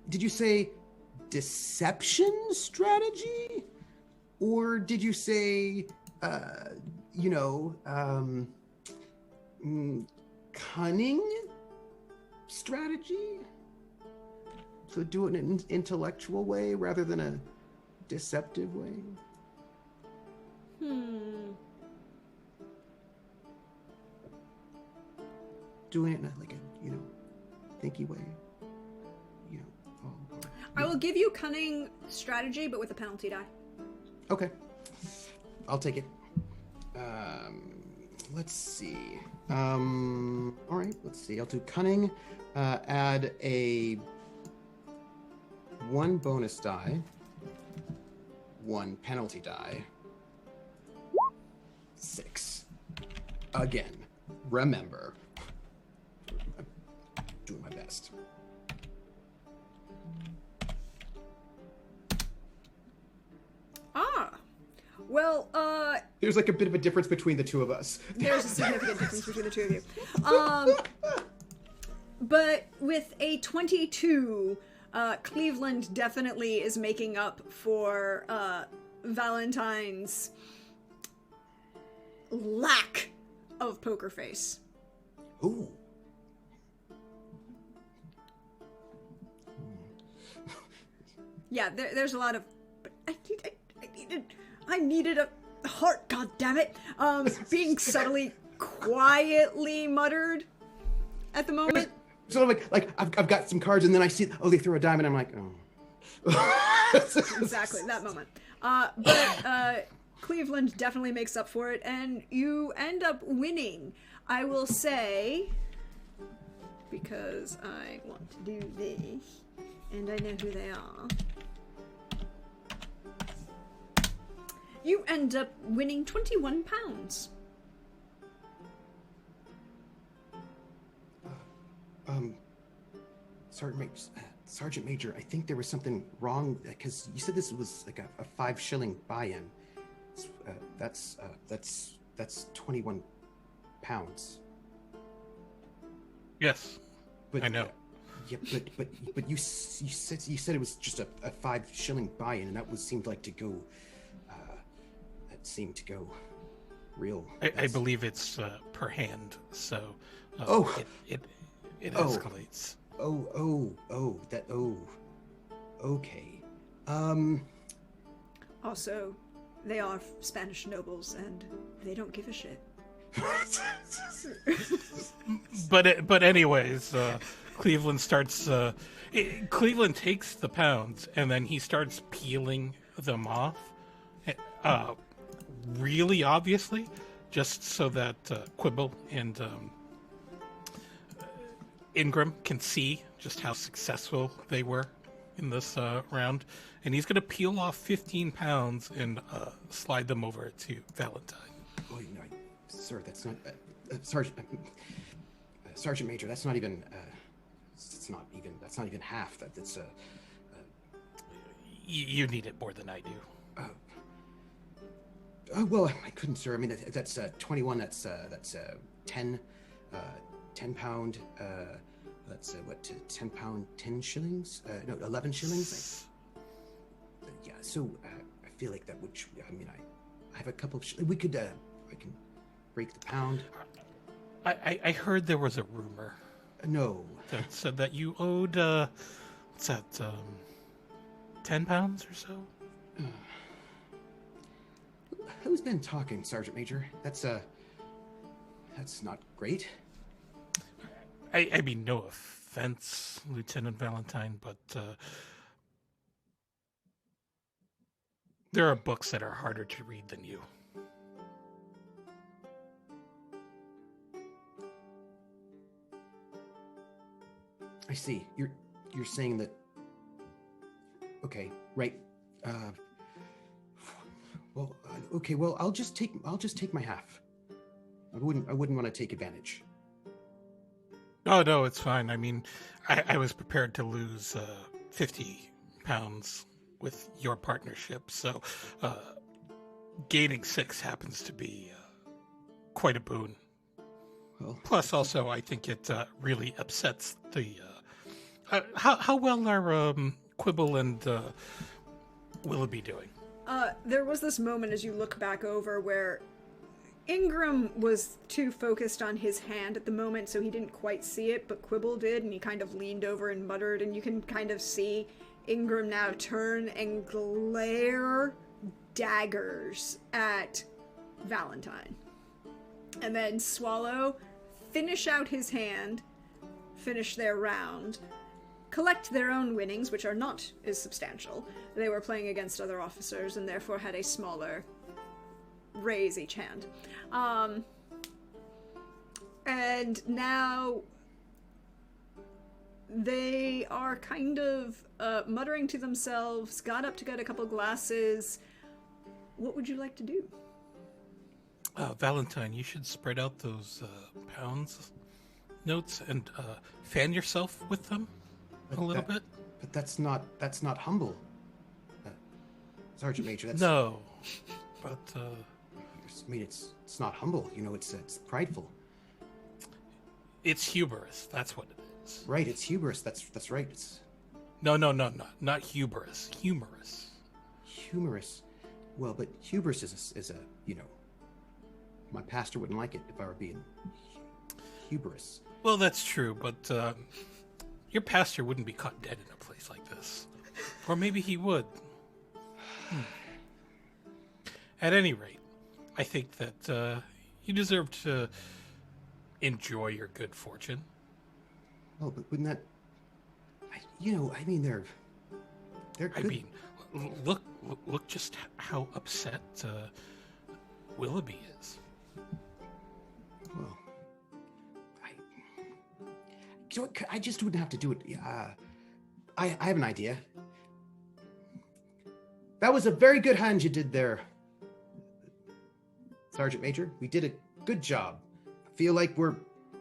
Speaker 1: Did you say deception strategy? Or did you say, cunning strategy? So do it in an intellectual way rather than a deceptive way. Doing it in a thinky way.
Speaker 2: I will give you cunning strategy, but with a penalty die.
Speaker 1: Okay. I'll take it. Let's see. All right, let's see. I'll do cunning. Add a 1 bonus die. 1 penalty die. 6. Again. Remember. I'm doing my best.
Speaker 2: Well,
Speaker 1: there's like a bit of a difference between the two of us.
Speaker 2: There's a significant difference between the two of you. But with a 22, Cleveland definitely is making up for Valentine's lack of poker face.
Speaker 1: Ooh.
Speaker 2: Yeah, there's a lot of. But I needed a heart. God damn it! Being subtly, quietly muttered at the moment.
Speaker 1: So I'm like I've got some cards, and then I see they throw a diamond. I'm like, oh.
Speaker 2: Exactly that moment. But Cleveland definitely makes up for it, and you end up winning. I will say, because I want to do this, and I know who they are. You end up winning £21.
Speaker 1: Sergeant Major, I think there was something wrong because you said this was like a 5 shilling buy-in. That's 21 pounds.
Speaker 5: Yes,
Speaker 1: but
Speaker 5: I know.
Speaker 1: Yeah, but you said it was just a 5 shilling buy-in, and that seemed like to go. That seemed to go real.
Speaker 5: I believe it's per hand, so it escalates.
Speaker 1: Okay.
Speaker 2: Also, they are Spanish nobles, and they don't give a shit.
Speaker 5: But anyways, Cleveland starts. Cleveland takes the pounds, and then he starts peeling them off, really obviously, just so that Quibble and Ingram can see just how successful they were in this round. And he's going to peel off 15 pounds and slide them over to Valentine.
Speaker 1: Oh, no, sir, that's not... Sergeant Major, that's not even... That's not even half. That's...
Speaker 5: You need it more than I do.
Speaker 1: Well, I couldn't, sir. I mean, that's 21. That's 10 pound. That's 10 pound, 10 shillings? No, 11 shillings. Yeah. So I feel like that would. I mean, I have a couple of. We could. I can break the pound.
Speaker 5: I heard there was a rumor.
Speaker 1: No.
Speaker 5: That said that you owed. What's that? 10 pounds or so.
Speaker 1: Who's been talking, Sergeant Major? That's not great.
Speaker 5: I mean, no offense, Lieutenant Valentine, but there are books that are harder to read than you.
Speaker 1: I see. You're saying that. Okay, right. Well, okay. Well, I'll just take my half. I wouldn't want to take advantage.
Speaker 5: Oh no, it's fine. I mean, I was prepared to lose 50 pounds with your partnership, so gaining 6 happens to be quite a boon.
Speaker 1: Well,
Speaker 5: plus, also, I think it really upsets the. How well are Quibble and Willoughby doing?
Speaker 2: There was this moment as you look back over where Ingram was too focused on his hand at the moment, so he didn't quite see it, but Quibble did, and he kind of leaned over and muttered, and you can kind of see Ingram now turn and glare daggers at Valentine. And then Swallow finish out his hand, finish their round, collect their own winnings, which are not as substantial. They were playing against other officers and therefore had a smaller raise each hand. And now they are kind of muttering to themselves, got up to get a couple glasses. What would you like to do?
Speaker 5: Valentine, you should spread out those pounds notes and fan yourself with them a little bit.
Speaker 1: But that's not humble, Sergeant Major. That's
Speaker 5: no, but
Speaker 1: I mean, it's not humble. You know, it's prideful.
Speaker 5: It's hubris. That's what it is.
Speaker 1: Right. It's hubris. That's right. It's
Speaker 5: no, not hubris. Humorous.
Speaker 1: Humorous. Well, but hubris is a you know, my pastor wouldn't like it if I were being hubris.
Speaker 5: Well, that's true, but your pastor wouldn't be caught dead in a place like this. Or maybe he would. At any rate, I think that you deserve to enjoy your good fortune.
Speaker 1: Oh, but wouldn't that... I mean, they're good.
Speaker 5: I mean, look just how upset Willoughby is.
Speaker 1: Well, I just wouldn't have to do it. I have an idea. That was a very good hand you did there, Sergeant Major. We did a good job. I feel like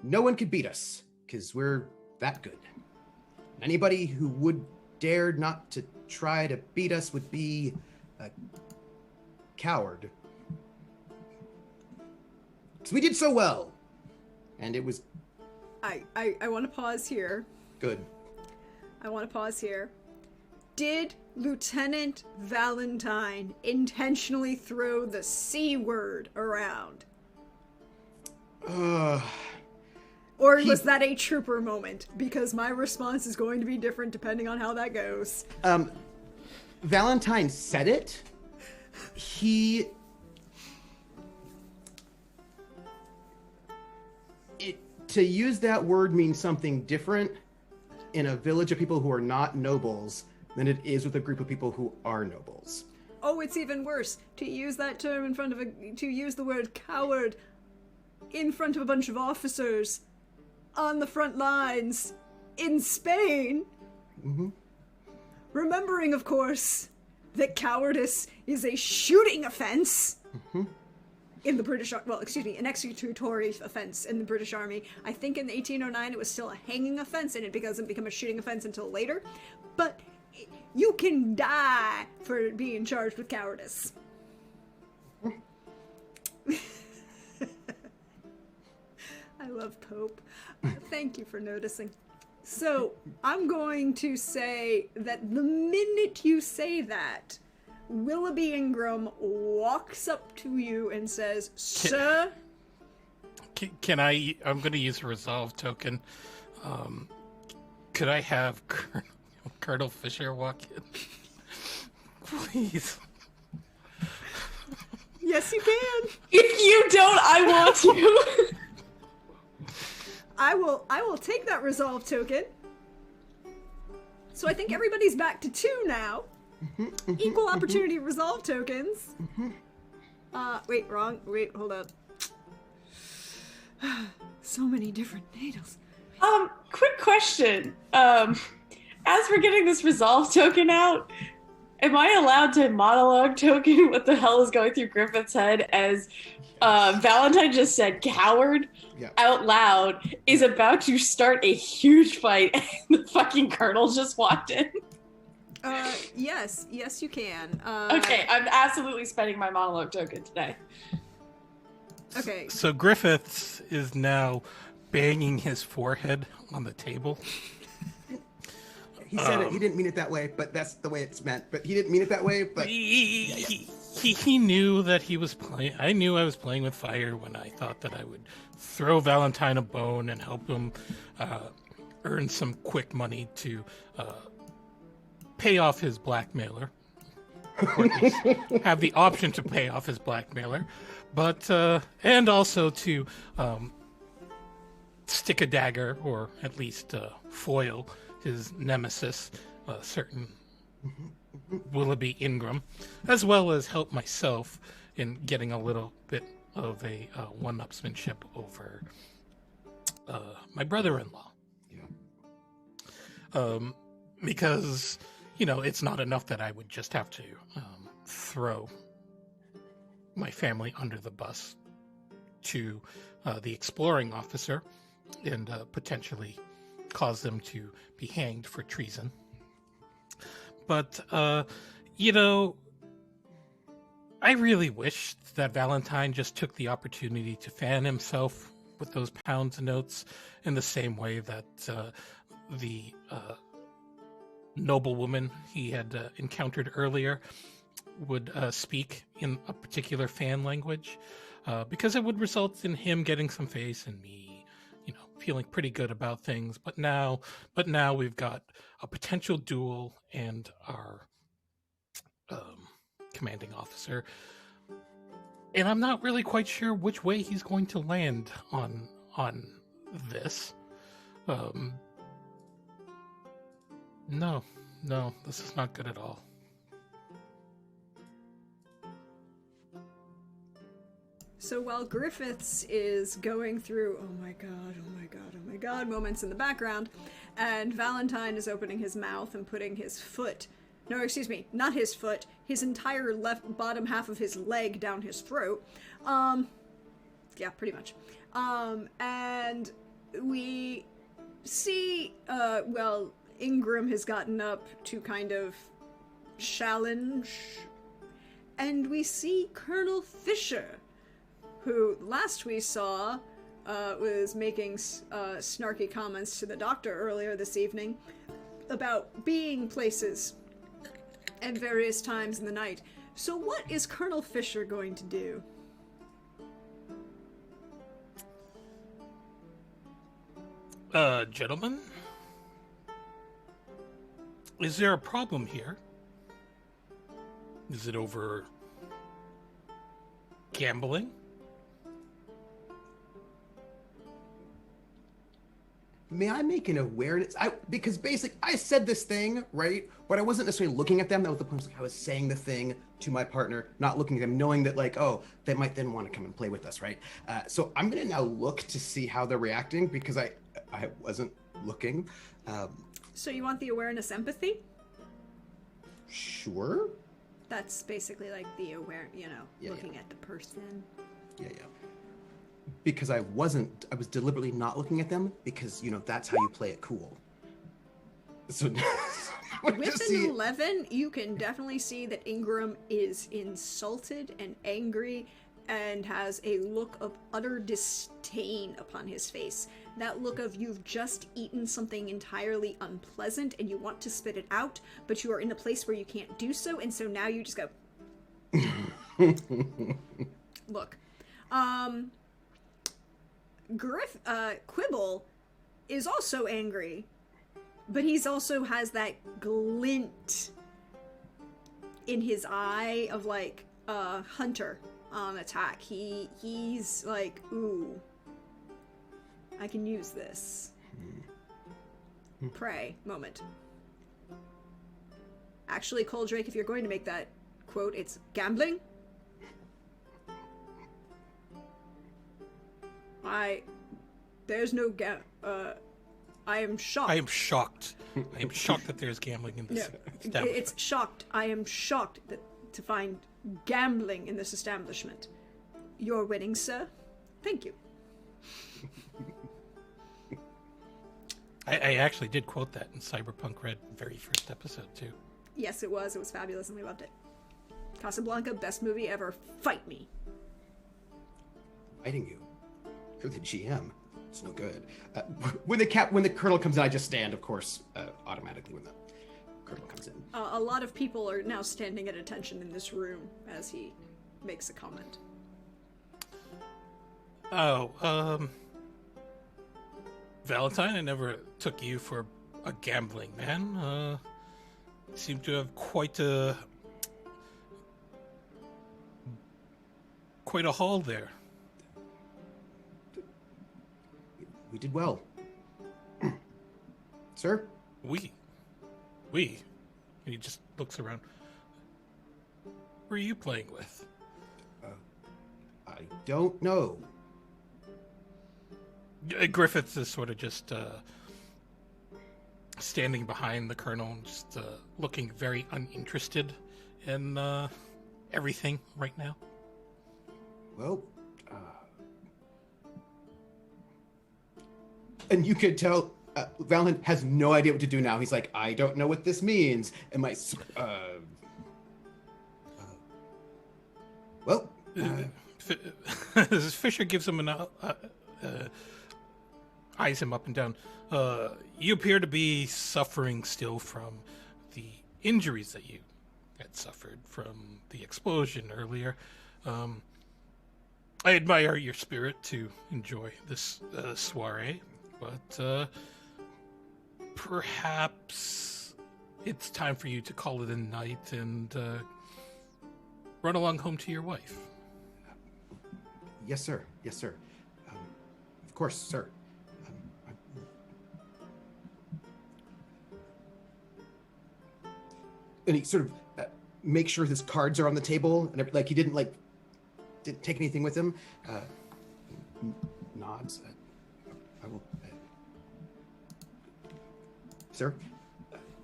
Speaker 1: no one could beat us, because we're that good. Anybody who would dare not to try to beat us would be a coward. Because we did so well. And it was...
Speaker 2: I want to pause here.
Speaker 1: Good.
Speaker 2: I want to pause here. Did Lieutenant Valentine intentionally throw the C word around? Or was that a trooper moment? Because my response is going to be different depending on how that goes.
Speaker 1: Valentine said it. To use that word means something different in a village of people who are not nobles than it is with a group of people who are nobles.
Speaker 2: Oh, it's even worse. To use that term to use the word coward in front of a bunch of officers on the front lines in Spain.
Speaker 1: Mm-hmm.
Speaker 2: Remembering, of course, that cowardice is a shooting offense.
Speaker 1: Mm-hmm.
Speaker 2: In the British, an executory offense in the British Army. I think in 1809 it was still a hanging offense, and it doesn't become a shooting offense until later. But you can die for being charged with cowardice. I love Pope. Thank you for noticing. So I'm going to say that the minute you say that, Willoughby Ingram walks up to you and says, "Sir?"
Speaker 5: I'm going to use a resolve token. Could I have Colonel Fisher walk in? Please.
Speaker 2: Yes, you can.
Speaker 4: If you don't, I want to.
Speaker 2: I will take that resolve token. So I think everybody's back to 2 now. Equal opportunity resolve tokens. Wait, wrong. Wait, hold up. So many different needles.
Speaker 4: Quick question. As we're getting this resolve token out, am I allowed to monologue token what the hell is going through Griffith's head as Valentine just said coward out loud, is about to start a huge fight, and the fucking colonel just walked in?
Speaker 2: Yes, you can.
Speaker 4: Okay, I'm absolutely spending my monologue token today.
Speaker 2: Okay.
Speaker 5: So Griffiths is now banging his forehead on the table.
Speaker 1: He said it. He didn't mean it that way, but that's the way it's meant. But he didn't mean it that way. But
Speaker 5: he knew that he was playing. I knew I was playing with fire when I thought that I would throw Valentine a bone and help him earn some quick money to pay off his blackmailer, or at least have the option to pay off his blackmailer, but and also to stick a dagger, or at least foil his nemesis, certain Willoughby Ingram, as well as help myself in getting a little bit of a one-upsmanship over my brother-in-law.
Speaker 1: Yeah.
Speaker 5: Because, it's not enough that I would just have to throw my family under the bus to the exploring officer and potentially cause them to be hanged for treason. But, I really wish that Valentine just took the opportunity to fan himself with those pounds and notes in the same way that the noblewoman he had encountered earlier would speak in a particular fan language, because it would result in him getting some face and me, feeling pretty good about things. But now we've got a potential duel and our commanding officer, and I'm not really quite sure which way he's going to land on this. No, this is not good at all.
Speaker 2: So while Griffiths is going through oh my god moments in the background, and Valentine is opening his mouth and putting his foot, no, excuse me, not his foot, his entire left bottom half of his leg down his throat, yeah, pretty much, and we see, Ingram has gotten up to kind of challenge, and we see Colonel Fisher, who last we saw was making snarky comments to the doctor earlier this evening about being places at various times in the night. So what is Colonel Fisher going to do?
Speaker 5: Gentlemen? Is there a problem here? Is it over gambling?
Speaker 1: May I make an awareness? Because basically, I said this thing, right? But I wasn't necessarily looking at them. That was the point. I was saying the thing to my partner, not looking at them, knowing that, they might then want to come and play with us, right? So I'm going to now look to see how they're reacting, because I wasn't looking.
Speaker 2: So you want the awareness empathy?
Speaker 1: Sure.
Speaker 2: That's basically like the looking at the person.
Speaker 1: Yeah. Because I was deliberately not looking at them, because, that's how you play it cool. So
Speaker 2: with an 11, you can definitely see that Ingram is insulted and angry and has a look of utter disdain upon his face. That look of you've just eaten something entirely unpleasant and you want to spit it out, but you are in a place where you can't do so, and so now you just go... Look. Quibble is also angry, but he's also has that glint in his eye of hunter on attack. He's like, ooh, I can use this. Pray moment. Actually, Coldrake, if you're going to make that quote, it's gambling. There's no I am shocked.
Speaker 5: I am shocked. I am shocked that there's gambling in this establishment.
Speaker 2: It's shocked. I am shocked to find gambling in this establishment. You're winning, sir. Thank you.
Speaker 5: I actually did quote that in Cyberpunk Red very first episode, too.
Speaker 2: Yes, it was. It was fabulous, and we loved it. Casablanca, best movie ever. Fight me.
Speaker 1: Fighting you. You're the GM. It's no good. When the colonel comes in, I just stand, of course, automatically when the colonel comes in.
Speaker 2: A lot of people are now standing at attention in this room as he makes a comment.
Speaker 5: Oh, Valentine, I never took you for a gambling man. You seem to have quite a haul there.
Speaker 1: We did well. Sir?
Speaker 5: We. And he just looks around. Who are you playing with?
Speaker 1: I don't know.
Speaker 5: Griffiths is sort of just standing behind the colonel and just looking very uninterested in everything right now.
Speaker 1: Well, and you could tell Valent has no idea what to do now. He's like, I don't know what this means. And
Speaker 5: Fisher gives him an eyes him up and down. You appear to be suffering still from the injuries that you had suffered from the explosion earlier. I admire your spirit to enjoy this soiree, but perhaps it's time for you to call it a night and run along home to your wife.
Speaker 1: Yes, sir. Yes, sir. Of course, sir. And he sort of makes sure his cards are on the table, and like he didn't take anything with him. Nods. I will, sir.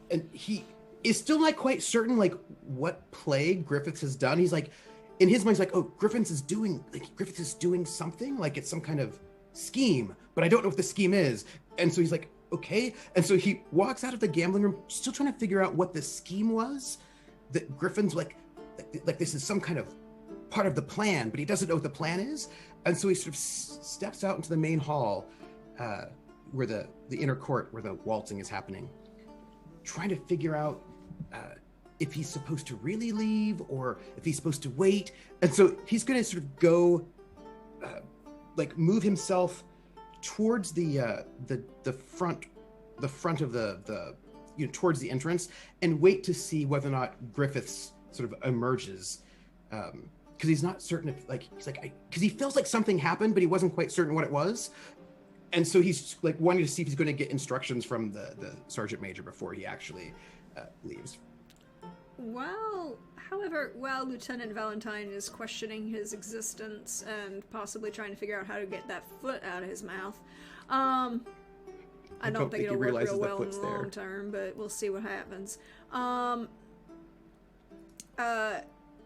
Speaker 1: And he is still not quite certain, like, what plague Griffiths has done. He's like, in his mind, he's like, oh, Griffiths is doing something, like it's some kind of scheme, but I don't know what the scheme is. And so he's like, okay. And so he walks out of the gambling room, still trying to figure out what the scheme was. That Griffin's like this is some kind of part of the plan, but he doesn't know what the plan is. And so he sort of steps out into the main hall, where the inner court where the waltzing is happening, trying to figure out if he's supposed to really leave or if he's supposed to wait. And so he's going to sort of go, move himself towards the front of the towards the entrance, and wait to see whether or not Griffiths sort of emerges. Because he's not certain if, because he feels like something happened, but he wasn't quite certain what it was. And so he's wanting to see if he's going to get instructions from the sergeant major before he actually leaves.
Speaker 2: However, while Lieutenant Valentine is questioning his existence and possibly trying to figure out how to get that foot out of his mouth, I don't think it'll work real well in the long term, but we'll see what happens.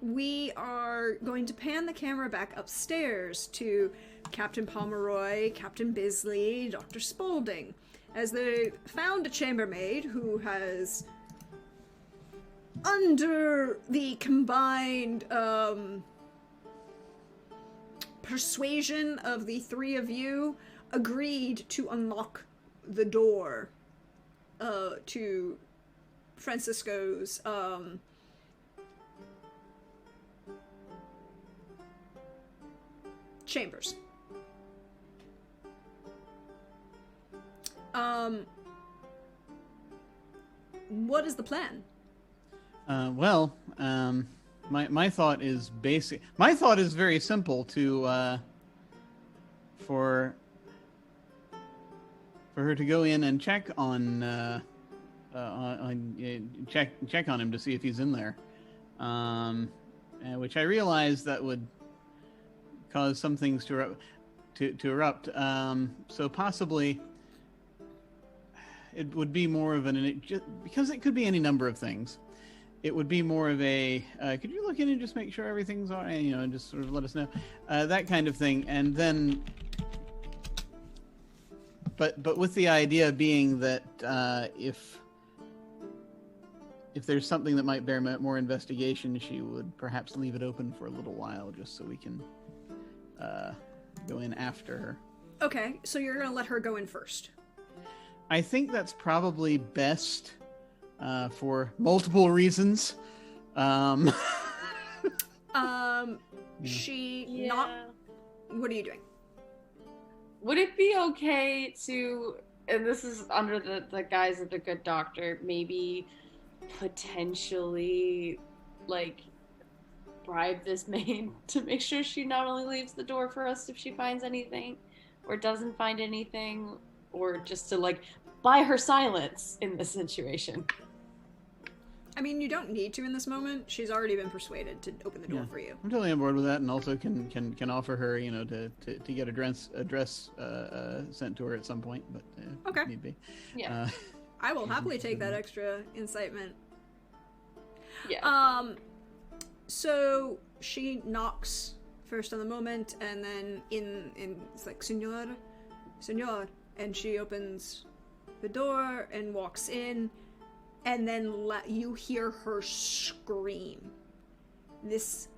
Speaker 2: We are going to pan the camera back upstairs to Captain Pomeroy, Captain Bisley, Dr. Spaulding, as they found a chambermaid who has, under the combined persuasion of the three of you, agreed to unlock the door to Francisco's chambers. What is the plan?
Speaker 3: My thought is basic. My thought is very simple. For her to go in and check on check on him to see if he's in there, which I realize that would cause some things to erupt. So possibly it would be more of because it could be any number of things. It would be more of a, could you look in and just make sure everything's all right, and just sort of let us know, that kind of thing. And then, but with the idea being that if there's something that might bear more investigation, she would perhaps leave it open for a little while just so we can go in after her.
Speaker 2: Okay, so you're going to let her go in first.
Speaker 3: I think that's probably best. for multiple reasons.
Speaker 2: She not. What are you doing?
Speaker 4: Would it be okay to, and this is under the guise of the good doctor, maybe potentially, like, bribe this maid to make sure she not only leaves the door for us if she finds anything, or doesn't find anything, or just to, like, buy her silence in this situation?
Speaker 2: I mean, you don't need to in this moment. She's already been persuaded to open the door for you.
Speaker 3: I'm totally on board with that, and also can offer her, to get a dress sent to her at some point, but
Speaker 2: okay,
Speaker 3: if need be.
Speaker 4: Yeah,
Speaker 2: I will happily take that extra incitement.
Speaker 4: Yeah.
Speaker 2: So she knocks first on the moment, and then in it's like Senor, and she opens the door and walks in. And then you hear her scream. This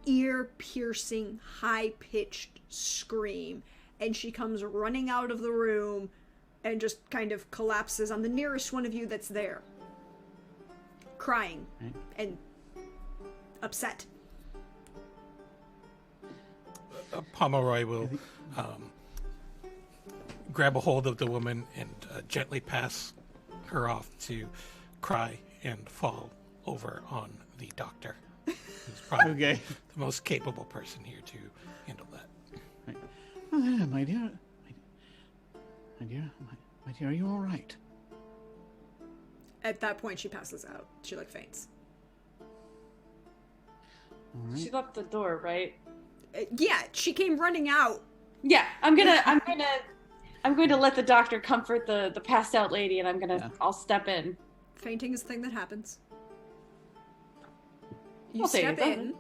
Speaker 2: ear-piercing, high-pitched scream. And she comes running out of the room and just kind of collapses on the nearest one of you that's there. Crying and upset.
Speaker 5: Pomeroy will grab a hold of the woman and gently pass her off to cry and fall over on the doctor, who's probably the most capable person here to handle that.
Speaker 3: Right. Oh, my dear, are you all right?
Speaker 2: At that point, she passes out. She faints.
Speaker 3: All right.
Speaker 4: She left the door, right?
Speaker 2: Yeah, she came running out.
Speaker 4: Yeah, I'm going to let the doctor comfort the passed out lady, and I'll step in.
Speaker 2: Fainting is the thing that happens. You
Speaker 4: I'll
Speaker 2: step in.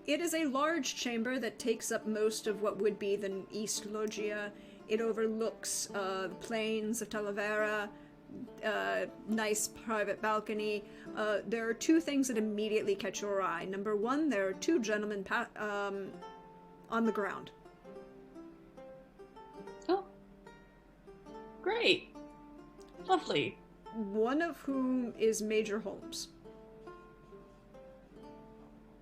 Speaker 2: It is a large chamber that takes up most of what would be the East Loggia. It overlooks the plains of Talavera, nice private balcony. There are two things that immediately catch your eye. Number one, there are two gentlemen on the ground.
Speaker 4: Oh. Great. Lovely.
Speaker 2: One of whom is Major Holmes.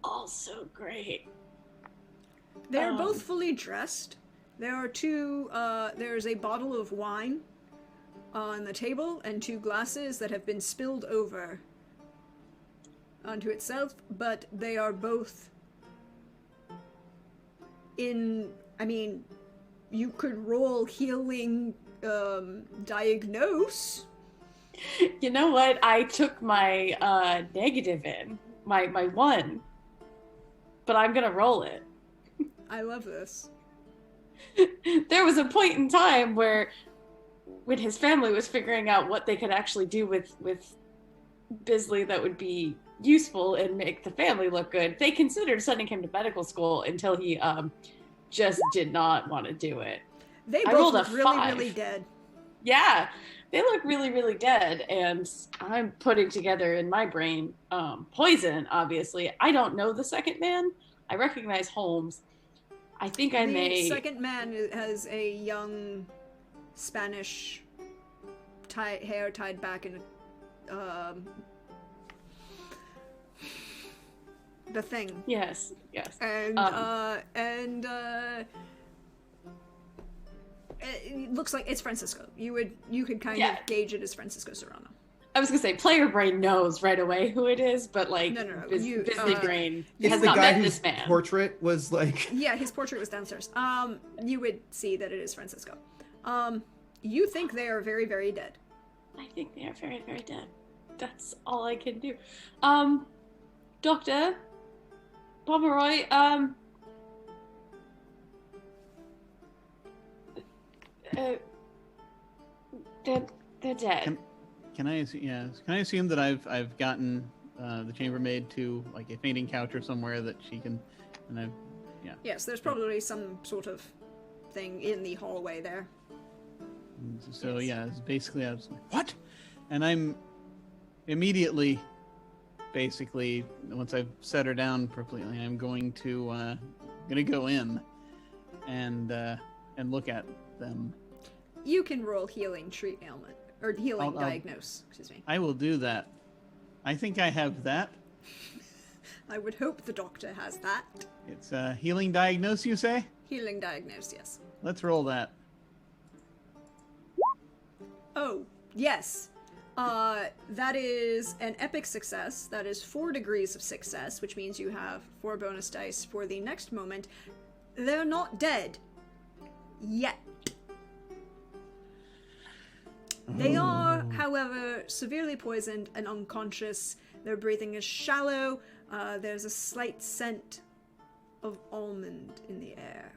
Speaker 4: Also great.
Speaker 2: They're both fully dressed. There are there's a bottle of wine on the table and two glasses that have been spilled over onto itself, but they are both you could roll healing diagnose.
Speaker 4: You know what? I took my negative in, my one, but I'm gonna roll it.
Speaker 2: I love this.
Speaker 4: There was a point in time when his family was figuring out what they could actually do with Bisley that would be useful and make the family look good. They considered sending him to medical school until he just did not want to do it.
Speaker 2: They both look really dead.
Speaker 4: Yeah, they look really, really dead, and I'm putting together in my brain poison, obviously. I don't know the second man. I recognize Holmes. I think I may...
Speaker 2: The second man has a young Spanish hair tied back in the thing.
Speaker 4: Yes.
Speaker 2: And it looks like it's Francisco. You could kind of gauge it as Francisco Serrano.
Speaker 4: I was gonna say player brain knows right away who it is, but
Speaker 2: no.
Speaker 4: Disney brain
Speaker 1: has not met this man. Portrait was
Speaker 2: yeah, his portrait was downstairs. You would see that it is Francisco. You think they are very, very dead.
Speaker 4: I think they are very, very dead. That's all I can do. Doctor Pomeroy, they're dead.
Speaker 3: Can I assume that I've gotten the chambermaid to a fainting couch or somewhere that she can,
Speaker 2: Yes, there's probably some sort of thing in the hallway there.
Speaker 3: So it's basically I was like, what? And I'm immediately, basically, once I've set her down appropriately, I'm going to go in and look at them.
Speaker 2: You can roll healing treat ailment Or healing
Speaker 3: I'll-
Speaker 2: diagnose, excuse me.
Speaker 3: I will do that. I think I have that.
Speaker 2: I would hope the doctor has that.
Speaker 3: It's healing diagnose, you say?
Speaker 2: Healing diagnose, yes.
Speaker 3: Let's roll that.
Speaker 2: Oh, yes. That is an epic success. That is 4 degrees of success, which means you have 4 bonus dice for the next moment. They're not dead. Yet. They are, however, severely poisoned and unconscious. Their breathing is shallow. There's a slight scent of almond in the air.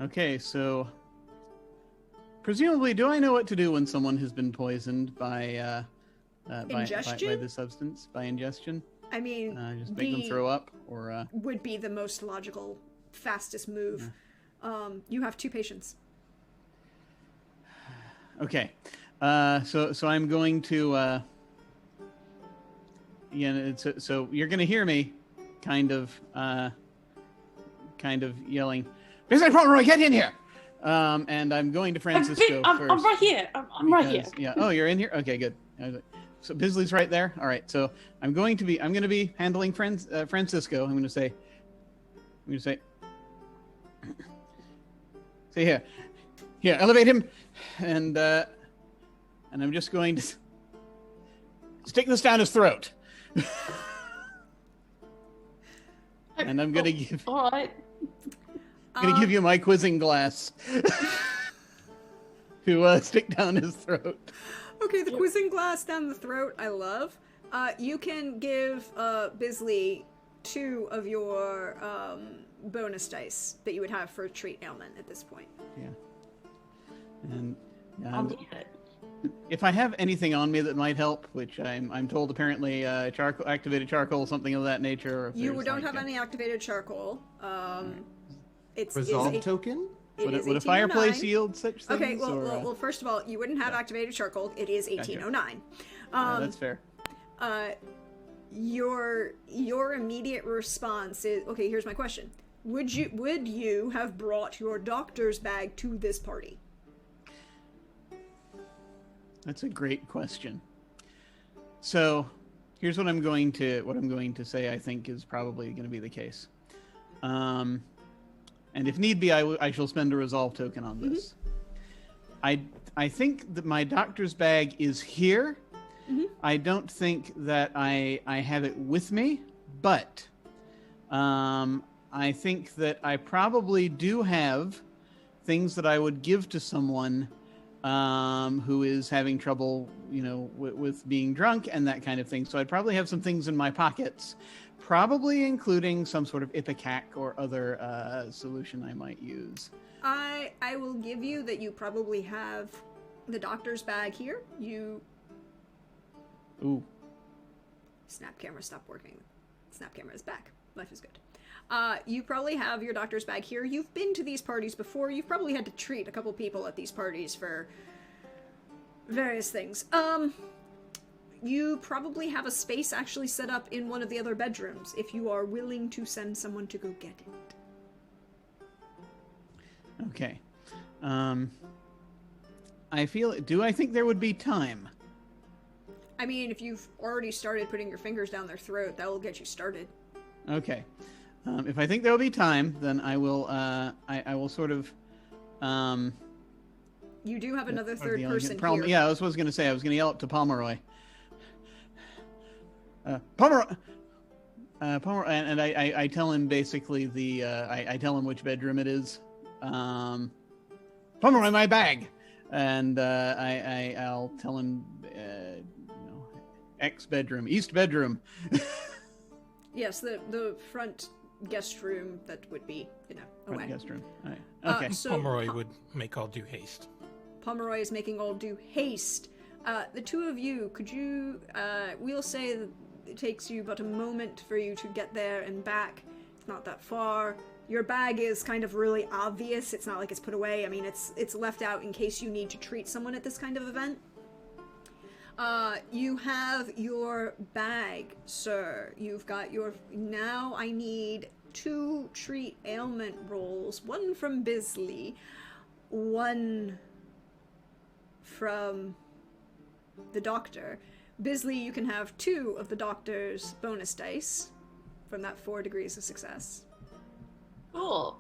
Speaker 3: Okay, so presumably, do I know what to do when someone has been poisoned by
Speaker 2: Ingestion?
Speaker 3: the substance, by ingestion?
Speaker 2: I mean,
Speaker 3: Just make them throw up, or
Speaker 2: would be the most logical, fastest move. You have 2 patients.
Speaker 3: okay. So I'm going to so you're going to hear me, kind of yelling, "Mr. Pomeroy, get in here!" And I'm going to Francisco first.
Speaker 4: I'm right here. I'm right here.
Speaker 3: Yeah. Oh, you're in here. Okay, good. So Bisley's right there. All right. So I'm going to be handling Francisco. I'm going to say, say here, elevate him, and I'm just going to stick this down his throat. And I'm going to give.
Speaker 4: All right.
Speaker 3: I'm going to give you my quizzing glass to stick down his throat.
Speaker 2: Okay, the quizzing glass down the throat, I love. You can give Bisley 2 of your bonus dice that you would have for treat ailment at this point.
Speaker 3: Yeah. And
Speaker 4: I'll need it.
Speaker 3: if I have anything on me that might help, which I'm told apparently activated charcoal, something of that nature. Or if
Speaker 2: You
Speaker 3: there's,
Speaker 2: don't
Speaker 3: like,
Speaker 2: have any activated charcoal. It's
Speaker 1: Resolve
Speaker 2: is
Speaker 1: token?
Speaker 3: Would a
Speaker 2: 1809.
Speaker 3: fireplace yield such things?
Speaker 2: Okay,
Speaker 3: or,
Speaker 2: well, first of all, you wouldn't have activated charcoal. It is 1809.
Speaker 3: that's fair.
Speaker 2: Your immediate response is, okay, here's my question. Would you have brought your doctor's bag to this party?
Speaker 3: That's a great question. So, here's what I'm going to say. I think is probably going to be the case. And if need be, I shall spend a resolve token on this. I think that my doctor's bag is here. I don't think that I have it with me, but I think that I probably do have things that I would give to someone who is having trouble, with being drunk and that kind of thing. So I'd probably have some things in my pockets, probably including some sort of ipecac or other solution I might use.
Speaker 2: I will give you that you probably have the doctor's bag here.
Speaker 3: Ooh.
Speaker 2: Snap camera stopped working. Snap camera is back. Life is good. You probably have your doctor's bag here. You've been to these parties before. You've probably had to treat a couple people at these parties for various things. You probably have a space actually set up in one of the other bedrooms if you are willing to send someone to go get it.
Speaker 3: Okay. Do I think there would be time?
Speaker 2: I mean, if you've already started putting your fingers down their throat, that will get you started.
Speaker 3: Okay. If I think there will be time, then I will. I will sort of.
Speaker 2: You do have another third person here.
Speaker 3: Yeah, that's what I was going to say. I was going to yell up to Pomeroy. Pomeroy. Pomeroy, and I tell him basically I tell him which bedroom it is. Pomeroy, my bag, and I'll tell him. X bedroom, East bedroom.
Speaker 2: Yes, the front guest room that would be, away.
Speaker 3: Front guest room. All right. Okay.
Speaker 2: So
Speaker 5: Pomeroy would make all due haste.
Speaker 2: Pomeroy is making all due haste. The two of you, could you, we'll say that it takes you but a moment for you to get there and back. It's not that far. Your bag is kind of really obvious. It's not like it's put away. I mean, it's left out in case you need to treat someone at this kind of event. You have your bag, sir. You've got your... Now I need 2 treat ailment rolls. One from Bisley. 1 from the doctor. Bisley, you can have 2 of the doctor's bonus dice from that 4 degrees of success.
Speaker 4: Cool.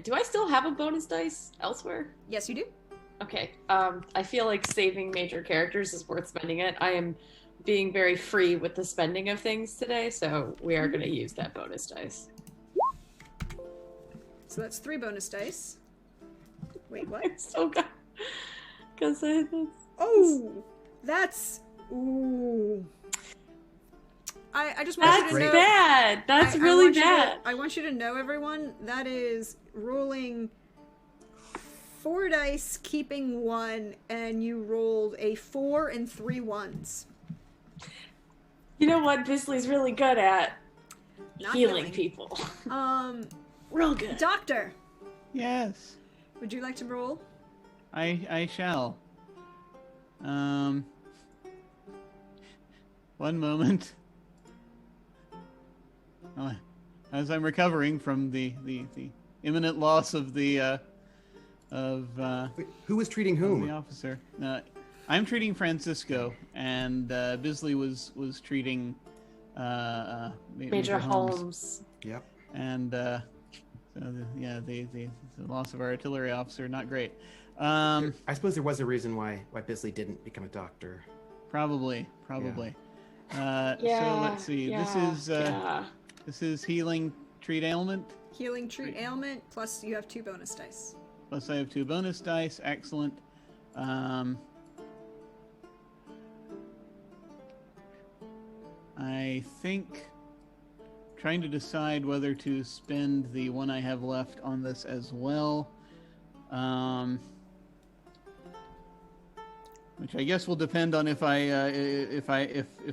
Speaker 4: Do I still have a bonus dice elsewhere?
Speaker 2: Yes, you do.
Speaker 4: Okay. I feel like saving major characters is worth spending it. I am being very free with the spending of things today, so we are going to use that bonus dice.
Speaker 2: So that's 3 bonus dice. Wait, what?
Speaker 4: I still got... Because
Speaker 2: Oh! That's... Ooh. I just want you
Speaker 4: That's
Speaker 2: to know...
Speaker 4: bad! That's
Speaker 2: I
Speaker 4: really
Speaker 2: want you to-
Speaker 4: bad!
Speaker 2: I want you to know, everyone, that is rolling 4 dice, keeping 1, and you rolled a 4 and 3 1s.
Speaker 4: You know what Bisley's really good at?
Speaker 2: Not
Speaker 4: Healing people. Real good.
Speaker 2: Doctor,
Speaker 3: Yes,
Speaker 2: would you like to roll?
Speaker 3: I shall. One moment. Oh, as I'm recovering from the imminent loss of the
Speaker 1: Wait, who was treating
Speaker 3: of the
Speaker 1: whom?
Speaker 3: officer. I'm treating Francisco, and Bisley was treating
Speaker 4: Major Holmes.
Speaker 1: Yep.
Speaker 3: And so the loss of our artillery officer, not great.
Speaker 1: I suppose there was a reason why Bisley didn't become a doctor.
Speaker 3: Probably.
Speaker 4: Yeah,
Speaker 3: So let's see.
Speaker 4: yeah.
Speaker 3: This is healing, treat ailment.
Speaker 2: Healing, treat, ailment, plus you have 2 bonus dice.
Speaker 3: Plus I have 2 bonus dice. Excellent. I think trying to decide whether to spend the one I have left on this as well. Which I guess will depend on if I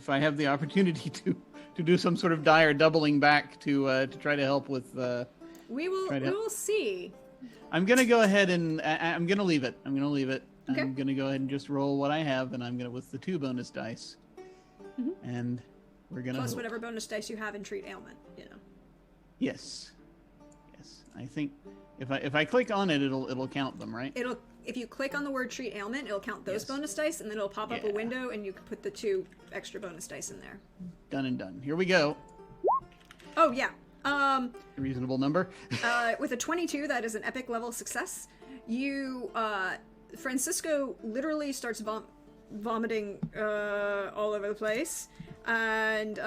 Speaker 3: have the opportunity to do some sort of dire doubling back to try to help with.
Speaker 2: We will see.
Speaker 3: I'm gonna go ahead and I'm gonna leave it.
Speaker 2: Okay.
Speaker 3: I'm gonna go ahead and just roll what I have, and I'm gonna with the 2 bonus dice, and we're gonna
Speaker 2: Plus
Speaker 3: hope.
Speaker 2: whatever bonus dice you have in treat ailment, you know.
Speaker 3: Yes. I think if I click on it, it'll count them, right?
Speaker 2: If you click on the word treat ailment, it'll count those
Speaker 3: Yes.
Speaker 2: bonus dice, and then it'll pop up a
Speaker 3: Yeah.
Speaker 2: window, and you can put the 2 extra bonus dice in there.
Speaker 3: Done and done. Here we go.
Speaker 2: Oh yeah.
Speaker 3: A reasonable number.
Speaker 2: With a 22, that is an epic level success. You, Francisco literally starts vomiting all over the place, and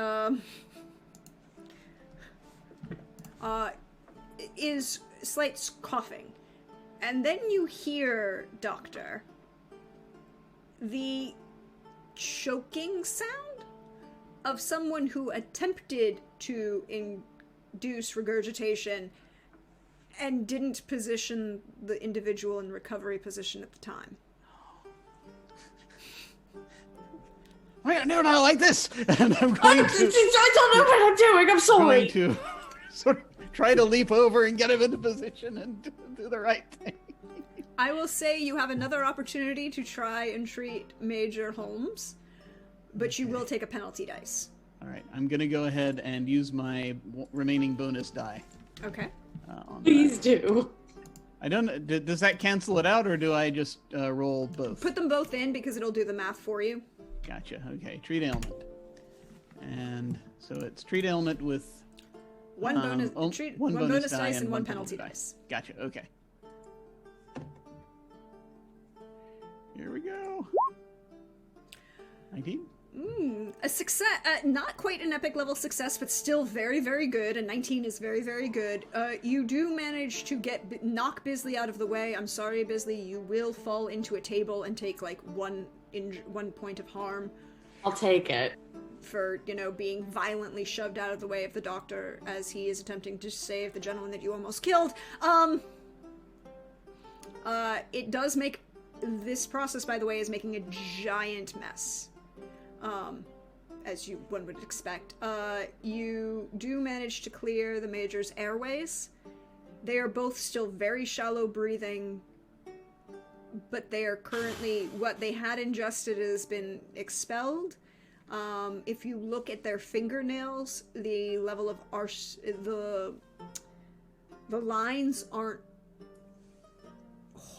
Speaker 2: is slight coughing. And then you hear, Doctor, the choking sound of someone who attempted to induce regurgitation and didn't position the individual in recovery position at the time.
Speaker 3: I don't know like this, and I'm
Speaker 4: I
Speaker 3: going to
Speaker 4: don't know what I'm doing. I'm sorry.
Speaker 3: going to sort of try to leap over and get him into position and do the right thing.
Speaker 2: I will say you have another opportunity to try and treat Major Holmes, but you will take a penalty dice.
Speaker 3: All right, I'm gonna go ahead and use my remaining bonus die.
Speaker 2: Okay.
Speaker 3: On
Speaker 4: Please
Speaker 3: that.
Speaker 4: do.
Speaker 3: I don't. Does that cancel it out, or do I just roll both?
Speaker 2: Put them both in because it'll do the math for you.
Speaker 3: Gotcha. Okay, treat ailment, and so it's treat ailment with
Speaker 2: One bonus, one bonus dice and one penalty dice.
Speaker 3: Gotcha. Okay. Here we go. 19.
Speaker 2: A success, not quite an epic level success, but still very, very good. And 19 is very, very good. You do manage to knock Bisley out of the way. I'm sorry, Bisley, you will fall into a table and take like 1 point of harm.
Speaker 4: I'll take it.
Speaker 2: For, being violently shoved out of the way of the doctor as he is attempting to save the gentleman that you almost killed. It does make... This process, by the way, is making a giant mess. As one would expect. You do manage to clear the Major's airways. They are both still very shallow breathing, but they are currently... What they had ingested has been expelled. If you look at their fingernails, the level of the lines aren't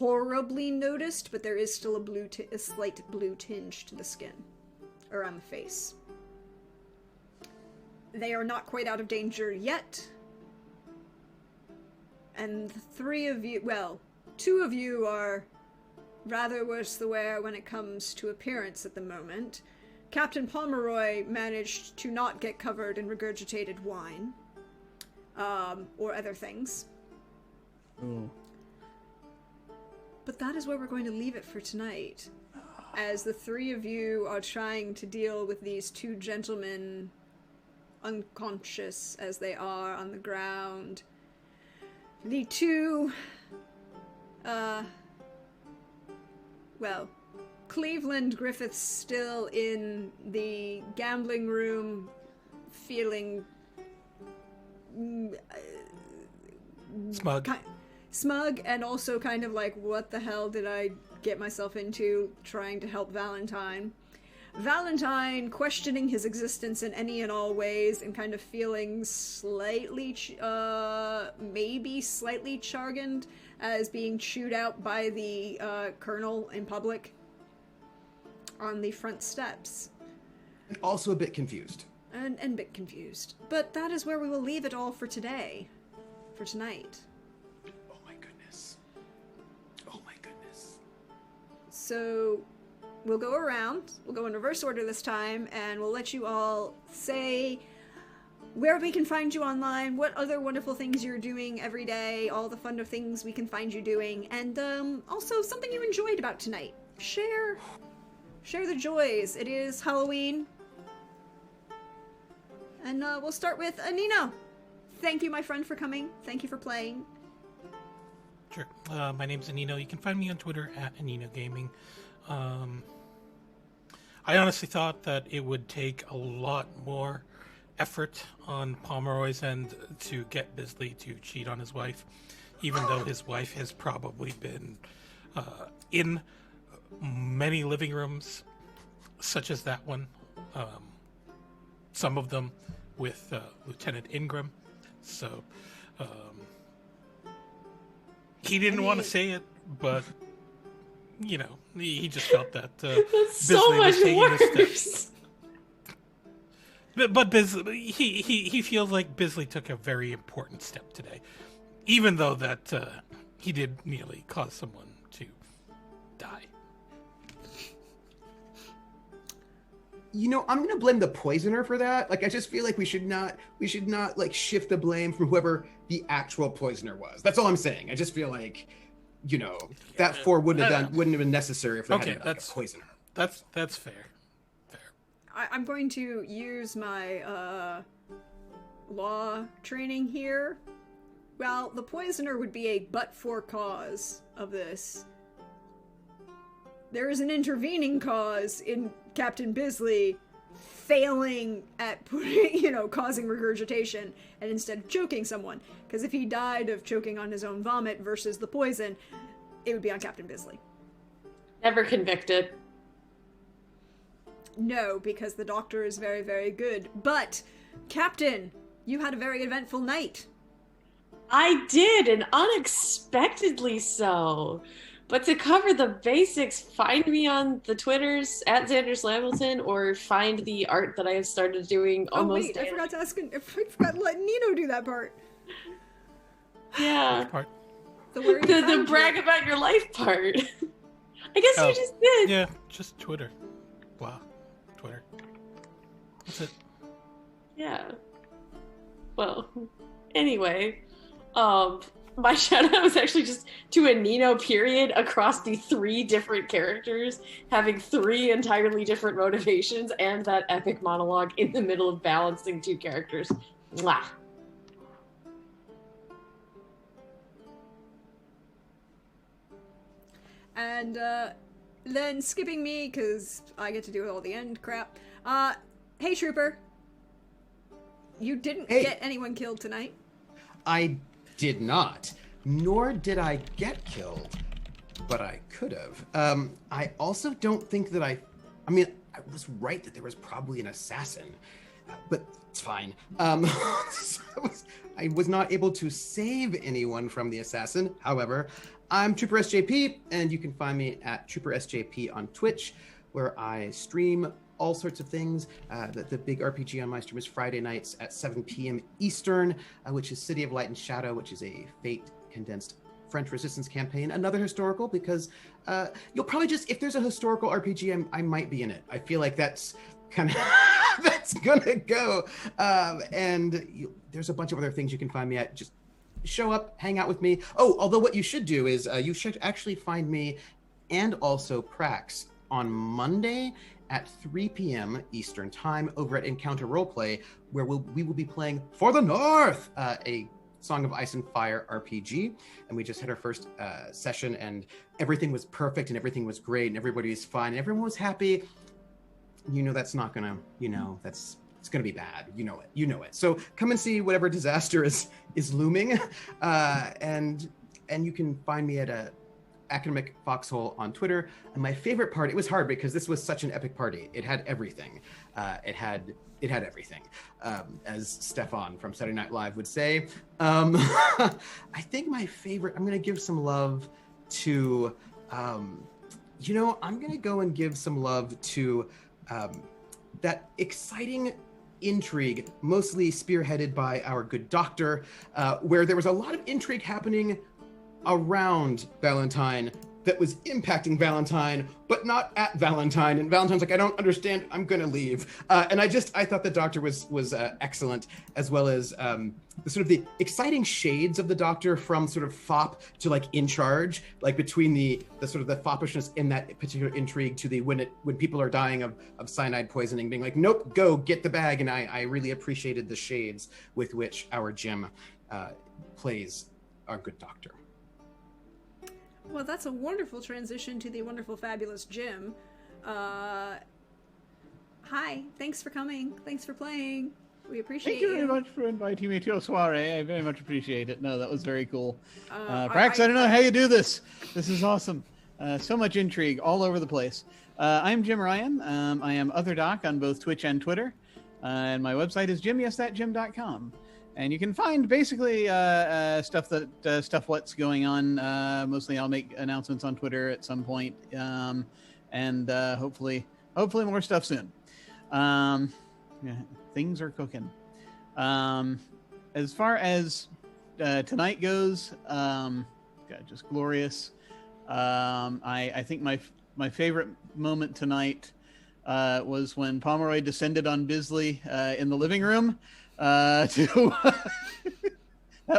Speaker 2: horribly noticed, but there is still a slight blue tinge to the skin around the face. They are not quite out of danger yet. And the three of you, well, two of you are rather worse the wear when it comes to appearance at the moment. Captain Pomeroy managed to not get covered in regurgitated wine, or other things.
Speaker 3: Ooh.
Speaker 2: But that is where we're going to leave it for tonight, as the three of you are trying to deal with these two gentlemen, unconscious as they are on the ground. The two, well, Cleveland Griffiths still in the gambling room, feeling smug, and also kind of like, what the hell did I get myself into, trying to help Valentine. Valentine questioning his existence in any and all ways and kind of feeling slightly, maybe slightly charged as being chewed out by the colonel in public on the front steps.
Speaker 1: And also a bit confused.
Speaker 2: And a bit confused. But that is where we will leave it all for today. For tonight.
Speaker 1: Oh my goodness. Oh my goodness.
Speaker 2: So we'll go around, we'll go in reverse order this time, and we'll let you all say where we can find you online, what other wonderful things you're doing every day, all the fun of things we can find you doing, and also something you enjoyed about tonight. Share the joys. It is Halloween. And we'll start with Nino. Thank you, my friend, for coming. Thank you for playing.
Speaker 5: Sure. My name's Anino. You can find me on Twitter at Anino Gaming. I honestly thought that it would take a lot more effort on Pomeroy's end to get Bisley to cheat on his wife, even though his wife has probably been in many living rooms, such as that one. Some of them with Lieutenant Ingram. So he didn't want to say it, but you know, he just felt that
Speaker 4: That's
Speaker 5: Bisley
Speaker 4: so much
Speaker 5: was taking
Speaker 4: worse.
Speaker 5: the steps. But Bisley, he feels like Bisley took a very important step today, even though that he did nearly cause someone to die.
Speaker 1: You know, I'm gonna blame the poisoner for that. Like, I just feel like we should not like shift the blame from whoever the actual poisoner was. That's all I'm saying. I just feel like, you know, that wouldn't have been necessary if they
Speaker 5: Okay,
Speaker 1: had a poisoner.
Speaker 5: That's fair.
Speaker 2: I'm going to use my law training here. Well, the poisoner would be a but-for cause of this. There is an intervening cause in Captain Bisley failing at causing regurgitation and instead choking someone. Because if he died of choking on his own vomit versus the poison, it would be on Captain Bisley.
Speaker 4: Never convicted.
Speaker 2: No, because the doctor is very, very good. But, Captain, you had a very eventful night.
Speaker 4: I did, and unexpectedly so. But to cover the basics, find me on the Twitters at Xander Slamilton, or find the art that I have started doing almost daily.
Speaker 2: I forgot to ask. I forgot to let Nino do that part.
Speaker 4: Yeah.
Speaker 5: Part.
Speaker 4: The brag about your life part. I guess you just did.
Speaker 5: Yeah, just Twitter. Wow. Twitter. That's it.
Speaker 4: Yeah. Well, anyway, my shout out was actually just to a Nino period across the 3 different characters, having 3 entirely different motivations, and that epic monologue in the middle of balancing 2 characters. Mwah.
Speaker 2: And then skipping me, because I get to do all the end crap. Hey, Trooper. You didn't get anyone killed tonight.
Speaker 1: I did not, nor did I get killed, but I could have. I also don't think that I mean, I was right that there was probably an assassin, but It's fine. I was not able to save anyone from the assassin. However, I'm Trooper SJP, and you can find me at Trooper SJP on Twitch, where I stream all sorts of things. The big RPG on my stream is Friday nights at 7 p.m. Eastern, which is City of Light and Shadow, which is a Fate condensed French Resistance campaign. Another historical, because you'll probably just, if there's a historical RPG, I might be in it. I feel like that's kind of that's gonna go. There's a bunch of other things you can find me at. Just show up, hang out with me. Oh, although what you should do is you should actually find me and also Prax on Monday at 3 p.m. Eastern Time over at Encounter Roleplay, where we will be playing For the North, a Song of Ice and Fire RPG. And we just had our first session, and everything was perfect, and everything was great, and everybody was fine, and everyone was happy. You know that's not gonna, it's gonna be bad. You know it. So come and see whatever disaster is looming, and you can find me at Academic Foxhole on Twitter. And my favorite part, it was hard because this was such an epic party. It had everything. It had everything, as Stefan from Saturday Night Live would say. I think my favorite, I'm gonna give some love to, I'm gonna go and give some love to that exciting intrigue, mostly spearheaded by our good doctor, where there was a lot of intrigue happening around Valentine that was impacting Valentine, but not at Valentine. And Valentine's like, I don't understand, I'm gonna leave. And I thought the doctor was excellent, as well as the sort of the exciting shades of the doctor from sort of fop to like in charge, like between the sort of the foppishness in that particular intrigue to the when people are dying of cyanide poisoning, being like, nope, go get the bag. And I really appreciated the shades with which our Jim plays our good doctor.
Speaker 2: Well, that's a wonderful transition to the wonderful, fabulous Jim. Hi, thanks for coming. Thanks for playing. We appreciate
Speaker 3: Thank you very much for inviting me to your soiree. I very much appreciate it. No, that was very cool. Prax, I don't know how you do this. This is awesome. So much intrigue all over the place. I'm Jim Ryan. I am Other Doc on both Twitch and Twitter. And my website is jimyesthatjim.com. And you can find basically stuff what's going on. Mostly I'll make announcements on Twitter at some point. And hopefully more stuff soon. Things are cooking. As far as tonight goes, just glorious. I think my favorite moment tonight was when Pomeroy descended on Bisley in the living room. That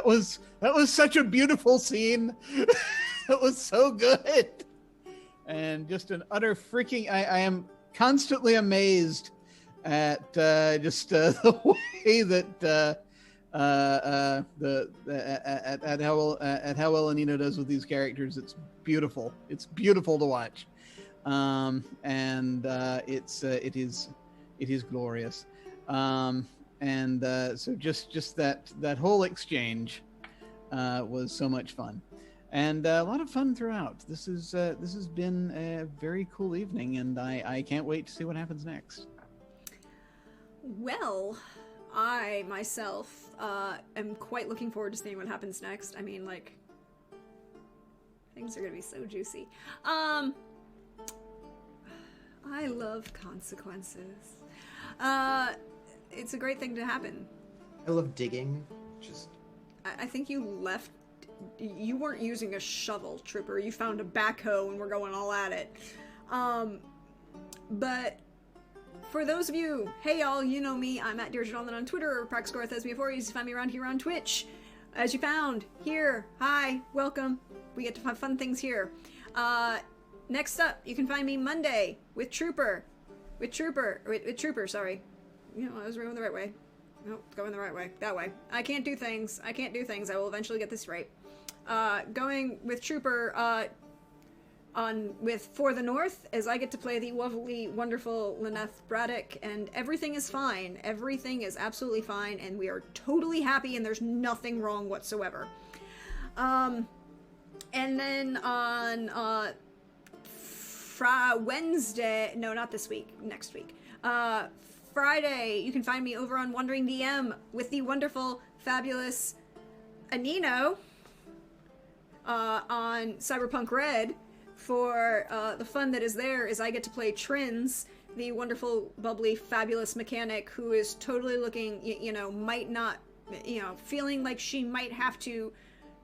Speaker 3: was such a beautiful scene. It was so good, and just an utter freaking. I am constantly amazed at the way that at how well Anino does with these characters. It's beautiful. It's beautiful to watch, and it is glorious. So just that whole exchange was so much fun, and a lot of fun throughout. This has been a very cool evening, and I can't wait to see what happens next.
Speaker 2: Well, I myself am quite looking forward to seeing what happens next. I mean, like, things are gonna be so juicy. I love consequences. It's a great thing to happen.
Speaker 1: I love digging.
Speaker 2: I think you weren't using a shovel, Trooper. You found a backhoe and we're going all at it. But for those of you, hey y'all, you know me. I'm at DearJadalman on Twitter, or PraxGorthS4. You can find me around here on Twitch. As you found, here, hi, welcome. We get to have fun things here. Next up, you can find me Monday with Trooper, sorry. I was going the right way. No, going the right way. That way. I can't do things. I will eventually get this right. Going with Trooper with For the North, as I get to play the lovely, wonderful Lyneth Braddock, and everything is fine. Everything is absolutely fine, and we are totally happy, and there's nothing wrong whatsoever. And then on Wednesday, no, not this week, next week. Friday, you can find me over on Wandering DM with the wonderful, fabulous Anino on Cyberpunk Red. For the fun that is there is I get to play Trins, the wonderful, bubbly, fabulous mechanic who is totally looking, might not, feeling like she might have to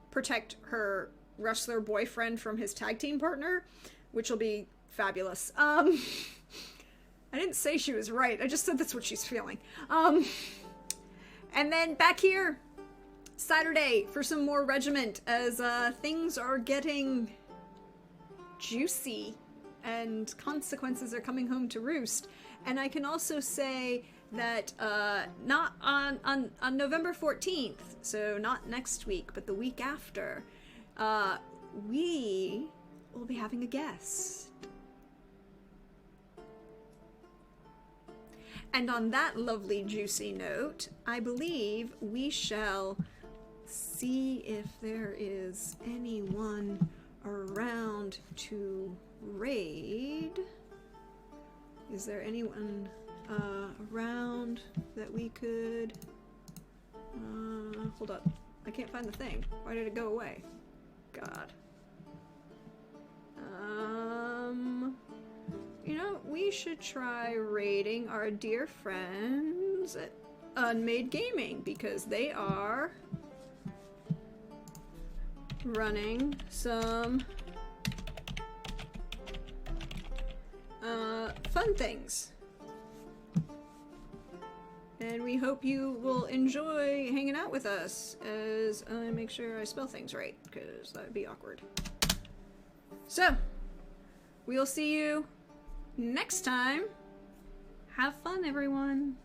Speaker 2: protect her wrestler boyfriend from his tag team partner, which will be fabulous. I didn't say she was right. I just said that's what she's feeling. And then back here, Saturday, for some more Regiment, as things are getting juicy and consequences are coming home to roost. And I can also say that not on November 14th, so not next week, but the week after, we will be having a guest. And on that lovely juicy note, I believe we shall see if there is anyone around to raid. Is there anyone around that we could hold up, I can't find the thing. Why did it go away? God. We should try raiding our dear friends at Unmade Gaming, because they are running some fun things. And we hope you will enjoy hanging out with us as I make sure I spell things right, because that would be awkward. So, we'll see you next time. Have fun, everyone.